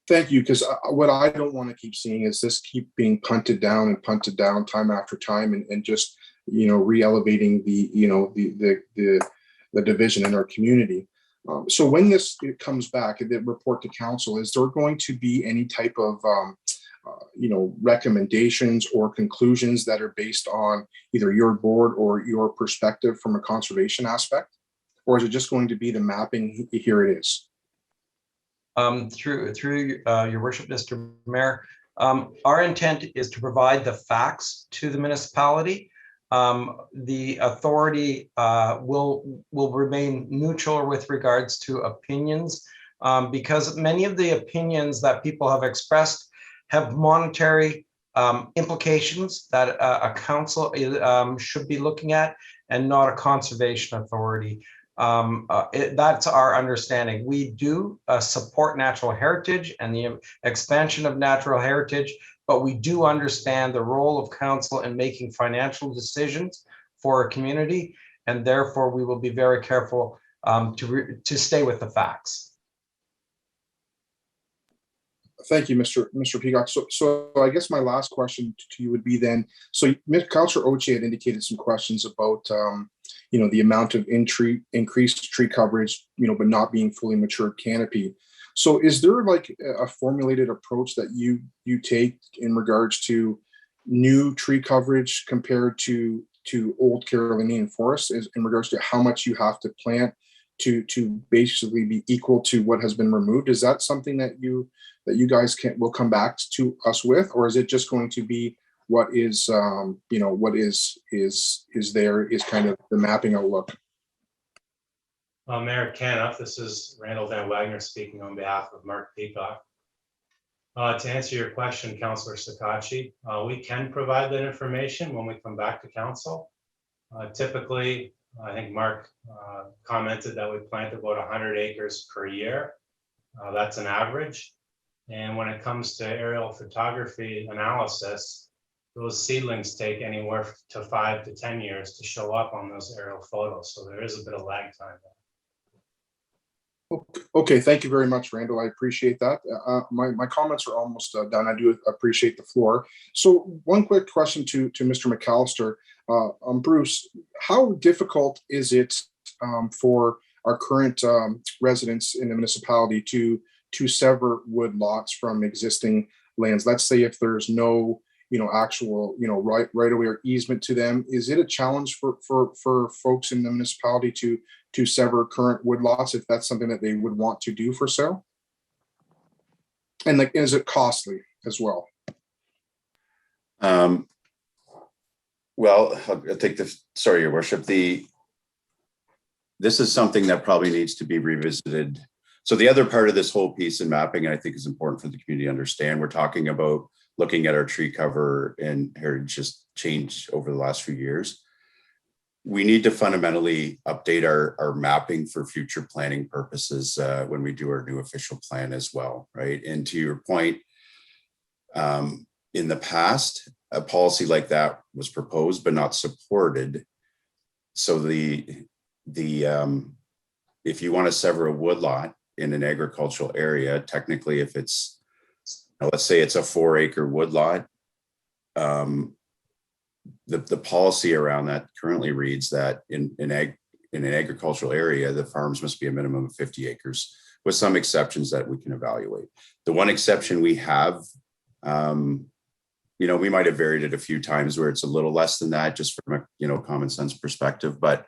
Thank you, because what I don't want to keep seeing is this keep being punted down time after time, and just re-elevating the division in our community. So when it comes back and the report to council, is there going to be any type of recommendations or conclusions that are based on either your board or your perspective from a conservation aspect, or is it just going to be the mapping? Here it is. Through your worship, Mr. Mayor, our intent is to provide the facts to the municipality. The authority will remain neutral with regards to opinions, because many of the opinions that people have expressed have monetary implications that a council should be looking at, and not a conservation authority. That's our understanding. We do support natural heritage and the expansion of natural heritage, but we do understand the role of council in making financial decisions for a community, and therefore we will be very careful to stay with the facts. Thank you, Mr. Peacock. So I guess my last question to you would be then, so Councillor Oche had indicated some questions about, the amount of increased tree coverage, but not being fully matured canopy. So is there like a formulated approach that you take in regards to new tree coverage compared to old Carolinian forests, in regards to how much you have to plant to basically be equal to what has been removed? Is that something that you guys will come back to us with, or is it just going to be what is what is there is kind of the mapping outlook? Mayor Caniff, this is Randall Van Wagner speaking on behalf of Mark Peacock. To answer your question, Councillor Sakachi, we can provide that information when we come back to council. Typically, I think Mark commented that we plant about 100 acres per year. That's an average. And when it comes to aerial photography analysis, those seedlings take anywhere to 5 to 10 years to show up on those aerial photos. So there is a bit of lag time there. Okay, thank you very much, Randall. I appreciate that. My comments are almost done. I do appreciate the floor. So one quick question to Mr. McAllister. Bruce, how difficult is it for our current residents in the municipality to sever wood lots from existing lands? Let's say if there's no, actual, right away or easement to them, is it a challenge for folks in the municipality to sever current wood lots if that's something that they would want to do for sale? And like, is it costly as well? Well, I'll take sorry, Your Worship. This is something that probably needs to be revisited. So the other part of this whole piece in mapping, I think is important for the community to understand. We're talking about looking at our tree cover and heritage just changed over the last few years. We need to fundamentally update our mapping for future planning purposes when we do our new official plan as well, right? And to your point, in the past, a policy like that was proposed but not supported. So if you want to sever a woodlot in an agricultural area, technically, if it's, let's say it's a 4-acre woodlot, the policy around that currently reads that in an agricultural area, the farms must be a minimum of 50 acres, with some exceptions that we can evaluate. The one exception we have, we might have varied it a few times where it's a little less than that, just from a common sense perspective, but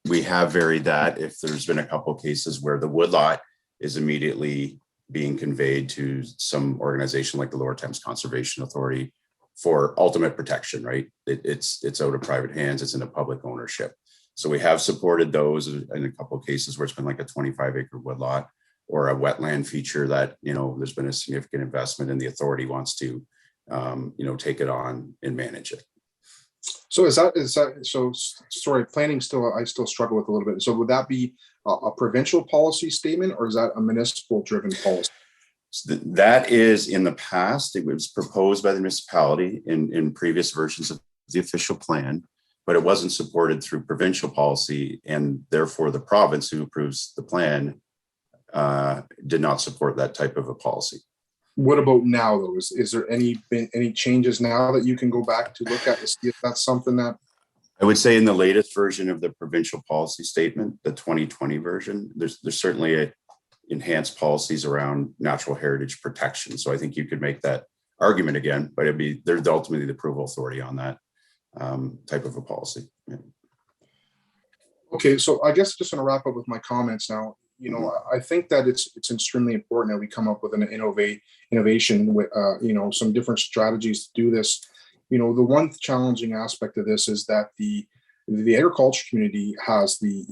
we have varied that if there's been a couple of cases where the woodlot is immediately being conveyed to some organization like the Lower Thames Conservation Authority for ultimate protection, right? It's out of private hands, it's into public ownership. So we have supported those in a couple of cases where it's been like a 25-acre woodlot or a wetland feature that, there's been a significant investment and the authority wants to, take it on and manage it. So sorry, planning I still struggle with a little bit. So would that be a provincial policy statement or is that a municipal driven policy? So that is, in the past, it was proposed by the municipality in previous versions of the official plan, but it wasn't supported through provincial policy, and therefore the province who approves the plan did not support that type of a policy. What about now, though? Is there been any changes now that you can go back to look at to see if that's something that? I would say in the latest version of the provincial policy statement, the 2020 version, there's certainly enhanced policies around natural heritage protection. So I think you could make that argument again, but there's ultimately the approval authority on that type of a policy. Yeah. Okay, so I guess just going to wrap up with my comments now. I think that it's extremely important that we come up with an innovation with some different strategies to do this. The one challenging aspect of this is that the agriculture community has the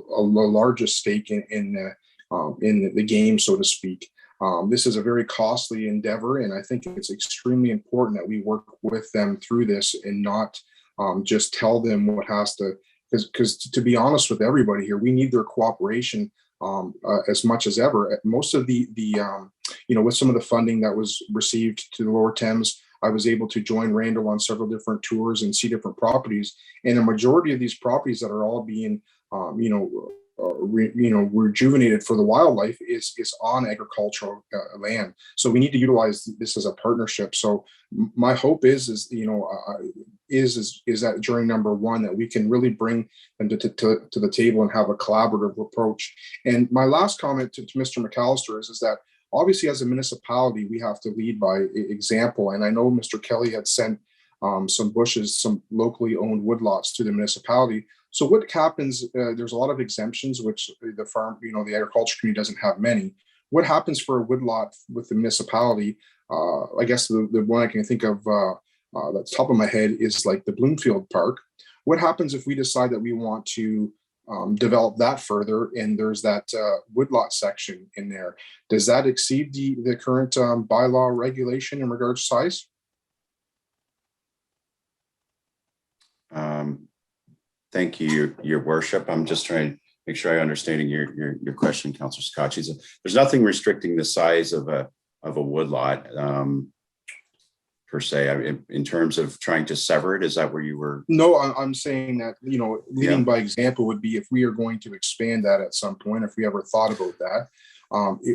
largest stake in the game, so to speak. This is a very costly endeavor, and I think it's extremely important that we work with them through this and not just tell them what has to. Because to be honest with everybody here, we need their cooperation as much as ever. Most of with some of the funding that was received to the Lower Thames, I was able to join Randall on several different tours and see different properties. And the majority of these properties that are all being, rejuvenated for the wildlife is on agricultural land. So we need to utilize this as a partnership. So my hope is that during number one, that we can really bring them to the table and have a collaborative approach. And my last comment to Mr. McAllister is that obviously as a municipality, we have to lead by example. And I know Mr. Kelly had sent some locally owned woodlots to the municipality. So what happens, there's a lot of exemptions, which the agriculture community doesn't have many. What happens for a woodlot with the municipality? I guess the one I can think of that's top of my head is like the Bloomfield Park. What happens if we decide that we want to develop that further and there's that woodlot section in there? Does that exceed the current bylaw regulation in regards to size? Thank you, Your Worship. I'm just trying to make sure I understand your question, Councillor Scotchy. There's nothing restricting the size of a woodlot per se. In terms of trying to sever it, is that where you were? No, I'm saying that leading by example would be if we are going to expand that at some point. If we ever thought about that,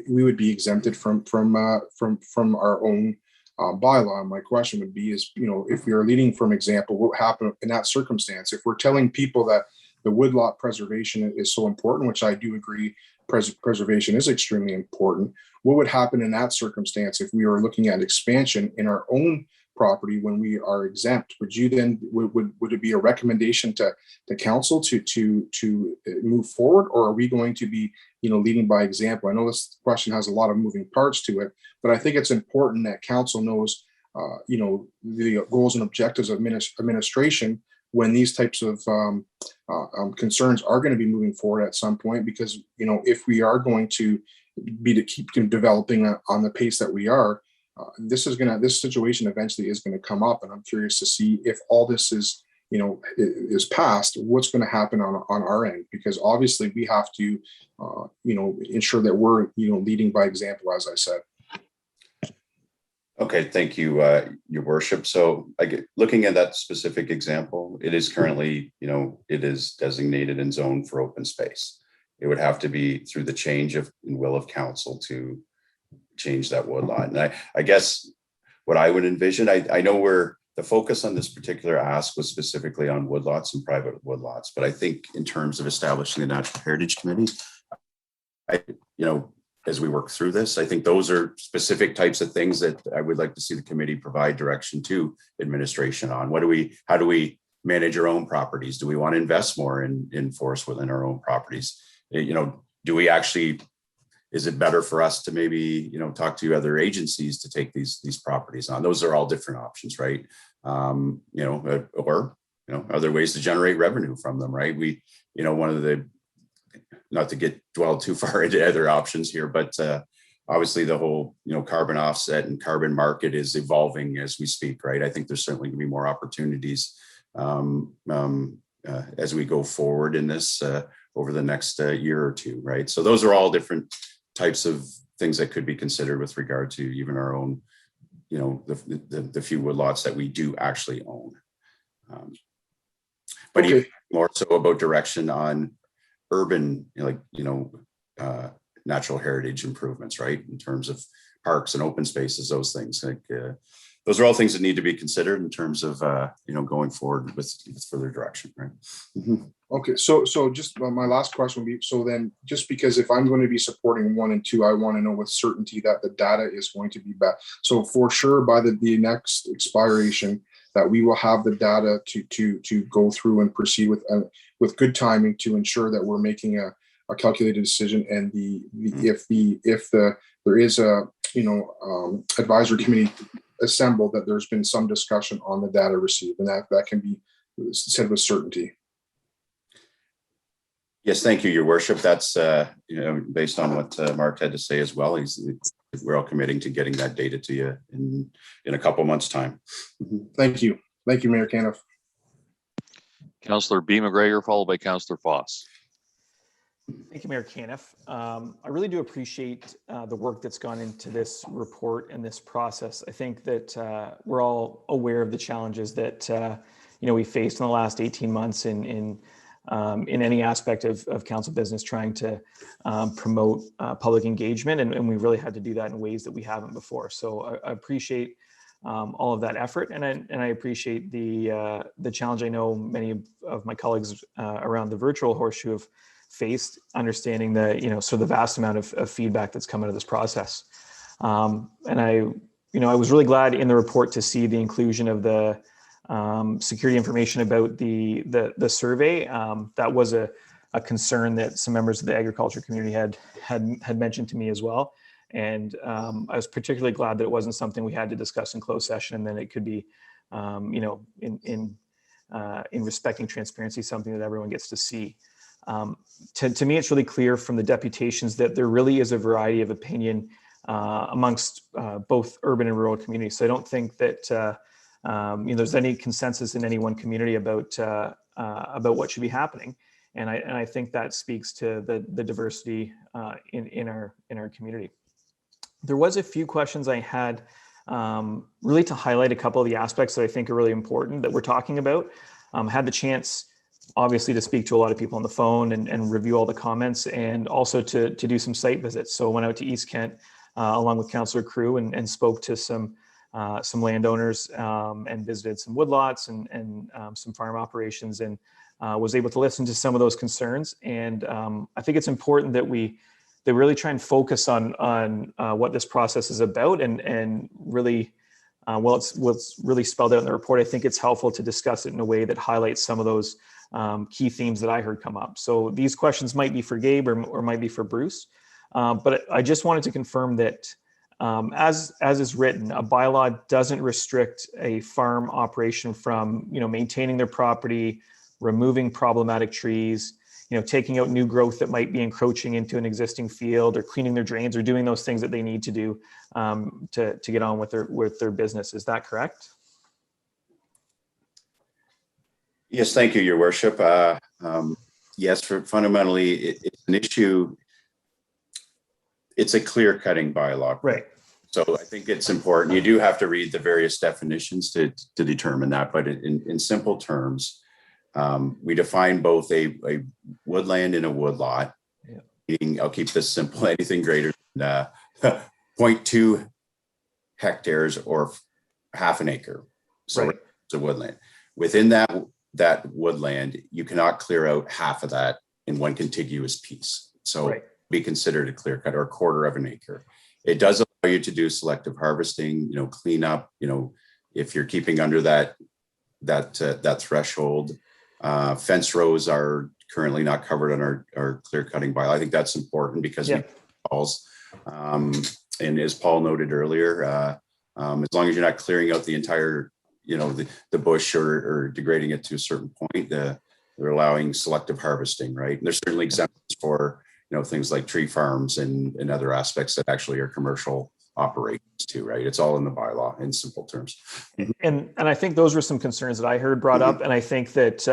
we would be exempted from our own bylaw. My question would be is, if we are leading from example, what happened in that circumstance? If we're telling people that the woodlot preservation is so important, which I do agree, preservation is extremely important. What would happen in that circumstance if we are looking at expansion in our own property when we are exempt? Would you then, would it be a recommendation to council to move forward, or are we going to be, leading by example? I know this question has a lot of moving parts to it, but I think it's important that council knows, the goals and objectives of administration when these types of concerns are going to be moving forward at some point, because, if we are going to keep developing on the pace that we are, this situation eventually is going to come up, and I'm curious to see if all this is passed, what's going to happen on our end, because obviously we have to ensure that we're leading by example, as I said. Okay, thank you, Your Worship. So looking at that specific example, it is currently, it is designated and zoned for open space. It would have to be through the change of will of council to change that woodlot. And I guess what I would envision, I know where the focus on this particular ask was specifically on woodlots and private woodlots, but I think in terms of establishing the Natural Heritage Committee, as we work through this, I think those are specific types of things that I would like to see the committee provide direction to administration on. How do we manage our own properties? Do we want to invest more in forest within our own properties? Do we actually, is it better for us to maybe, talk to other agencies to take these properties on? Those are all different options, right? Or are there ways to generate revenue from them, right? One of the, not to dwell too far into other options here, but obviously the whole, carbon offset and carbon market is evolving as we speak, right? I think there's certainly going to be more opportunities as we go forward in this over the next year or two, right? So those are all different types of things that could be considered with regard to even our own, the few woodlots that we do actually own. But even more so about direction on urban, natural heritage improvements, right? In terms of parks and open spaces, those things, those are all things that need to be considered in terms of, going forward with further direction, right? Mm-hmm. Okay, so just my last question would be, so then just because if I'm going to be supporting 1 and 2, I want to know with certainty that the data is going to be back. So for sure by the next expiration that we will have the data to go through and proceed with good timing to ensure that we're making a calculated decision, and if there is a advisory committee assembled, that there's been some discussion on the data received, and that can be said with certainty. Yes, thank you, Your Worship. That's based on what Mark had to say as well. We're all committing to getting that data to you in a couple months' time. Thank you, Mayor Caniff. Councillor B. McGregor, followed by Councillor Foss. Thank you, Mayor Caniff. I really do appreciate the work that's gone into this report and this process. I think that we're all aware of the challenges that we faced in the last 18 months in any aspect of council business, trying to promote public engagement, and we really had to do that in ways that we haven't before. So I appreciate all of that effort, and I appreciate the challenge I know many of my colleagues around the virtual horseshoe have faced, understanding the sort of the vast amount of feedback that's come out of this process. And I was really glad in the report to see the inclusion of the security information about the survey. That was a concern that some members of the agriculture community had mentioned to me as well. And I was particularly glad that it wasn't something we had to discuss in closed session, and then it could be, in respecting transparency, something that everyone gets to see. To me, it's really clear from the deputations that there really is a variety of opinion amongst both urban and rural communities. So I don't think that there's any consensus in any one community about what should be happening, and I think that speaks to the diversity in our community. There was a few questions I had really to highlight a couple of the aspects that I think are really important that we're talking about. Had the chance, obviously, to speak to a lot of people on the phone and review all the comments, and also to do some site visits. So I went out to East Kent along with Councillor Crew and spoke to some some landowners and visited some woodlots and some farm operations, and was able to listen to some of those concerns. And I think it's important that they really try and focus on what this process is about, and really, what's really spelled out in the report. I think it's helpful to discuss it in a way that highlights some of those key themes that I heard come up. So these questions might be for Gabe or might be for Bruce, but I just wanted to confirm that as is written, a bylaw doesn't restrict a farm operation from maintaining their property, removing problematic trees, taking out new growth that might be encroaching into an existing field, or cleaning their drains, or doing those things that they need to do to get on with their business. Is that correct? Yes, thank you, Your Worship. Yes, fundamentally, it's an issue. It's a clear-cutting bylaw. Right. So I think it's important. You do have to read the various definitions to determine that, but in simple terms, we define both a woodland and a woodlot. Yeah. Meaning, I'll keep this simple, anything greater than 0.2 hectares or half an acre. So right. It's a woodland. Within that woodland, you cannot clear out half of that in one contiguous piece. So right. Be considered a clear cut, or a quarter of an acre. It does allow you to do selective harvesting, clean up, if you're keeping under that threshold. Fence rows are currently not covered on our clear cutting bylaw. I think that's important because we calls, and as Paul noted earlier, as long as you're not clearing out the entire, the bush or degrading it to a certain point, they're allowing selective harvesting, right? And there's certainly exemptions for things like tree farms and other aspects that actually are commercial operations too, right? It's all in the bylaw in simple terms. And I think those were some concerns that I heard brought up. And I think that,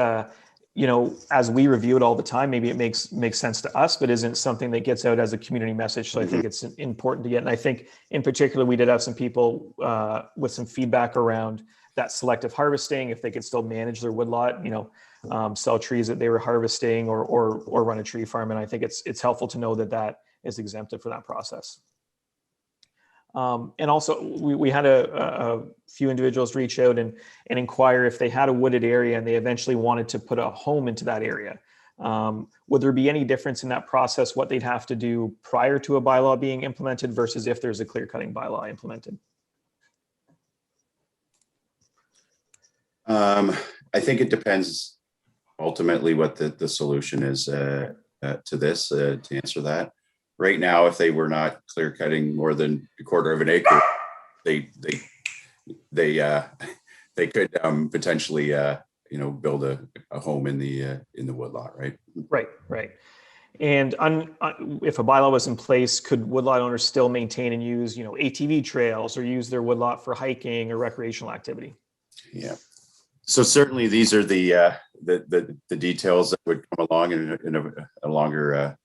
as we review it all the time, maybe it makes sense to us, but isn't something that gets out as a community message. So I think it's important to get. And I think in particular, we did have some people with some feedback around that selective harvesting, if they could still manage their woodlot, sell trees that they were harvesting or run a tree farm. And I think it's helpful to know that is exempted for that process. And also we had a few individuals reach out and inquire if they had a wooded area and they eventually wanted to put a home into that area. Would there be any difference in that process, what they'd have to do prior to a bylaw being implemented versus if there's a clear cutting bylaw implemented? I think it depends ultimately what the solution is to this, to answer that. Right now, if they were not clear cutting more than a quarter of an acre, they could potentially build a home in the woodlot, right? Right. And if a bylaw was in place, could woodlot owners still maintain and use ATV trails or use their woodlot for hiking or recreational activity? Yeah. So certainly these are the details that would come along in a longer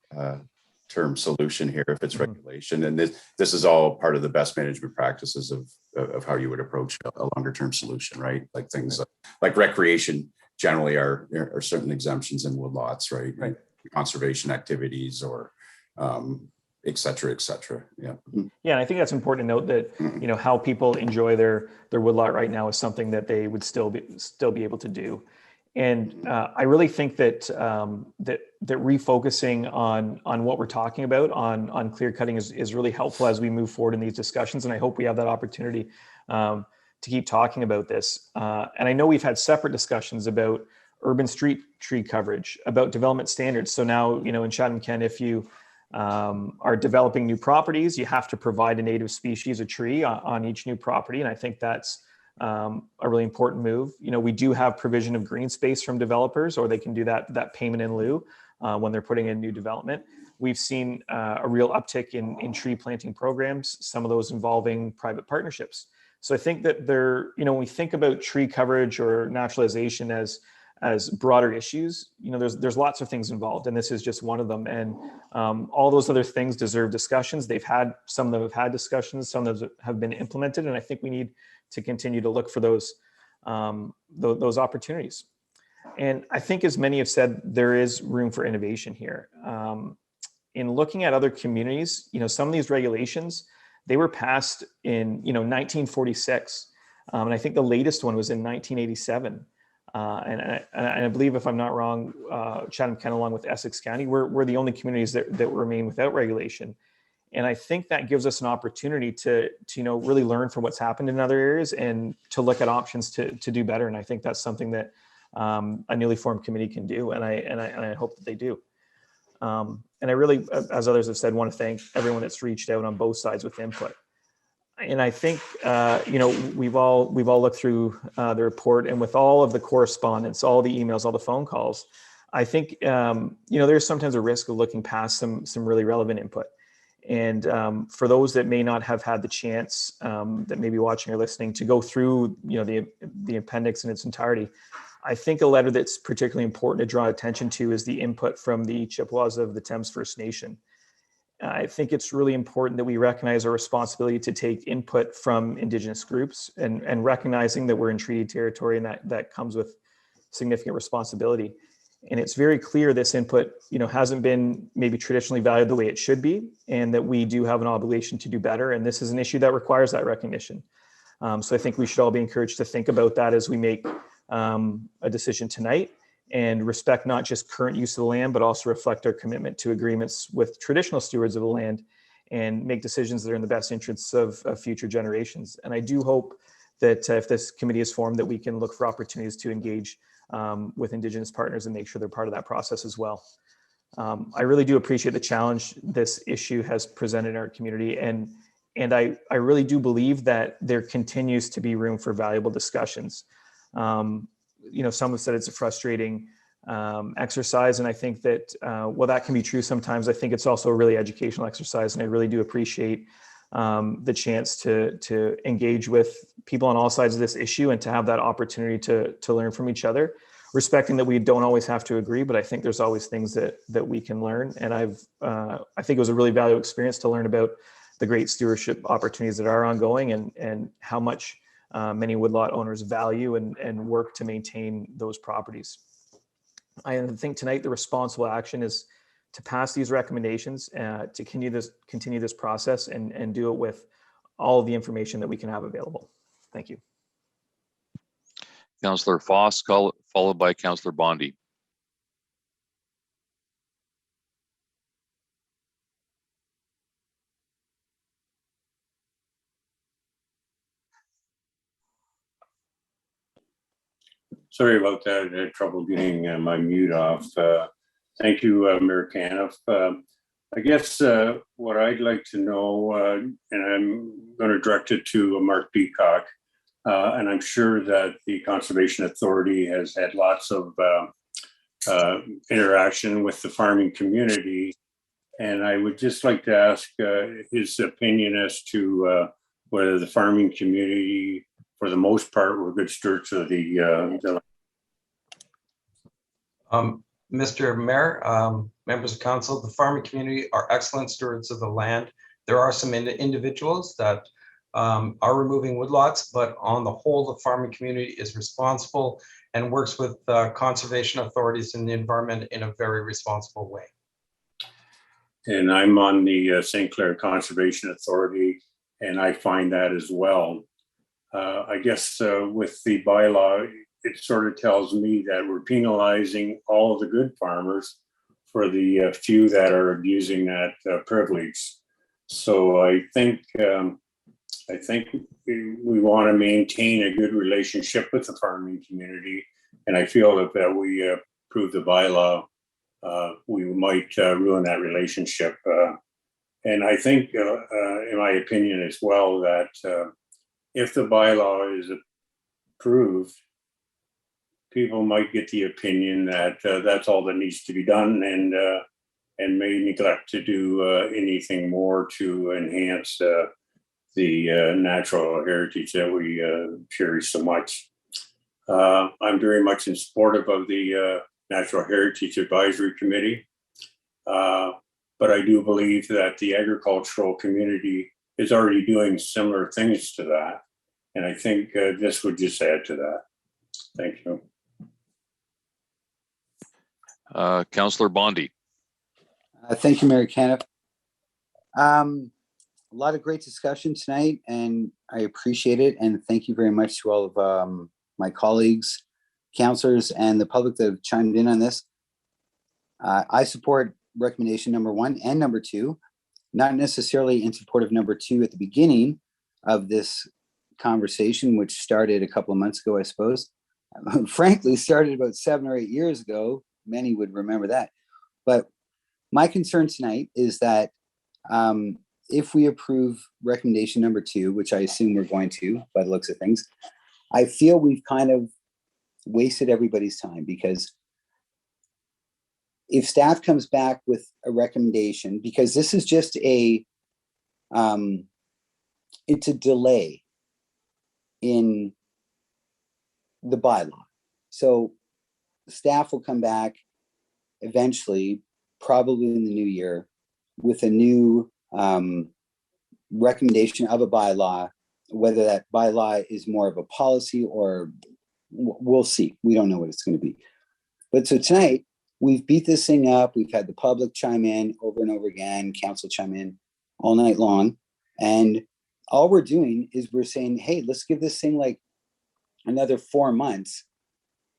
term solution here if it's regulation, and this is all part of the best management practices of how you would approach a longer term solution, right? Like things like recreation generally are certain exemptions in woodlots, right? Conservation activities or et cetera, et cetera. Yeah. Yeah, and I think that's important to note that how people enjoy their woodlot right now is something that they would still be able to do. And I really think that that refocusing on what we're talking about on clear cutting is really helpful as we move forward in these discussions. And I hope we have that opportunity to keep talking about this. And I know we've had separate discussions about urban street tree coverage, about development standards. So now, in Chatham-Kent, if you are developing new properties, you have to provide a native species, a tree on each new property. And I think that's a really important move. We do have provision of green space from developers, or they can do that payment in lieu when they're putting in new development. We've seen a real uptick in tree planting programs, some of those involving private partnerships. So I think that when we think about tree coverage or naturalization as broader issues, there's lots of things involved, and this is just one of them. And all those other things deserve discussions. Some of them have had discussions, some of them have been implemented, and I think we need to continue to look for those opportunities. And I think, as many have said, there is room for innovation here. In looking at other communities, some of these regulations, they were passed in 1946, and I think the latest one was in 1987. And I believe, if I'm not wrong, Chatham-Kent, along with Essex County, we're the only communities that remain without regulation. And I think that gives us an opportunity to really learn from what's happened in other areas and to look at options to do better. And I think that's something that a newly formed committee can do, and I hope that they do. And I really, as others have said, want to thank everyone that's reached out on both sides with input. And I think we've all looked through the report, and with all of the correspondence, all the emails, all the phone calls, I think there's sometimes a risk of looking past some really relevant input. And for those that may not have had the chance, that may be watching or listening, to go through the appendix in its entirety, I think a letter that's particularly important to draw attention to is the input from the Chippewas of the Thames First Nation. I think it's really important that we recognize our responsibility to take input from Indigenous groups, and recognizing that we're in treaty territory, and that comes with significant responsibility. And it's very clear this input, hasn't been maybe traditionally valued the way it should be, and that we do have an obligation to do better. And this is an issue that requires that recognition. So I think we should all be encouraged to think about that as we make a decision tonight, and respect not just current use of the land, but also reflect our commitment to agreements with traditional stewards of the land, and make decisions that are in the best interests of future generations. And I do hope that if this committee is formed, that we can look for opportunities to engage with Indigenous partners and make sure they're part of that process as well. I really do appreciate the challenge this issue has presented in our community, and I really do believe that there continues to be room for valuable discussions. Some have said it's a frustrating exercise, and I think that while that can be true sometimes, I think it's also a really educational exercise, and I really do appreciate the chance to engage with people on all sides of this issue, and to have that opportunity to learn from each other, respecting that we don't always have to agree, but I think there's always things that we can learn. And I think it was a really valuable experience to learn about the great stewardship opportunities that are ongoing, and how much many woodlot owners value and work to maintain those properties. I think tonight the responsible action is to pass these recommendations, to continue this process, and do it with all of the information that we can have available. Thank you. Councillor Foss, followed by Councillor Bondi. Sorry about that. I had trouble getting my mute off. Thank you, Mayor Caniff. I guess what I'd like to know, and I'm going to direct it to Mark Peacock, and I'm sure that the Conservation Authority has had lots of interaction with the farming community. And I would just like to ask his opinion as to whether the farming community, for the most part, were good stewards of the Mr. Mayor, members of council, the farming community are excellent stewards of the land. There are some individuals that are removing woodlots, but on the whole, the farming community is responsible and works with conservation authorities and the environment in a very responsible way. And I'm on the St. Clair Conservation Authority, and I find that as well. I guess with the bylaw, it sort of tells me that we're penalizing all of the good farmers for the few that are abusing that privilege. So I think we want to maintain a good relationship with the farming community, and I feel that if we approve the bylaw, we might ruin that relationship. And I think, in my opinion as well, that if the bylaw is approved, people might get the opinion that that's all that needs to be done, and may neglect to do anything more to enhance the natural heritage that we cherish so much. I'm very much in support of the Natural Heritage Advisory Committee, but I do believe that the agricultural community is already doing similar things to that, and I think this would just add to that. Thank you. Councillor Bondi. Thank you, Mayor Caniff. lot of great discussion tonight, and I appreciate it. And thank you very much to all of my colleagues, counselors, and the public that have chimed in on this. I support recommendation number 1 and number 2, not necessarily in support of number 2 at the beginning of this conversation, which started a couple of months ago, I suppose. Frankly, started about 7 or 8 years ago. Many would remember that. But my concern tonight is that if we approve recommendation number 2, which I assume we're going to by the looks of things, I feel we've kind of wasted everybody's time, because if staff comes back with a recommendation, because this is just it's a delay in the bylaw. So staff will come back eventually, probably in the new year, with a new recommendation of a bylaw. Whether that bylaw is more of a policy or we'll see. We don't know what it's going to be. But so tonight, we've beat this thing up. We've had the public chime in over and over again, council chime in all night long. And all we're doing is we're saying, hey, let's give this thing like another 4 months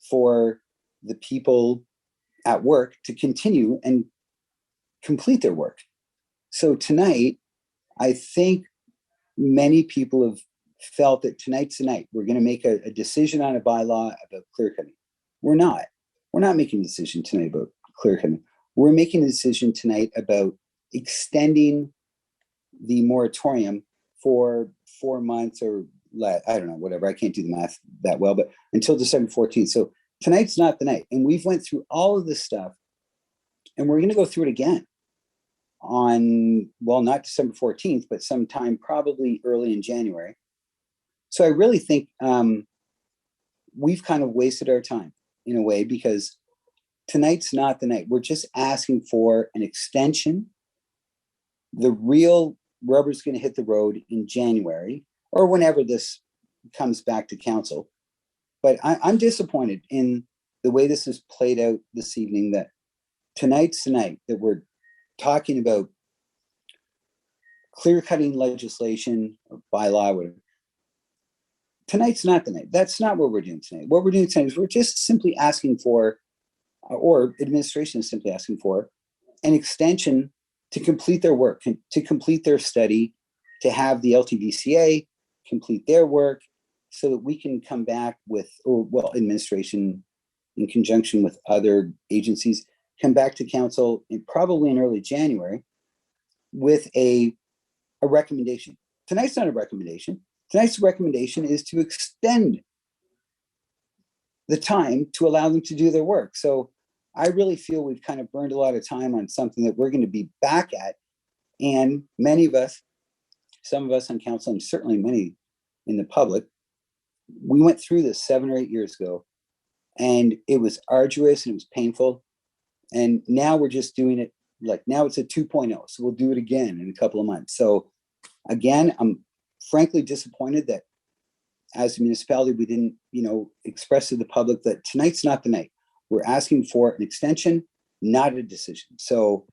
for the people at work to continue and complete their work. So tonight, I think many people have felt that tonight's the night. We're going to make a decision on a bylaw about clear cutting. We're not. We're not making a decision tonight about clear cutting. We're making a decision tonight about extending the moratorium for 4 months or I don't know, whatever. I can't do the math that well, but until December 14th. So tonight's not the night. And we've went through all of this stuff, and we're going to go through it again on, well, not December 14th, but sometime probably early in January. So I really think we've kind of wasted our time in a way, because tonight's not the night. We're just asking for an extension. The real rubber's going to hit the road in January or whenever this comes back to council. But I'm disappointed in the way this is played out this evening, that tonight's the night that we're talking about clear cutting legislation or bylaw, whatever. Tonight's not the night. That's not what we're doing tonight. What we're doing tonight is we're just simply asking for, or administration is simply asking for, an extension to complete their work, to complete their study, to have the LTVCA complete their work, so that we can come back with, or well, administration in conjunction with other agencies, come back to council probably in early January with a recommendation. Tonight's not a recommendation. Tonight's recommendation is to extend the time to allow them to do their work. So I really feel we've kind of burned a lot of time on something that we're going to be back at. And many of us, some of us on council, and certainly many in the public, we went through this 7 or 8 years ago, and it was arduous and it was painful. And now we're just doing it, like now it's a 2.0. So we'll do it again in a couple of months. So again, I'm frankly disappointed that as a municipality, we didn't, express to the public that tonight's not the night. We're asking for an extension, not a decision. So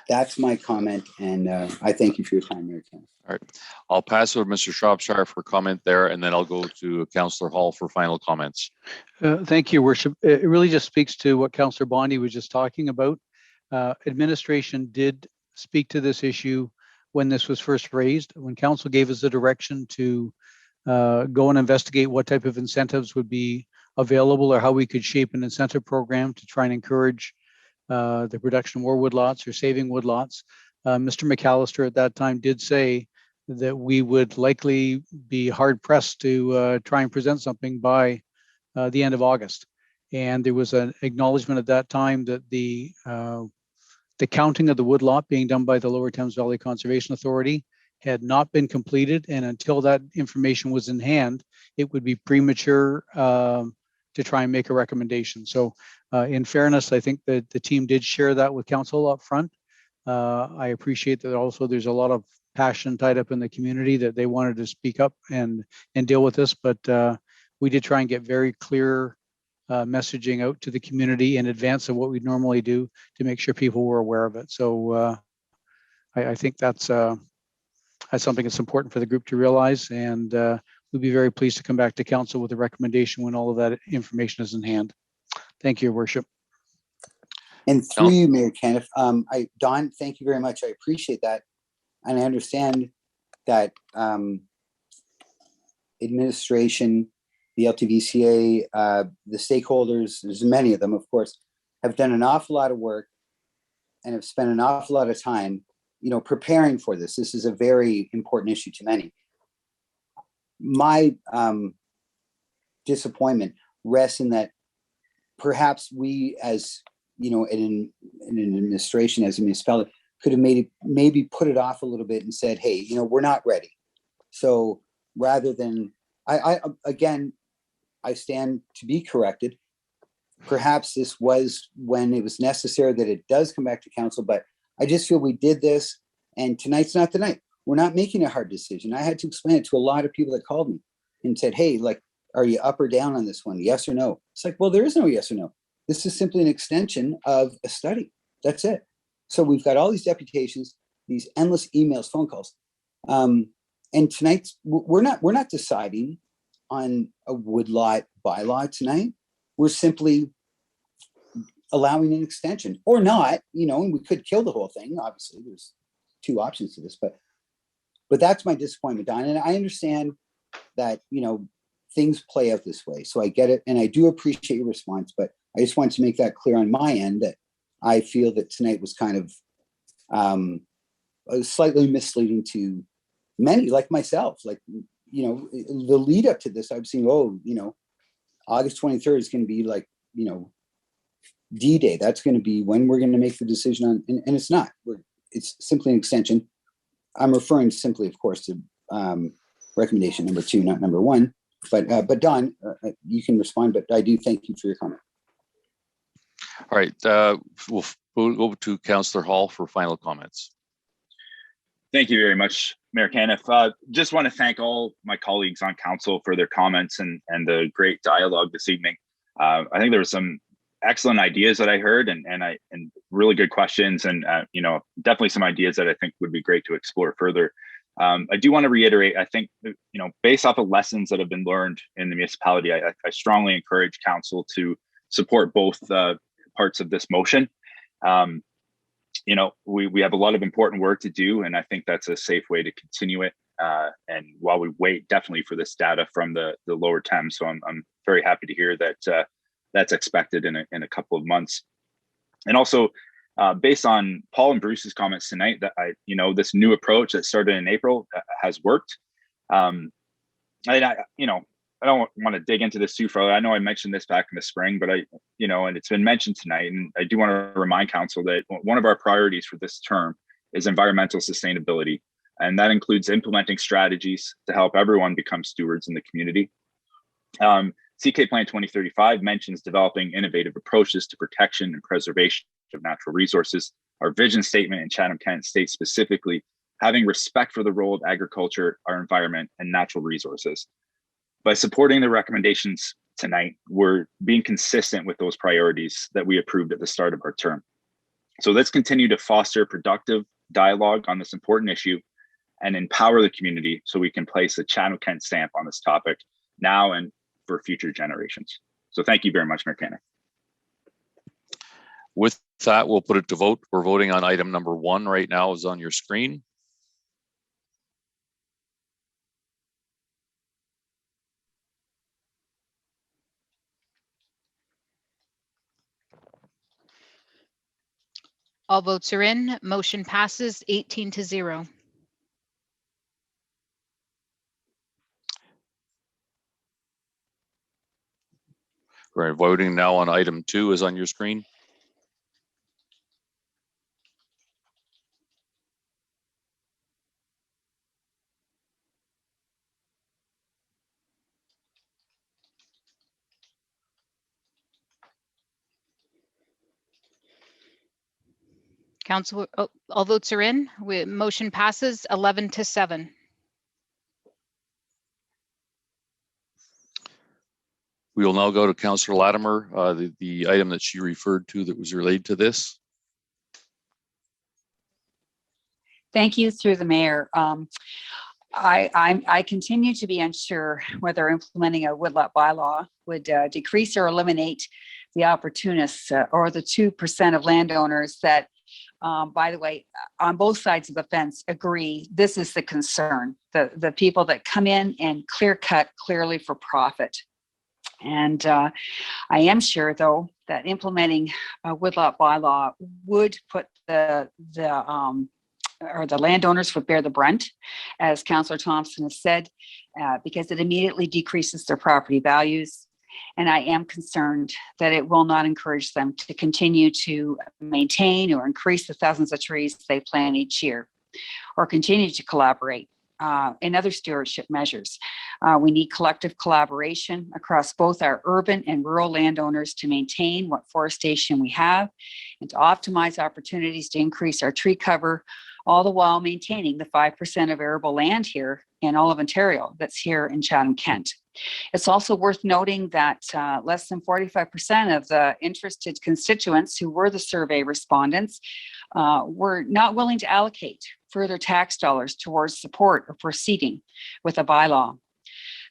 that's my comment. And I thank you for your time, Mayor Ken. All right. I'll pass over to Mr. Shropshire for comment there, and then I'll go to Councillor Hall for final comments. Thank you, Worship. It really just speaks to what Councillor Bondi was just talking about. Administration did speak to this issue when this was first raised, when council gave us the direction to go and investigate what type of incentives would be available, or how we could shape an incentive program to try and encourage the production of more woodlots or saving woodlots. Mr. McAllister at that time did say that we would likely be hard pressed to try and present something by the end of August. And there was an acknowledgement at that time that the counting of the woodlot being done by the Lower Thames Valley Conservation Authority had not been completed. And until that information was in hand, it would be premature to try and make a recommendation. So in fairness, I think that the team did share that with council up front. I appreciate that also there's a lot of passion tied up in the community that they wanted to speak up and deal with this, but we did try and get very clear messaging out to the community in advance of what we normally do to make sure people were aware of it. So I think that's something that's important for the group to realize, and we'll be very pleased to come back to council with a recommendation when all of that information is in hand. Thank you, Your Worship. And through you, Mayor Kenneth, Don, thank you very much. I appreciate that. And I understand that administration, the LTVCA, the stakeholders, there's many of them, of course, have done an awful lot of work and have spent an awful lot of time, preparing for this. This is a very important issue to many. My disappointment rests in that perhaps we, as in an administration, as a municipality, could have maybe put it off a little bit and said, hey, we're not ready. So rather than, I stand to be corrected. Perhaps this was when it was necessary that it does come back to council, but I just feel we did this, and tonight's not the night. We're not making a hard decision. I had to explain it to a lot of people that called me and said, hey, are you up or down on this one? Yes or no? It's like, well, there is no yes or no. This is simply an extension of a study. That's it. So we've got all these deputations, these endless emails, phone calls. And tonight's, we're not deciding on a woodlot bylaw tonight. We're simply allowing an extension or not, and we could kill the whole thing. Obviously, there's two options to this, but that's my disappointment, Don. And I understand that, things play out this way. So I get it. And I do appreciate your response, but I just wanted to make that clear on my end that I feel that tonight was kind of slightly misleading to many, like myself. The lead up to this, I've seen, August 23rd is going to be D-Day. That's going to be when we're going to make the decision on, and it's not. It's simply an extension. I'm referring simply, of course, to recommendation number 2, not number 1. But Don, you can respond, but I do thank you for your comment. All right, we'll go to Councillor Hall for final comments. Thank you very much, Mayor Caniff. Just want to thank all my colleagues on council for their comments and the great dialogue this evening. I think there were some excellent ideas that I heard and really good questions and definitely some ideas that I think would be great to explore further. I do want to reiterate, I think, based off of lessons that have been learned in the municipality, I strongly encourage council to support both parts of this motion. We have a lot of important work to do, and I think that's a safe way to continue it. And while we wait definitely for this data from the lower Thames, so I'm very happy to hear that that's expected in a couple of months. And also, based on Paul and Bruce's comments tonight, that this new approach that started in April has worked. I don't want to dig into this too far. I know I mentioned this back in the spring, but and it's been mentioned tonight. And I do want to remind council that one of our priorities for this term is environmental sustainability. And that includes implementing strategies to help everyone become stewards in the community. CK Plan 2035 mentions developing innovative approaches to protection and preservation of natural resources. Our vision statement in Chatham-Kent states specifically having respect for the role of agriculture, our environment, and natural resources. By supporting the recommendations tonight, we're being consistent with those priorities that we approved at the start of our term. So let's continue to foster productive dialogue on this important issue and empower the community so we can place a Chatham-Kent stamp on this topic now and for future generations. So thank you very much, Mayor Cannon. With that, we'll put it to vote. We're voting on item number 1 right now, is on your screen. All votes are in. Motion passes 18-0. We're voting now on item 2 is on your screen. Council, all votes are in. Motion passes 11-7. We will now go to Councillor Latimer, the item that she referred to that was related to this. Thank you through the mayor. I continue to be unsure whether implementing a woodlot bylaw would decrease or eliminate the opportunists or the 2% of landowners that, by the way, on both sides of the fence agree this is the concern, the people that come in and clear cut clearly for profit. And I am sure, though, that implementing a woodlot bylaw would put the landowners would bear the brunt, as Councillor Thompson has said, because it immediately decreases their property values. And I am concerned that it will not encourage them to continue to maintain or increase the thousands of trees they plant each year, or continue to collaborate in other stewardship measures. We need collective collaboration across both our urban and rural landowners to maintain what forestation we have and to optimize opportunities to increase our tree cover, all the while maintaining the 5% of arable land here in all of Ontario that's here in Chatham-Kent. It's also worth noting that less than 45% of the interested constituents who were the survey respondents were not willing to allocate further tax dollars towards support or proceeding with a bylaw.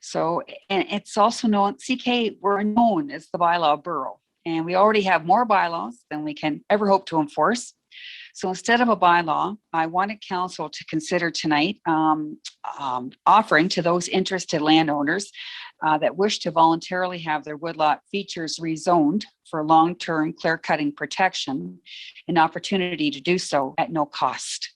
So, and it's also known, CK, we're known as the bylaw borough, and we already have more bylaws than we can ever hope to enforce. So instead of a bylaw, I wanted council to consider tonight offering to those interested landowners that wish to voluntarily have their woodlot features rezoned for long-term clear-cutting protection an opportunity to do so at no cost.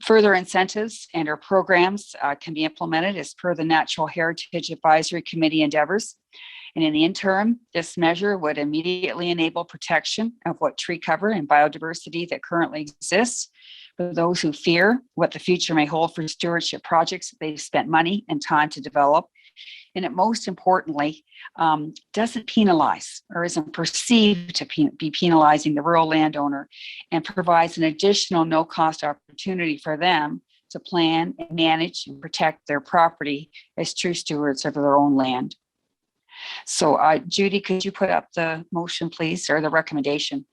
Further incentives and or programs can be implemented as per the Natural Heritage Advisory Committee endeavors. And in the interim, this measure would immediately enable protection of what tree cover and biodiversity that currently exists for those who fear what the future may hold for stewardship projects that they've spent money and time to develop. And it most importantly, doesn't penalize or isn't perceived to be penalizing the rural landowner, and provides an additional no-cost opportunity for them to plan and manage and protect their property as true stewards of their own land. So Judy, could you put up the motion, please, or the recommendation?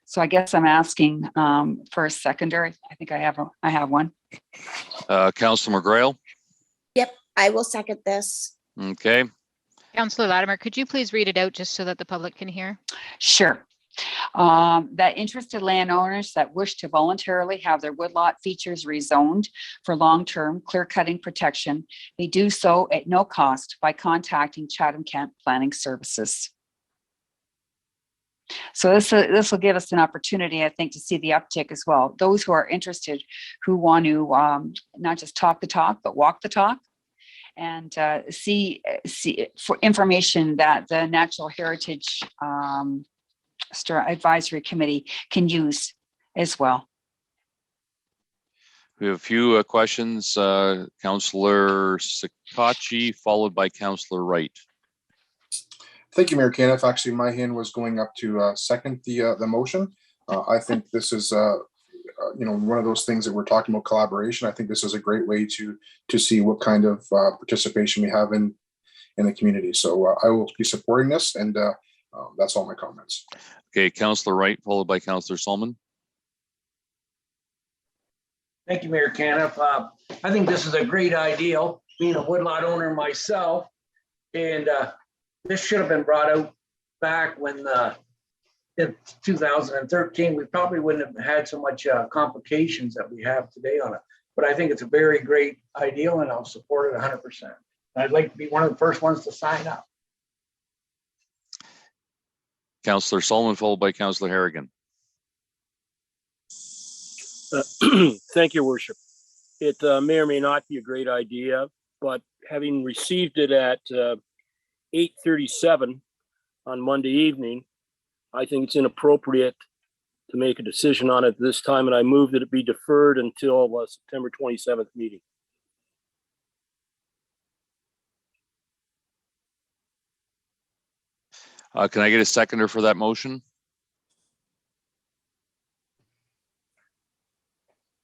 So I guess I'm asking for a secondary. I think I have one. Councillor McGrail. Yep, I will second this. Okay. Councillor Latimer, could you please read it out just so that the public can hear? Sure. That interested landowners that wish to voluntarily have their woodlot features rezoned for long-term clear-cutting protection may do so at no cost by contacting Chatham-Kent Planning Services. So this will give us an opportunity, I think, to see the uptick as well. Those who are interested, who want to not just talk the talk, but walk the talk, and see for information that the Natural Heritage Advisory Committee can use as well. We have a few questions. Councillor Sakachi, followed by Councillor Wright. Thank you, Mayor Caniff. Actually, my hand was going up to second the motion. I think this is one of those things that we're talking about collaboration. I think this is a great way to see what kind of participation we have in the community. So I will be supporting this, and that's all my comments. Okay, Councillor Wright, followed by Councillor Solomon. Thank you, Mayor Caniff. I think this is a great idea, being a woodlot owner myself, and this should have been brought out back when in 2013. We probably wouldn't have had so much complications that we have today on it. But I think it's a very great idea, and I'll support it 100%. I'd like to be one of the first ones to sign up. Councillor Solomon, followed by Councillor Harrigan. Thank you, Worship. It may or may not be a great idea, but having received it at 8:37 on Monday evening, I think it's inappropriate to make a decision on it this time, and I move that it be deferred until September 27th meeting. Can I get a seconder for that motion?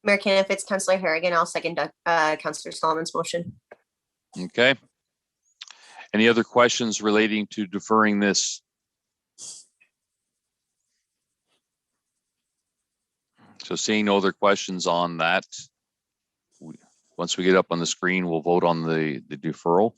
Mayor Caniff, if it's Councillor Harrigan, I'll second Councillor Solomon's motion. Okay. Any other questions relating to deferring this? So seeing no other questions on that, once we get up on the screen, we'll vote on the deferral.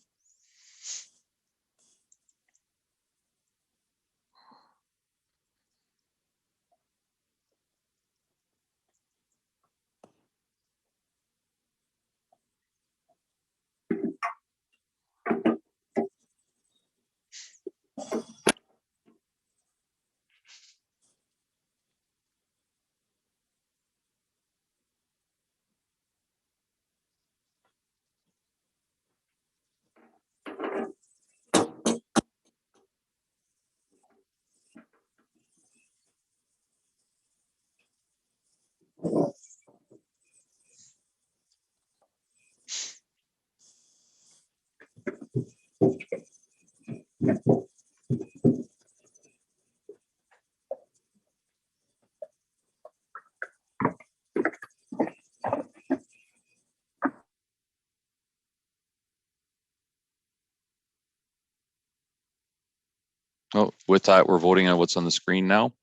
Oh, with that, we're voting on what's on the screen now.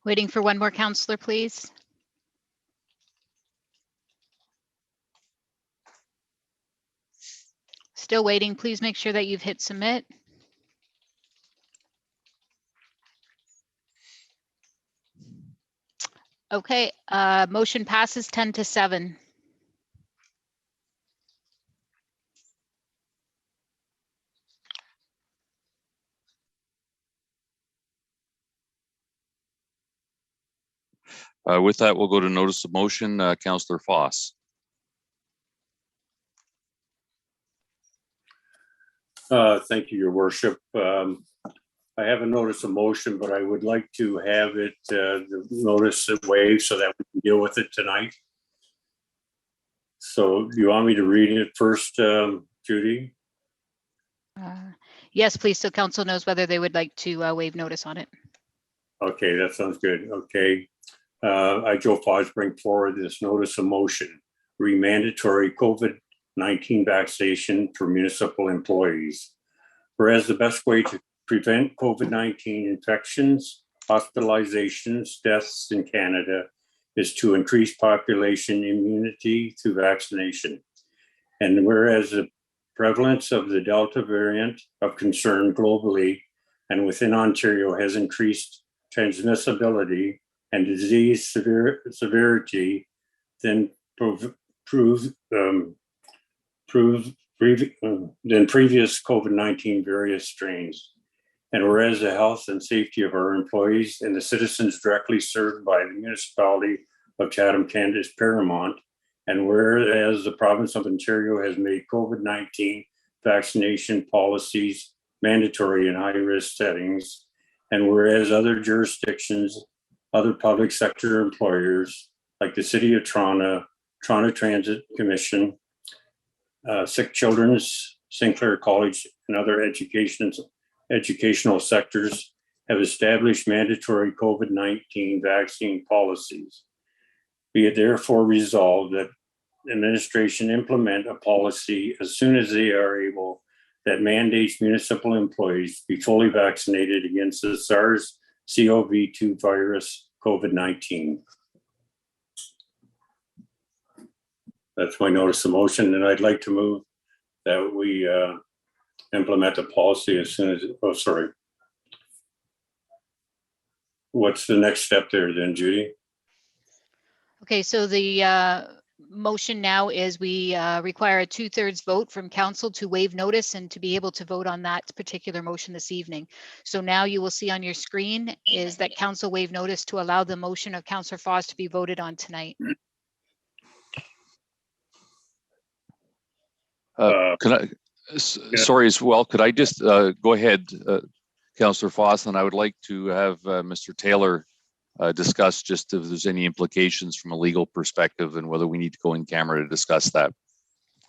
Waiting for one more counselor, please. Still waiting. Please make sure that you've hit submit. Okay, motion passes 10-7. With that, we'll go to notice of motion. Councillor Foss. Thank you, Your Worship. I have a notice of motion, but I would like to have it, the notice waived so that we can deal with it tonight. So do you want me to read it first, Judy? Yes, please, so council knows whether they would like to waive notice on it. Okay, that sounds good. Okay. I, Joe Foss, bring forward this notice of motion, mandatory COVID-19 vaccination for municipal employees. Whereas the best way to prevent COVID-19 infections, hospitalizations, deaths in Canada is to increase population immunity through vaccination. And whereas the prevalence of the Delta variant of concern globally and within Ontario has increased transmissibility and disease severity than previous COVID-19 various strains. And whereas the health and safety of our employees and the citizens directly served by the municipality of Chatham-Kent is paramount, and whereas the province of Ontario has made COVID-19 vaccination policies mandatory in high-risk settings, and whereas other jurisdictions, other public sector employers like the City of Toronto, Toronto Transit Commission, Sick Children's, Sinclair College, and other educational sectors have established mandatory COVID-19 vaccine policies. Be it therefore resolved that administration implement a policy as soon as they are able that mandates municipal employees be fully vaccinated against the SARS-CoV-2 virus COVID-19. That's my notice of motion, and I'd like to move that we implement the policy as soon as, oh, sorry. What's the next step there then, Judy? Okay, so the motion now is we require a 2/3 vote from council to waive notice and to be able to vote on that particular motion this evening. So now you will see on your screen is that council waive notice to allow the motion of Councillor Foss to be voted on tonight. Sorry as well, could I just go ahead, Councillor Foss, and I would like to have Mr. Taylor discuss just if there's any implications from a legal perspective and whether we need to go in camera to discuss that.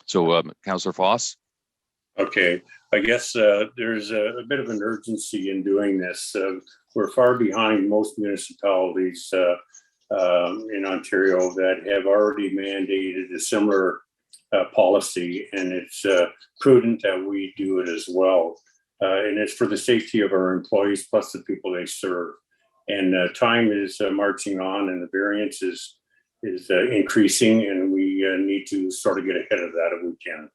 So Councillor Foss. Okay, I guess there's a bit of an urgency in doing this. We're far behind most municipalities in Ontario that have already mandated a similar policy, and it's prudent that we do it as well. And it's for the safety of our employees plus the people they serve. And time is marching on, and the variance is increasing, and we need to sort of get ahead of that if we can.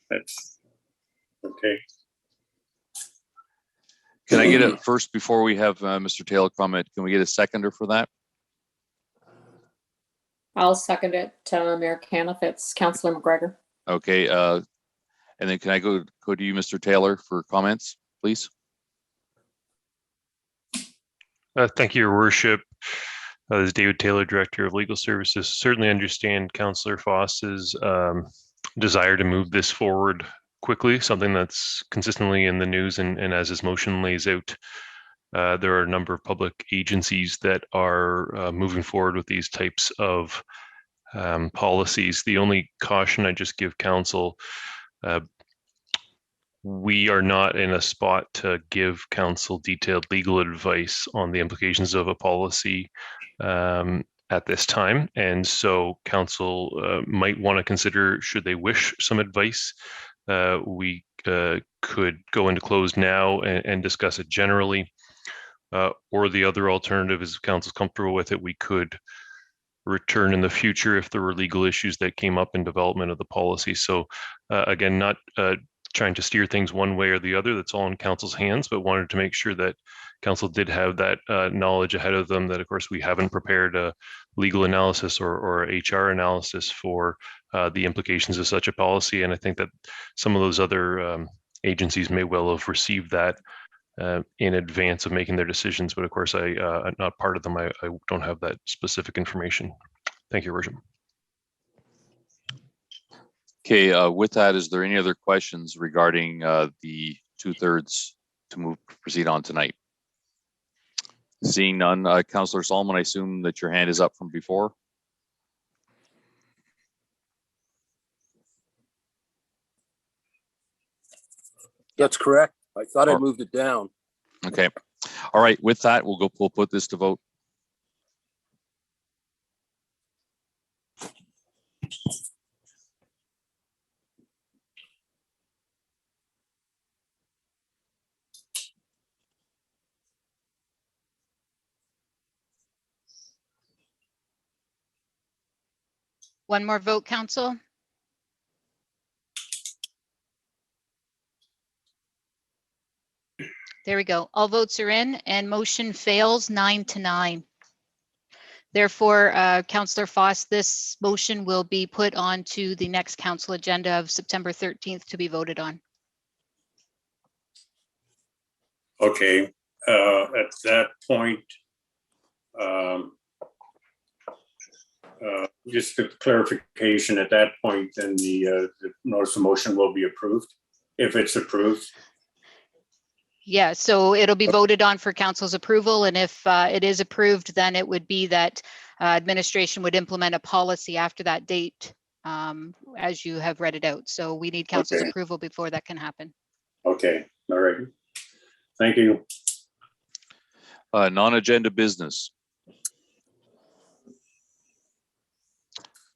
That's okay. Can I get it first before we have Mr. Taylor comment? Can we get a seconder for that? I'll second it, Mayor Caniff. It's Councillor McGregor. Okay. And then can I go to you, Mr. Taylor, for comments, please? Thank you, Your Worship. This is David Taylor, Director of Legal Services. Certainly understand Councillor Foss's desire to move this forward quickly, something that's consistently in the news, and as his motion lays out, there are a number of public agencies that are moving forward with these types of policies. The only caution I just give council, we are not in a spot to give council detailed legal advice on the implications of a policy at this time. And so council might want to consider, should they wish some advice, we could go into close now and discuss it generally. Or the other alternative is, if council's comfortable with it, we could return in the future if there were legal issues that came up in development of the policy. So again, not trying to steer things one way or the other, that's all in council's hands, but wanted to make sure that council did have that knowledge ahead of them, that of course we haven't prepared a legal analysis or HR analysis for the implications of such a policy. And I think that some of those other agencies may well have received that in advance of making their decisions, but of course I'm not part of them. I don't have that specific information. Thank you, Your Worship. Okay, with that, is there any other questions regarding the 2/3 to proceed on tonight? Seeing none, Councillor Solomon, I assume that your hand is up from before. That's correct. I thought I moved it down. Okay. All right. With that, we'll put this to vote. One more vote, council. There we go. All votes are in and motion fails 9-9. Therefore, Councillor Foss, this motion will be put on to the next council agenda of September 13th to be voted on. Okay, at that point, just a clarification, at that point, then the notice of motion will be approved, if it's approved. Yeah, so it'll be voted on for council's approval, and if it is approved, then it would be that administration would implement a policy after that date, as you have read it out. So we need council's approval before that can happen. Okay, all right. Thank you. Non-agenda business.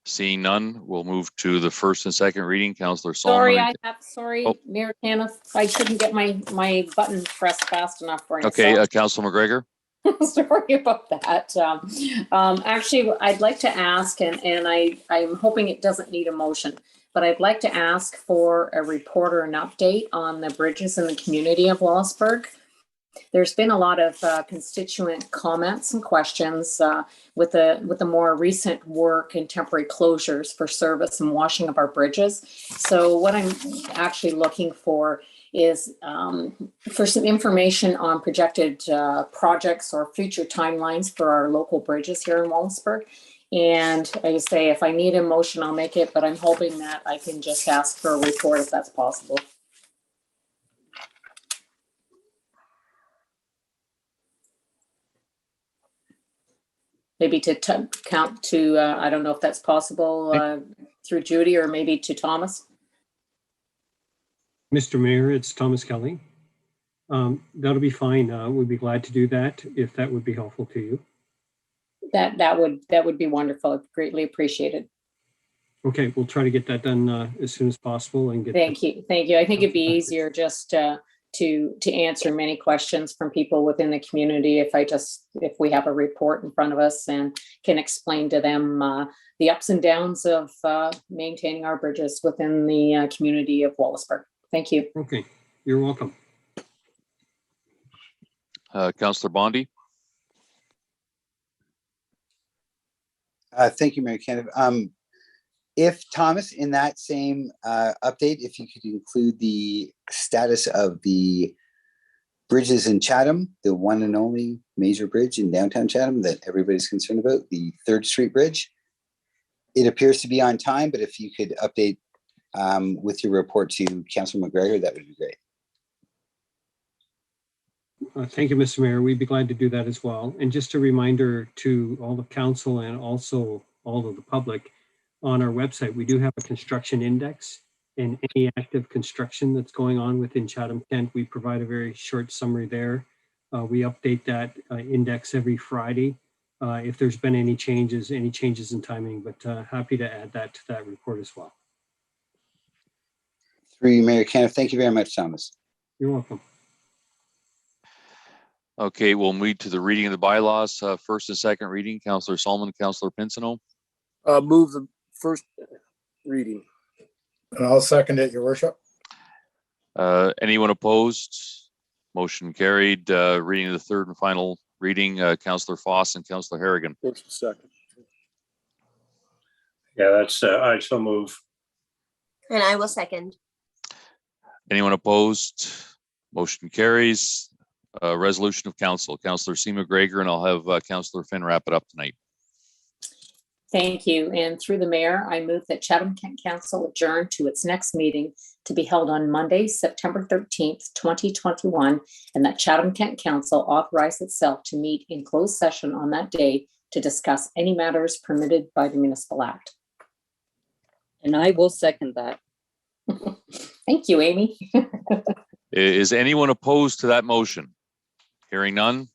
Seeing none, we'll move to the first and second reading. Councillor Solomon. Sorry, Mayor Caniff, I couldn't get my button pressed fast enough for you. Okay, Councillor McGregor. Sorry about that. Actually, I'd like to ask, and I'm hoping it doesn't need a motion, but I'd like to ask for a report or an update on the bridges in the community of Wallaceburg. There's been a lot of constituent comments and questions with the more recent work in temporary closures for service and washing of our bridges. So what I'm actually looking for is for some information on projected projects or future timelines for our local bridges here in Wallaceburg. And I say, if I need a motion, I'll make it, but I'm hoping that I can just ask for a report if that's possible. Maybe to count to, I don't know if that's possible through Judy, or maybe to Thomas. Mr. Mayor, it's Thomas Kelly. That'll be fine. We'd be glad to do that if that would be helpful to you. That would be wonderful. Greatly appreciated. Okay, we'll try to get that done as soon as possible and get. Thank you. I think it'd be easier just to answer many questions from people within the community if we have a report in front of us and can explain to them the ups and downs of maintaining our bridges within the community of Wallaceburg. Thank you. Okay, you're welcome. Councillor Bondi. Thank you, Mayor Kenneth. If Thomas, in that same update, if you could include the status of the bridges in Chatham, the one and only major bridge in downtown Chatham that everybody's concerned about, the 3rd Street Bridge. It appears to be on time, but if you could update with your report to Councillor McGregor, that would be great. Thank you, Mr. Mayor. We'd be glad to do that as well. And just a reminder to all the council and also all of the public, on our website, we do have a construction index, and any active construction that's going on within Chatham-Kent, we provide a very short summary there. We update that index every Friday if there's been any changes in timing, but happy to add that to that report as well. Through you, Mayor Kenneth. Thank you very much, Thomas. You're welcome. Okay, we'll move to the reading of the bylaws. First and second reading, Councillor Solomon, Councillor Pinsino. Move the first reading. And I'll second it, Your Worship. Anyone opposed? Motion carried. Reading of the third and final reading, Councillor Foss and Councillor Harrigan. First and second. Yeah, that's, I so move. And I will second. Anyone opposed? Motion carries. Resolution of council, Councillor C. McGregor, and I'll have Councillor Finn wrap it up tonight. Thank you. And through the mayor, I move that Chatham-Kent Council adjourn to its next meeting to be held on Monday, September 13th, 2021, and that Chatham-Kent Council authorize itself to meet in closed session on that day to discuss any matters permitted by the Municipal Act. And I will second that. Thank you, Amy. Is anyone opposed to that motion? Hearing none.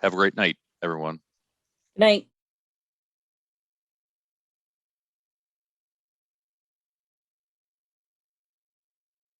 Have a great night, everyone. Good night.